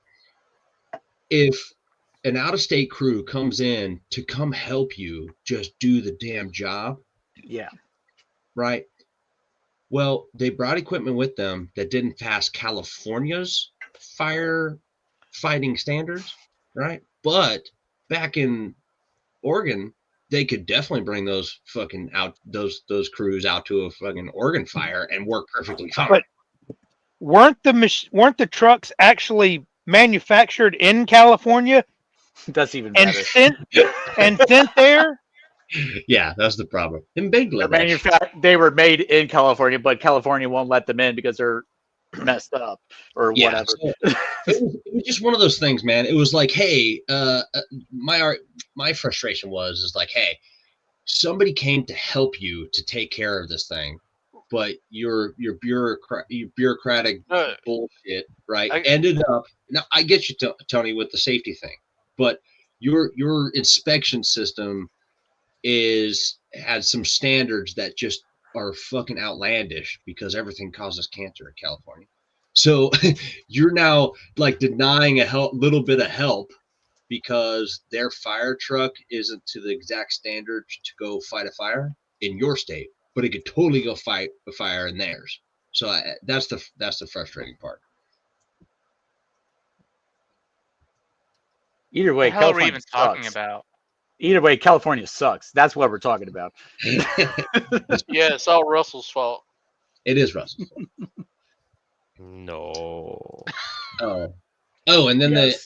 If an out-of-state crew comes in to come help you just do the damn job, yeah, right? Well, they brought equipment with them that didn't pass California's fire fighting standards, right? But back in Oregon, they could definitely bring those fucking out those crews out to a fucking Oregon fire and work perfectly fine. But weren't the trucks actually manufactured in California? That's even and better. Sent there. Yeah, that's the problem. In Bangladesh, they were made in California, but California won't let them in because they're messed up or whatever. So it was just one of those things, man. It was like, hey, my frustration is like, hey, somebody came to help you to take care of this thing, but your bureaucratic bullshit, right? Ended up. Now I get you, Tony, with the safety thing, but your inspection system has some standards that just are fucking outlandish because everything causes cancer in California. So you're now like denying little bit of help because their fire truck isn't to the exact standards to go fight a fire in your state, but it could totally go fight a fire in theirs. So that's the frustrating part. Either way, What the hell are we California even sucks. talking about? Either way, California sucks. That's what we're talking about. Yeah, it's all Russell's fault. It is Russell's fault. No. Oh, and then Yes.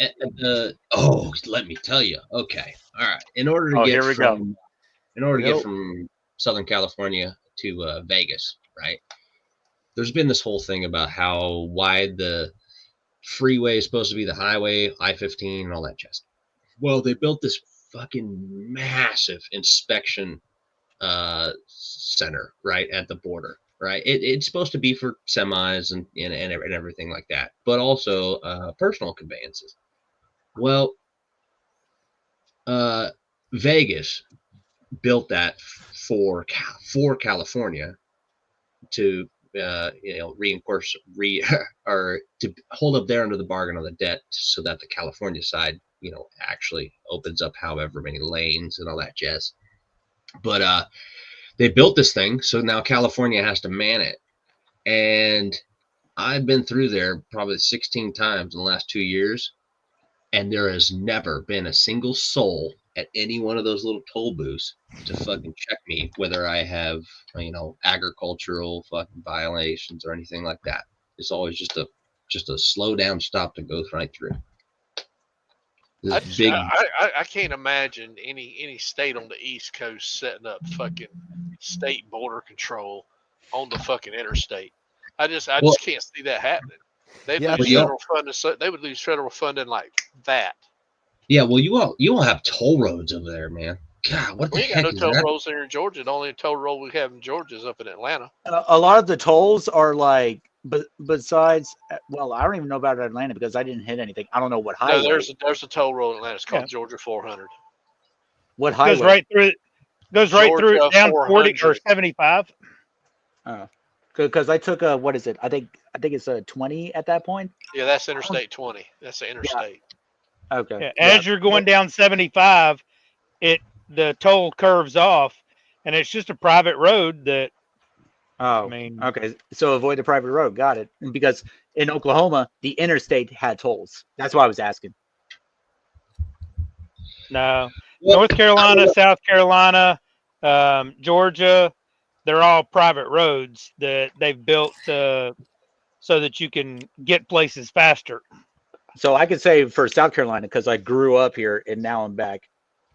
let me tell you. Okay, all right. In order to get from Southern California to Vegas, right? There's been this whole thing about how wide the freeway is supposed to be, the highway, I-15, and all that jazz. Well, they built this fucking massive inspection center right at the border, right? It's supposed to be for semis and everything like that, but also personal conveyances. Well, Vegas built that for California to reinforce or to hold up their end of the bargain on the debt, so that the California side actually opens up however many lanes and all that jazz. But they built this thing, so now California has to man it. And I've been through there probably 16 times in the last 2 years, and there has never been a single soul at any one of those little toll booths to fucking check me whether I have agricultural fucking violations or anything like that. It's always just a slow down stop to go right through. I can't imagine any state on the East Coast setting up fucking state border control on the fucking interstate. I just can't see that happening. They would lose federal funding like that. Yeah, well, you all have toll roads over there, man. God, what the We ain't got heck no is toll that? roads here in Georgia. The only toll road we have in Georgia is up in Atlanta. A lot of the tolls are like, but besides, well, I don't even know about Atlanta because I didn't hit anything. I don't know what No, highway. there's a toll road in Atlanta. It's called Yeah. Georgia 400. What Goes highway? right through it. Goes right through it Georgia down 40 or 400. 75. Because I took a, what is it? I think it's a 20 at that point. Yeah, that's Interstate 20. That's the Yeah. interstate. Okay. Yeah. Yeah. As you're going down 75, the toll curves off, and it's just a private road that. Oh, I mean, okay. So avoid the private road. Got it. Because in Oklahoma, the interstate had tolls. That's why I was asking. no. Well, North Carolina, South Carolina, Georgia, they're all private roads that they've built so that you can get places faster. So I could say for South Carolina because I grew up here and now I'm back,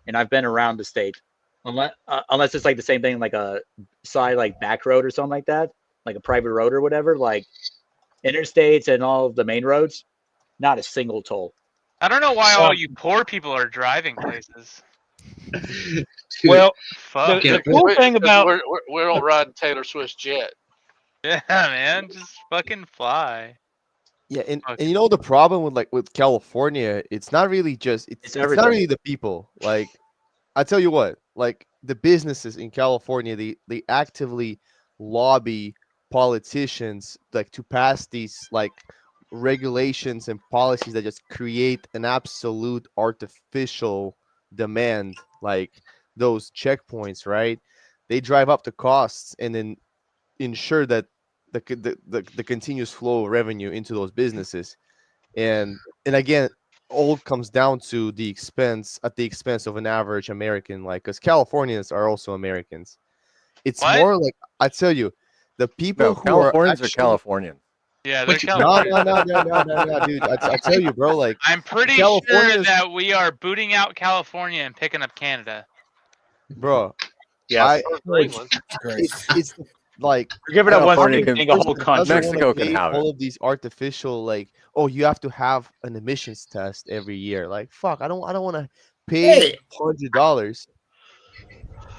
and I've been around the state. Unless it's like the same thing, like a side like back road or something like that, like a private road or whatever, like interstates and all of the main roads, not a single toll. I don't know why Well- all you poor people are driving places. Dude, Well, Fuck. the cool thing about we don't ride Taylor Swift's jet. Yeah, man, just fucking fly. Yeah, and Fuck. you know the problem with California, it's not really just it's not everything. really the people. Like I tell you what, like the businesses in California, they actively lobby politicians like to pass these like regulations and policies that just create an absolute artificial demand, like those checkpoints, right? They drive up the costs and then ensure that the continuous flow of revenue into those businesses, and again, all comes down to the expense of an average American, like because Californians are also Americans. It's What? more like I tell you, the people No, who Californians are are Californians. Yeah, they're no, California. no, dude. I tell you, bro. Like I'm pretty sure Californians, that we are booting out California and picking up Canada. bro. Yes. It's like We're giving up one California thing, can- being a whole country. doesn't wanna Mexico can pay have all it. of these artificial, like, oh, you have to have an emissions test every year. Like, fuck, I don't want to pay Hey. $100.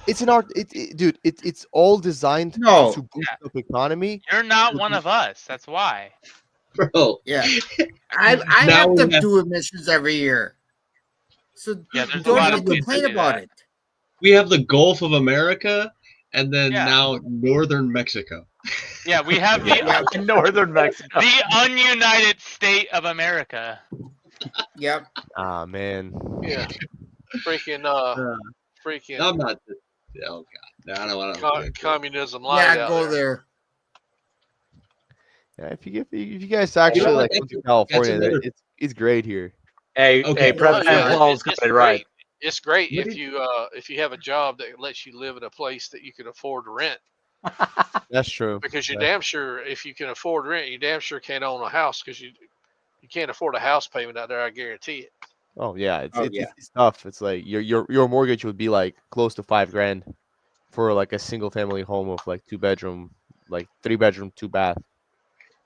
It's an art, dude. It's all designed No. to boost up economy. You're not one of us. That's why. Bro. Yeah. I Now have we to have- do emissions every year. So Yeah, there's a don't lot even of ways to complain do about that. it. We have the Gulf of America, and then Yeah. now northern Mexico. Yeah, we have the Yeah, northern Mexico. the ununited state of America. Yep. Ah, man. Yeah. Freaking freaking I'm not. Oh god, no, I don't want to. communism light Yeah, out go there. there. Yeah, if you guys actually what? like come to California, another- it's great here. Hey, Okay. hey, President yeah, Paul's got it right. It's great What if you have a job that lets you live in a place that you can afford to rent. That's true. Because you Yeah. damn sure, if you can afford rent, you damn sure can't own a house because you can't afford a house payment out there. I guarantee it. Oh yeah, Oh, it's tough. It's like your mortgage would be like close to $5,000 for like a single family home of like 2 bedroom, like 3 bedroom, 2 bath.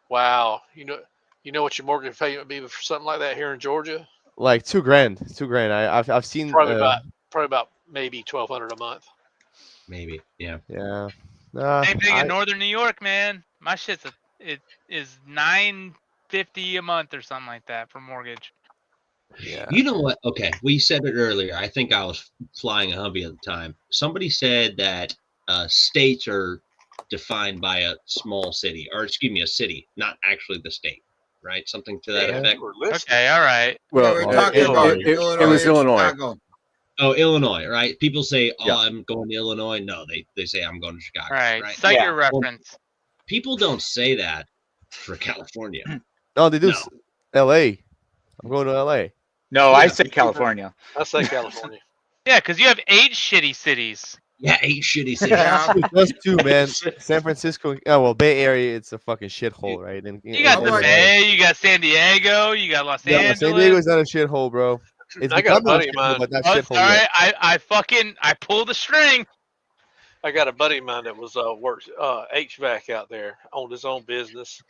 Wow, you know what your mortgage payment would be for something like that here in Georgia? Like $2,000, $2,000. I've seen Probably about maybe $1,200 a month. Maybe, yeah. yeah. Same thing I- in Northern New York, man. My shit's it is $950 a month or something like that for mortgage. yeah. You know what? Okay, we said it earlier. I think I was flying a Humvee at the time. Somebody said that states are defined by a small city, or excuse me, a city, not actually the state, right? Something to that Yeah, effect. we're listening. Okay, all right. Well, we're it- talking it- about it Illinois was and Illinois. Chicago. Oh, Illinois, right? People say, "Oh, Yeah. I'm going to Illinois." No, they say I'm going to Chicago. All right. Right? Cite Yeah. your reference. People don't say that for California. No, they do. No. L.A. I'm going to L.A. No, I Yeah. said California. I say California. Yeah, because you have 8 shitty cities. Yeah, 8 shitty cities. Yeah. That's two, man. San Francisco. Oh well, Bay Area. It's a fucking shithole, right? And You got the about- Bay, you got San Diego, you got Los Yeah, Angeles. San Diego's not a shithole, bro. It's I got a becoming buddy of shithole, mine. but not Oh, shithole sorry, yet. I pulled the string. I got a buddy of mine that was worked HVAC out there, owned his own business.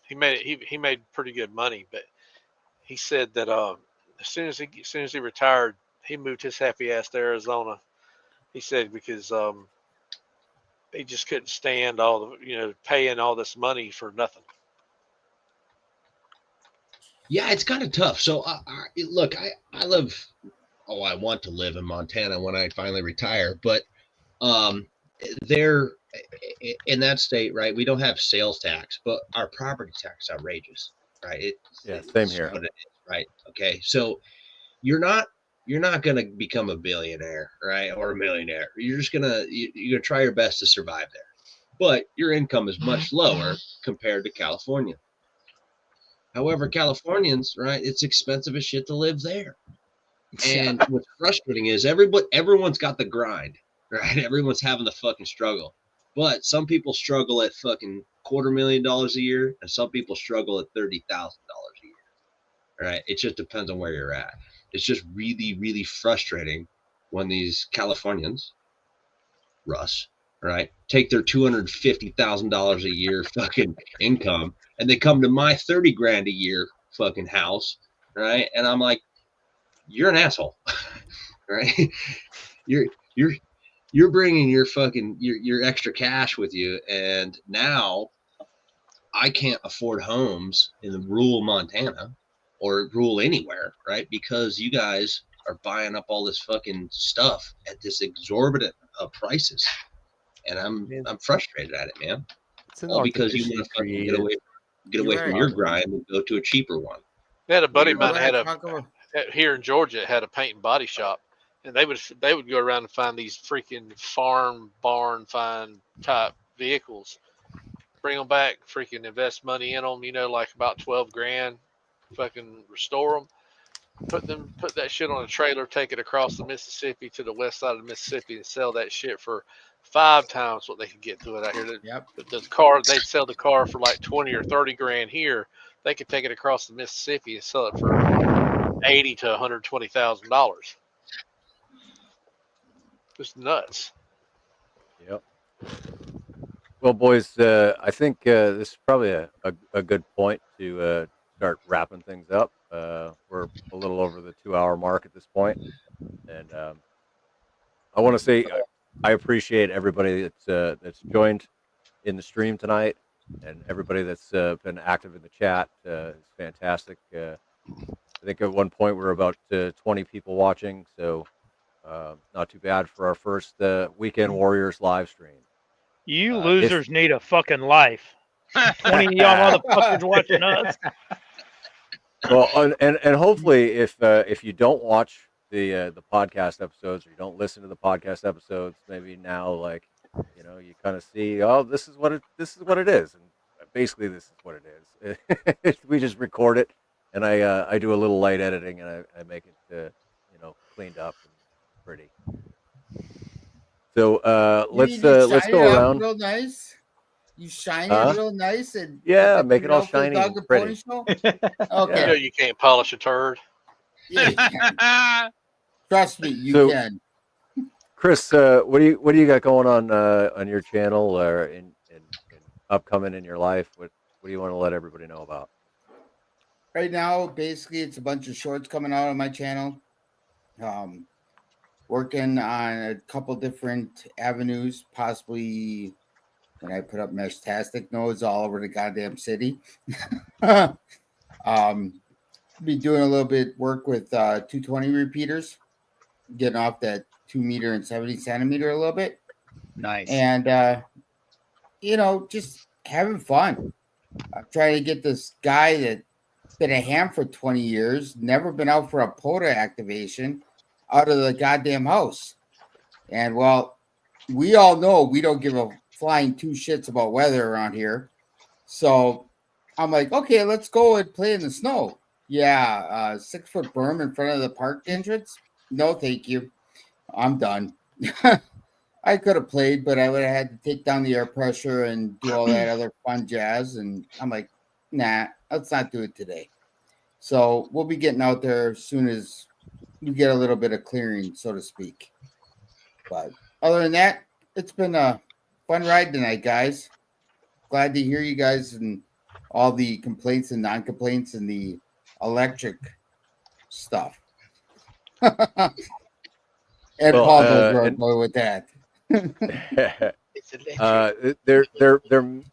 he made pretty good money, but he said that as soon as he retired, he moved his happy ass to Arizona. He said because he just couldn't stand all the paying all this money for nothing. Yeah, it's kind of tough. So look, I live. Oh, I want to live in Montana when I finally retire, but there in that state, right? We don't have sales tax, but our property tax is outrageous, right? Same here. What it is, right? Okay, so you're not going to become a billionaire, right, or a millionaire. You're just you're gonna try your best to survive there, but your income is much lower compared to California. However, Californians, right? It's expensive as shit to live there. And what's frustrating is everyone's got the grind, right? Everyone's having the fucking struggle. But some people struggle at fucking $250,000 a year, and some people struggle at $30,000 a year. Right? It just depends on where you're at. It's just really, really frustrating when these Californians, Russ, right, take their $250,000 a year fucking income and they come to my 30 grand a year fucking house, right? And I'm like, you're an asshole, right? You're bringing your fucking your extra cash with you, and now I can't afford homes in rural Montana or rural anywhere, right? Because you guys are buying up all this fucking stuff at this exorbitant prices, and I'm frustrated at it, man. It's an All because you want to fucking get away You're from right. your grind and go to a cheaper one. They had a buddy of You're mine right. that here in Georgia had a paint and body shop, and they would go around and find these freaking farm barn find type vehicles, bring them back, freaking invest money in them, like about 12 grand, fucking restore them, put that shit on a trailer, take it across the Mississippi to the west side of the Mississippi, and sell that shit for 5 times what they could get to it out here. Yep. They'd sell the car for like 20 or 30 grand here. They could take it across the Mississippi and sell it for $80,000 to $120,000. Just nuts. Yep. Well, boys, I think this is probably a good point to start wrapping things up. We're a little over the 2-hour mark at this point, and I want to say I appreciate everybody that's joined in the stream tonight, and everybody that's been active in the chat. It's fantastic. I think at one point we were about 20 people watching, so not too bad for our first Weekend Warriors live stream. You losers need a fucking life. 20 of y'all motherfuckers watching us. Well, and hopefully, if you don't watch the podcast episodes, or you don't listen to the podcast episodes, maybe now, like, you kind of see, oh, this is what it is, and basically this is what it is. We just record it, and I do a little light editing, and I make it cleaned up and pretty. So let's go around. Real nice. You shine it real nice and make it all shiny and pretty. Okay. You can't polish a turd. Yeah, you can. Trust me, you can. Chris, what do you got going on your channel or in upcoming in your life? What do you want to let everybody know about? Right now, basically, it's a bunch of shorts coming out on my channel. Working on a couple different avenues, possibly when I put up Meshtastic nodes all over the goddamn city. Be doing a little bit work with 220 repeaters, getting off that 2 meter and 70 centimeter a little bit. Nice. And, just having fun. I'm trying to get this guy that's been a ham for 20 years, never been out for a POTA activation, out of the goddamn house. And, well, we all know we don't give a flying 2 shits about weather around here. So I'm like, okay, let's go and play in the snow. Yeah, 6-foot berm in front of the park entrance. No, thank you. I'm done. I could have played, but I would have had to take down the air pressure and do all that other fun jazz. And I'm like, nah, let's not do it today. So we'll be getting out there as soon as we get a little bit of clearing, so to speak. But other than that, it's been a fun ride tonight, guys. Glad to hear you guys and all the complaints and non-complaints and the electric stuff. And Well, Paul goes right and- boy with that.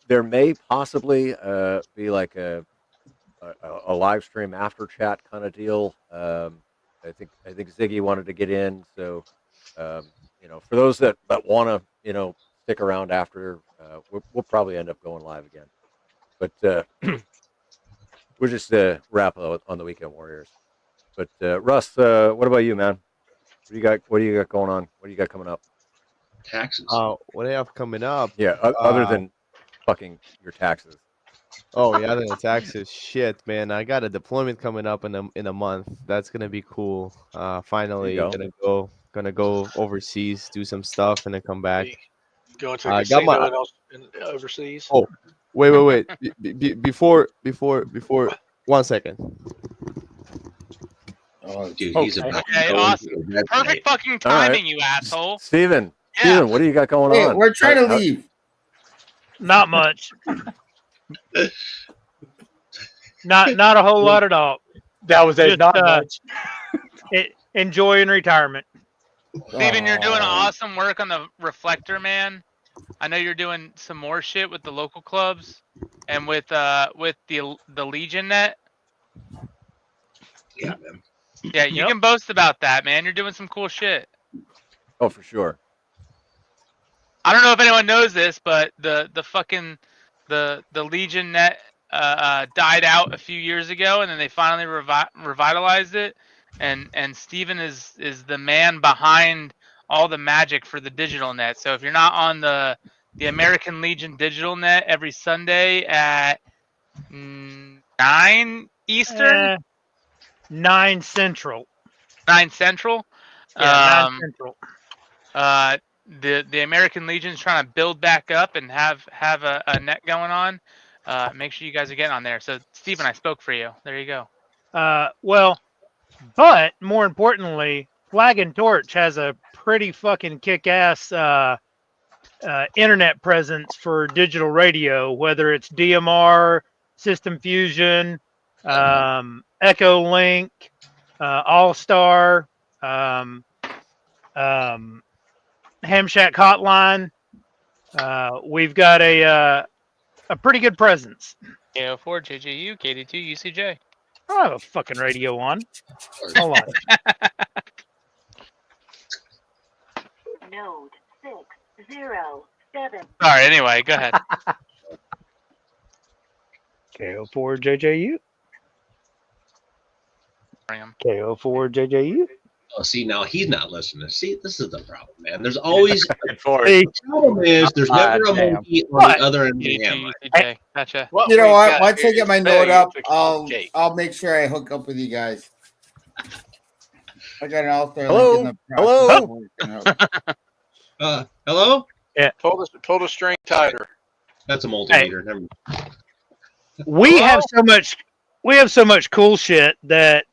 there may possibly be like a live stream after chat kind of deal. I think Ziggy wanted to get in, so for those that want to stick around after, we'll probably end up going live again. But we'll just wrap up on the Weekend Warriors. But Russ, what about you, man? What do you got? What do you got going on? What do you got coming up? Taxes. What do I have coming up? Yeah, other than fucking your taxes. Oh yeah, the taxes. Shit, man. I got a deployment coming up in a month. That's gonna be cool. Finally go. gonna go overseas, do some stuff, and then come back. Going to a I got casino my- in overseas. Oh, wait. Before 1 second. Oh, Dude, he's about to Okay, go awesome. into the website. Perfect fucking All right. timing, you asshole. Steven, Yeah. what do you got going Hey, on? we're trying to How- leave. Not much. Not a whole lot at all. That was it. Just, Not much. Enjoying retirement. Steven, you're doing Oh. awesome work on the reflector, man. I know you're doing some more shit with the local clubs and with the Legion net. Yeah, man. Yeah, you Yep. can boast about that, man. You're doing some cool shit. Oh, for sure. I don't know if anyone knows this, but the fucking the Legion net died out a few years ago, and then they finally revitalized it. And Steven is the man behind all the magic for the digital net. So if you're not on the American Legion digital net every Sunday at 9 Eastern, 9 Central. 9 Central. Yeah, 9 Central. The American Legion is trying to build back up and have a net going on. Make sure you guys are getting on there. So Steven, I spoke for you. There you go. Well, but more importantly, Flag and Torch has a pretty fucking kick-ass internet presence for digital radio, whether it's DMR, System Fusion, Echo Link, All Star, Ham Shack Hotline. We've got a pretty good presence. KO4, JJU, KD2, UCJ. I have a fucking radio on. Hold on. Node 607. Sorry, anyway, go ahead. KO4 JJU. Bring 'em. KO4 JJU. Oh, see, now he's not listening. See, this is the problem, man. There's always Hey, the problem is there's never a damn. monkey on What? the other end of the KD2, hammer. UCJ. Gotcha. What You know we've what? got Once I here get my is note Faye up, fixing I'll cake. make sure I hook up with you guys. I got an all-star Hello? link in the process of working out. Hello? Pull the string tighter. That's a multimeter. Never mind. We have so much cool shit that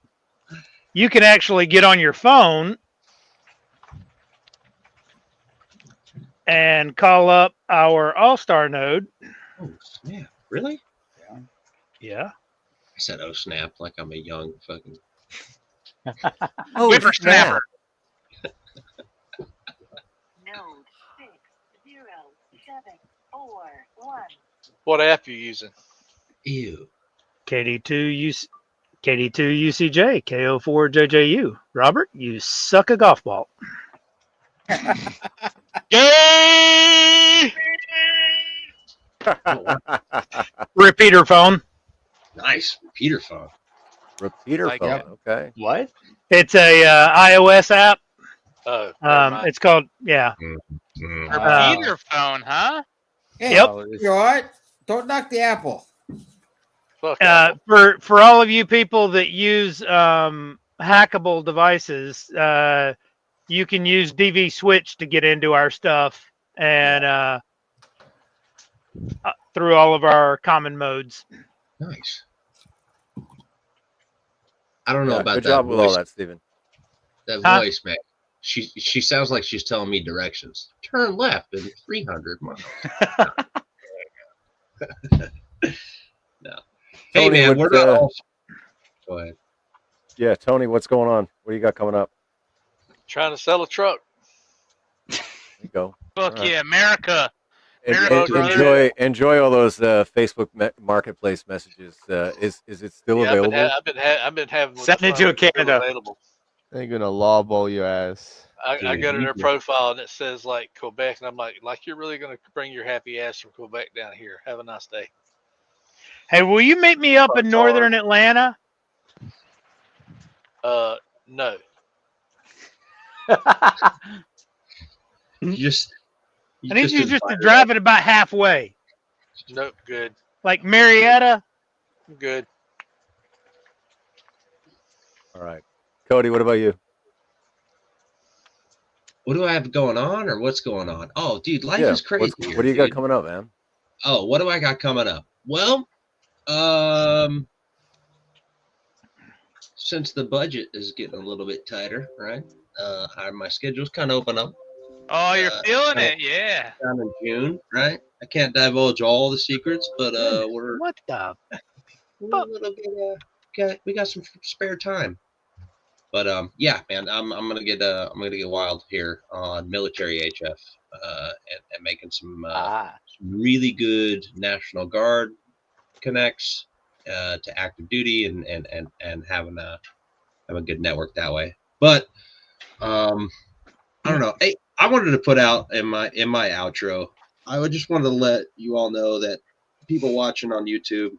you can actually get on your phone and call up our All-Star node. Oh, snap. Really? Yeah. I said, oh, snap, like I'm a young fucking. Oh, Whippersnapper. Node 60741. What app you using? Ew. KD2 UCJ, KO4 JJU. Robert, you suck a golf ball. Yay! Repeater phone. Nice. Repeater phone. Repeater Like phone. that. Okay. What? It's a iOS app. Oh, never mind. It's called Mm. Repeater phone, huh? Hey, Yep. you know what? Don't knock the apple. Fuck Apple. For all of you people that use hackable devices, you can use DV Switch to get into our stuff and through all of our common modes. Nice. I don't know Yeah, about good that job with all voice. that, Steven. That Huh? voice, man. She sounds like she's telling me directions. Turn left in 300 miles. No. Hey, Tony, man, what, we're not all. Go ahead. Yeah, Tony, what's going on? What do you got coming up? Trying to sell a truck. There you go. Fuck All right. yeah, America. And, America, brother. enjoy all those Facebook marketplace messages. Is it still Yeah, available? I've been having with Send the it to firm still Canada. available. They're gonna lawball your ass. I go to their profile and it says like Quebec, and I'm like you're really gonna bring your happy ass from Quebec down here. Have a nice day. Hey, will you meet me up in northern Atlanta? No. You just I need you just to invited drive it about halfway. Nope. Good. Like Marietta. Good. All right, Cody, what about you? What do I have going on, or what's going on? Oh, dude, life Yeah, is crazy. what do you got coming up, man? Oh, what do I got coming up? Well, since the budget is getting a little bit tighter, right? My schedule's kind of open up. Oh, you're feeling it, yeah. Down in June, right? I can't divulge all the secrets, but we're what the? We're a little bit. We got some spare time. But yeah, man, I'm gonna get wild here on military HF, and making some really good National Guard connects to active duty and having a good network that way. But I don't know. Hey, I wanted to put out in my outro. I just wanted to let you all know that people watching on YouTube.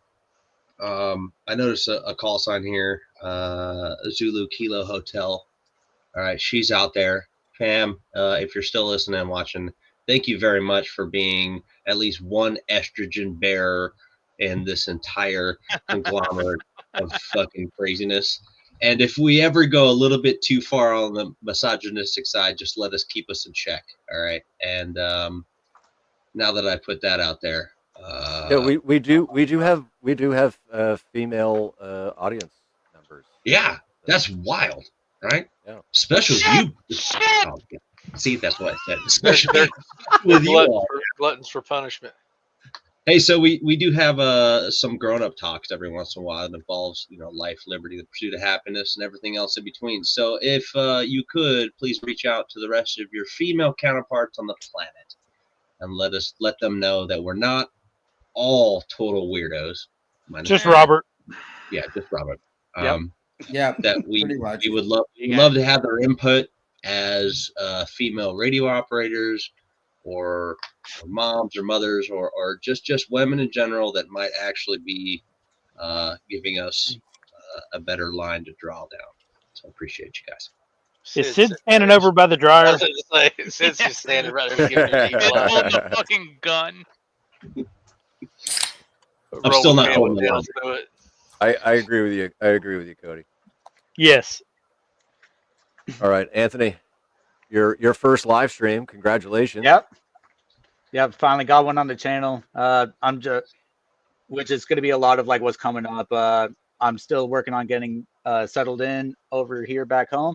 I noticed a call sign here, Zulu Kilo Hotel. All right, she's out there. Pam, if you're still listening and watching, thank you very much for being at least one estrogen bearer in this entire conglomerate of fucking craziness. And if we ever go a little bit too far on the misogynistic side, just let us keep us in check. All right. And now that I put that out there, Yeah, we do have female audience members. Yeah, that's wild, right? Yeah. Especially you. Oh, yeah. See, that's what I said. Especially with you all. Gluttons for punishment. Hey, so we do have some grown-up talks every once in a while that involves, life, liberty, the pursuit of happiness, and everything else in between. So if you could, please reach out to the rest of your female counterparts on the planet and let them know that we're not all total weirdos. Just Robert. Yeah, just Robert. Yeah, that we would love to have their input as female radio operators or moms or mothers or just women in general that might actually be giving us a better line to draw down. So I appreciate you guys. Is Sid standing over by the dryer? I was going to say, Sid's just standing right there giving her He's holding the fucking gun. I'm still not holding the gun. I agree with you. I agree with you, Cody. Yes. All right, Anthony, your first live stream. Congratulations. Yep. Finally got one on the channel. Which is going to be a lot of like what's coming up. I'm still working on getting settled in over here back home.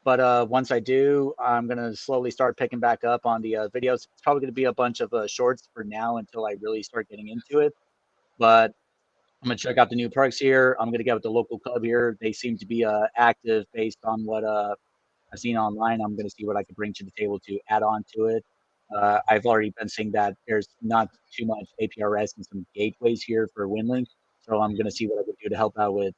But once I do, I'm going to slowly start picking back up on the videos. It's probably going to be a bunch of shorts for now until I really start getting into it. But I'm going to check out the new perks here. I'm going to get with the local club here. They seem to be active based on what I've seen online. I'm going to see what I can bring to the table to add on to it. I've already been seeing that there's not too much APRS and some gateways here for WinLink. So I'm going to see what I could do to help out with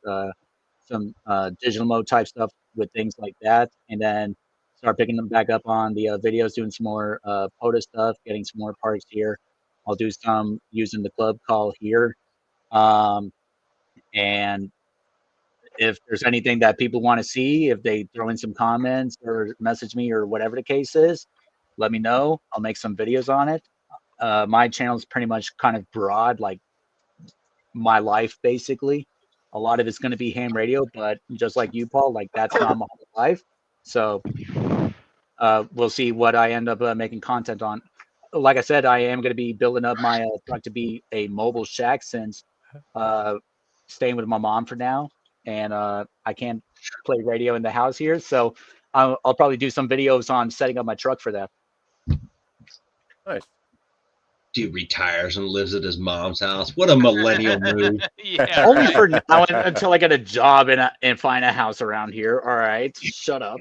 some digital mode type stuff with things like that. And then start picking them back up on the videos, doing some more POTA stuff, getting some more parks here. I'll do some using the club call here. And if there's anything that people want to see, if they throw in some comments or message me or whatever the case is, let me know. I'll make some videos on it. My channel is pretty much kind of broad, like my life, basically. A lot of it's going to be ham radio, but just like you, Paul, like that's not my whole life. So we'll see what I end up making content on. Like I said, I am going to be building up my truck to be a mobile shack since staying with my mom for now. And I can't play radio in the house here. So I'll probably do some videos on setting up my truck for that. Nice. Dude retires and lives at his mom's house. What a millennial move. Yeah, Only right. for now until I get a job and find a house around here. All right, shut up.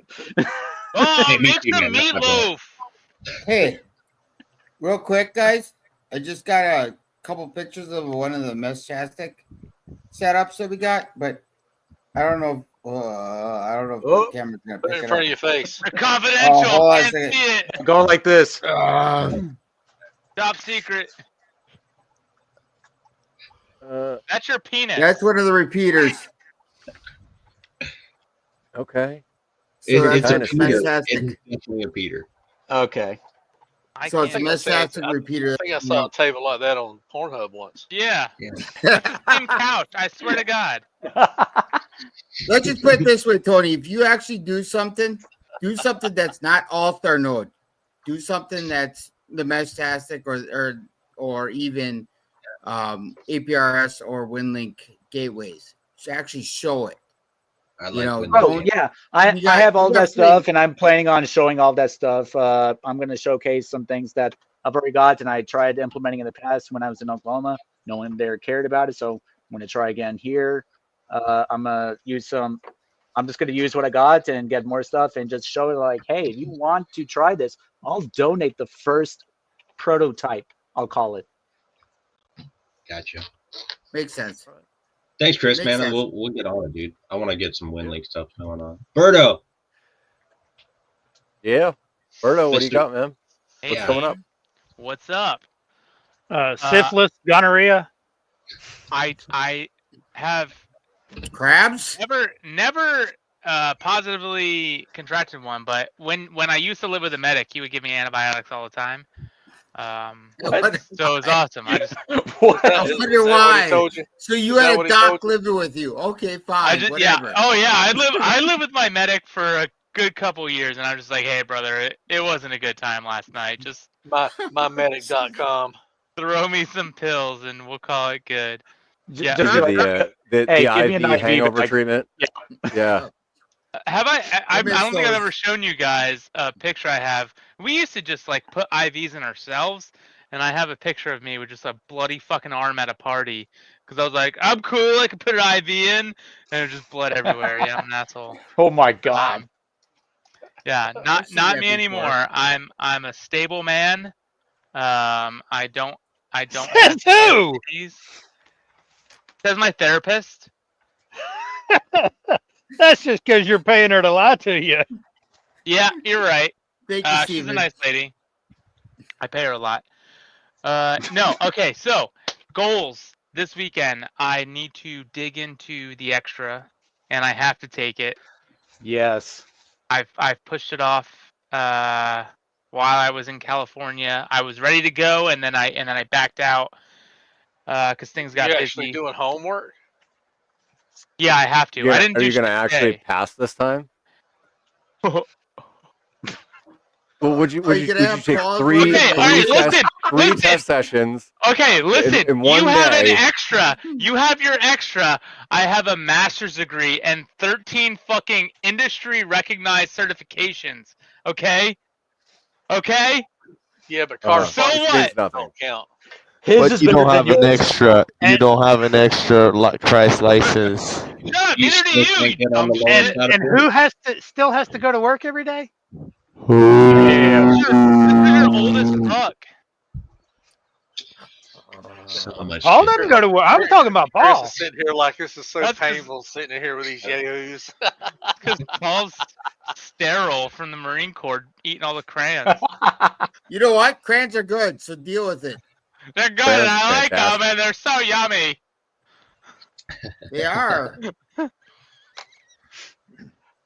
Oh, Hey, me make too, some man. That's my bad. meatloaf. Hey, real quick, guys. I just got a couple pictures of one of the Meshtastic setups that we got, but I don't know. I don't know if Oh. the camera's gonna Put pick it in it front up. of your face. Confidential. hold on a Can't second. see it. Go like this. Top secret. That's your penis. That's one of the repeaters. Okay. So It's a that's Peter. Meshtastic. It's definitely a Peter. Okay. So it's a I think Meshtastic repeater. I think I saw a table like that on Pornhub once. Yeah. Yeah. That's the same couch. I swear to God. Let's just put it this way, Tony. If you actually do something that's not all Thermode. Do something that's the Meshtastic or even APRS or WinLink gateways. To actually show it. I You know, Oh yeah, I have all that stuff, and I'm planning on showing all that stuff. I'm going to showcase some things that I've already got, and I tried implementing in the past when I was in Oklahoma. No one there cared about it, so I'm going to try again here. I'm gonna use some. I'm just going to use what I got and get more stuff, and just show it like, hey, if you want to try this, I'll donate the first prototype. I'll call it. Gotcha. Makes sense. Thanks, Chris, Makes man. sense. We'll get on it, dude. I want to get some WinLink stuff going on. Berto. Yeah. Berto, what do you Mr. got, man? Hey, What's coming up? What's up? Syphilis, gonorrhea. I have crabs. Never positively contracted one, but when I used to live with a medic, he would give me antibiotics all the time. So it was awesome. I just I wonder why. So you had a doc living with you. Okay, fine. Whatever. Yeah. Oh yeah. I lived with my medic for a good couple years, and I'm just like, hey brother, it wasn't a good time last night. Just mymedic.com. throw me some pills and we'll call it good. Yeah. Give you the IV hangover treatment. Yeah. Have I don't think I've ever shown you guys a picture I have. We used to just like put IVs in ourselves, and I have a picture of me with just a bloody fucking arm at a party because I was like, I'm cool, I can put an IV in, and there's just blood everywhere. Yeah, I'm an asshole. Oh my god. Yeah, not me anymore. I'm a stable man. I don't. Says who? Says my therapist. That's just because you're paying her to lie to you. Yeah, you're right. Thank you, She's a Steven. nice lady. I pay her a lot. No, okay, so goals this weekend. I need to dig into the extra, and I have to take it. Yes. I've pushed it off while I was in California. I was ready to go, and then I backed out because things got You're busy. actually doing homework? Yeah, I have to. I didn't Are do you going to shit actually today. pass this time? Well, would you take three test sessions? Okay, listen. in one you have day? an extra. You have your extra. I have a master's degree and 13 fucking industry recognized certifications. Okay. Okay. Yeah, but car So parts what? don't count. But you don't have an extra. You don't have an extra Christ license. Shut up. Neither do you dumb shit. And who still has to go to work every day? You're old as fuck. So much. Paul doesn't go to work. I'm talking about Paul. Chris is sitting here like this is so painful sitting here with these yahoos. Because Paul's sterile from the Marine Corps eating all the crayons. You know what? Crayons are good, so deal with it. They're good. Crayons And are I like them, fantastic. and they're so yummy. They are.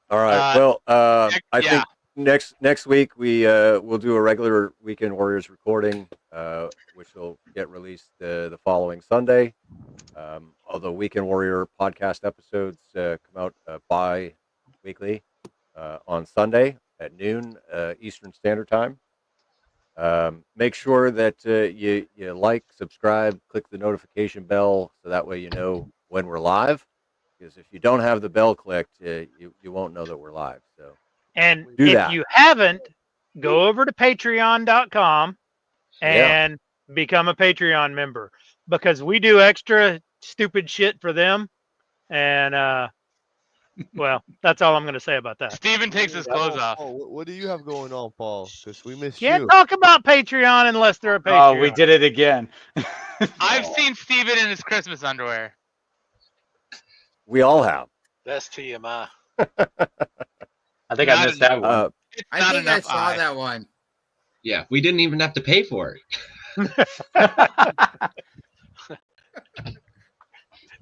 All right. Well, I yeah. think next week we'll do a regular Weekend Warriors recording, which will get released the following Sunday. Although Weekend Warrior podcast episodes come out bi-weekly on Sunday at noon Eastern Standard Time. Make sure that you like, subscribe, click the notification bell so that way you know when we're live. Because if you don't have the bell clicked, you won't know that we're live. So And do if that. you haven't, go over to patreon.com and become a Patreon member because we do extra stupid shit for them. And well, that's all I'm going to say about that. Steven takes his clothes off. Paul, what do you have going on, Paul? Because we missed Can't you. talk about Patreon unless they're a Patreon. Oh, we did it again. I've seen Steven in his Christmas underwear. We all have. That's TMI. I think I missed that one. I think I saw that one. Yeah, we didn't even have to pay for it.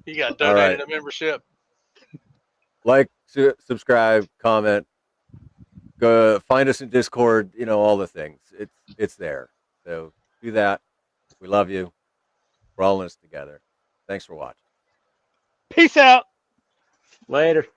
You got All donated right. a membership. Like, subscribe, comment, go find us in Discord. You know, all the things. It's there. So do that. We love you. We're all in this together. Thanks for watching. Peace out. Later.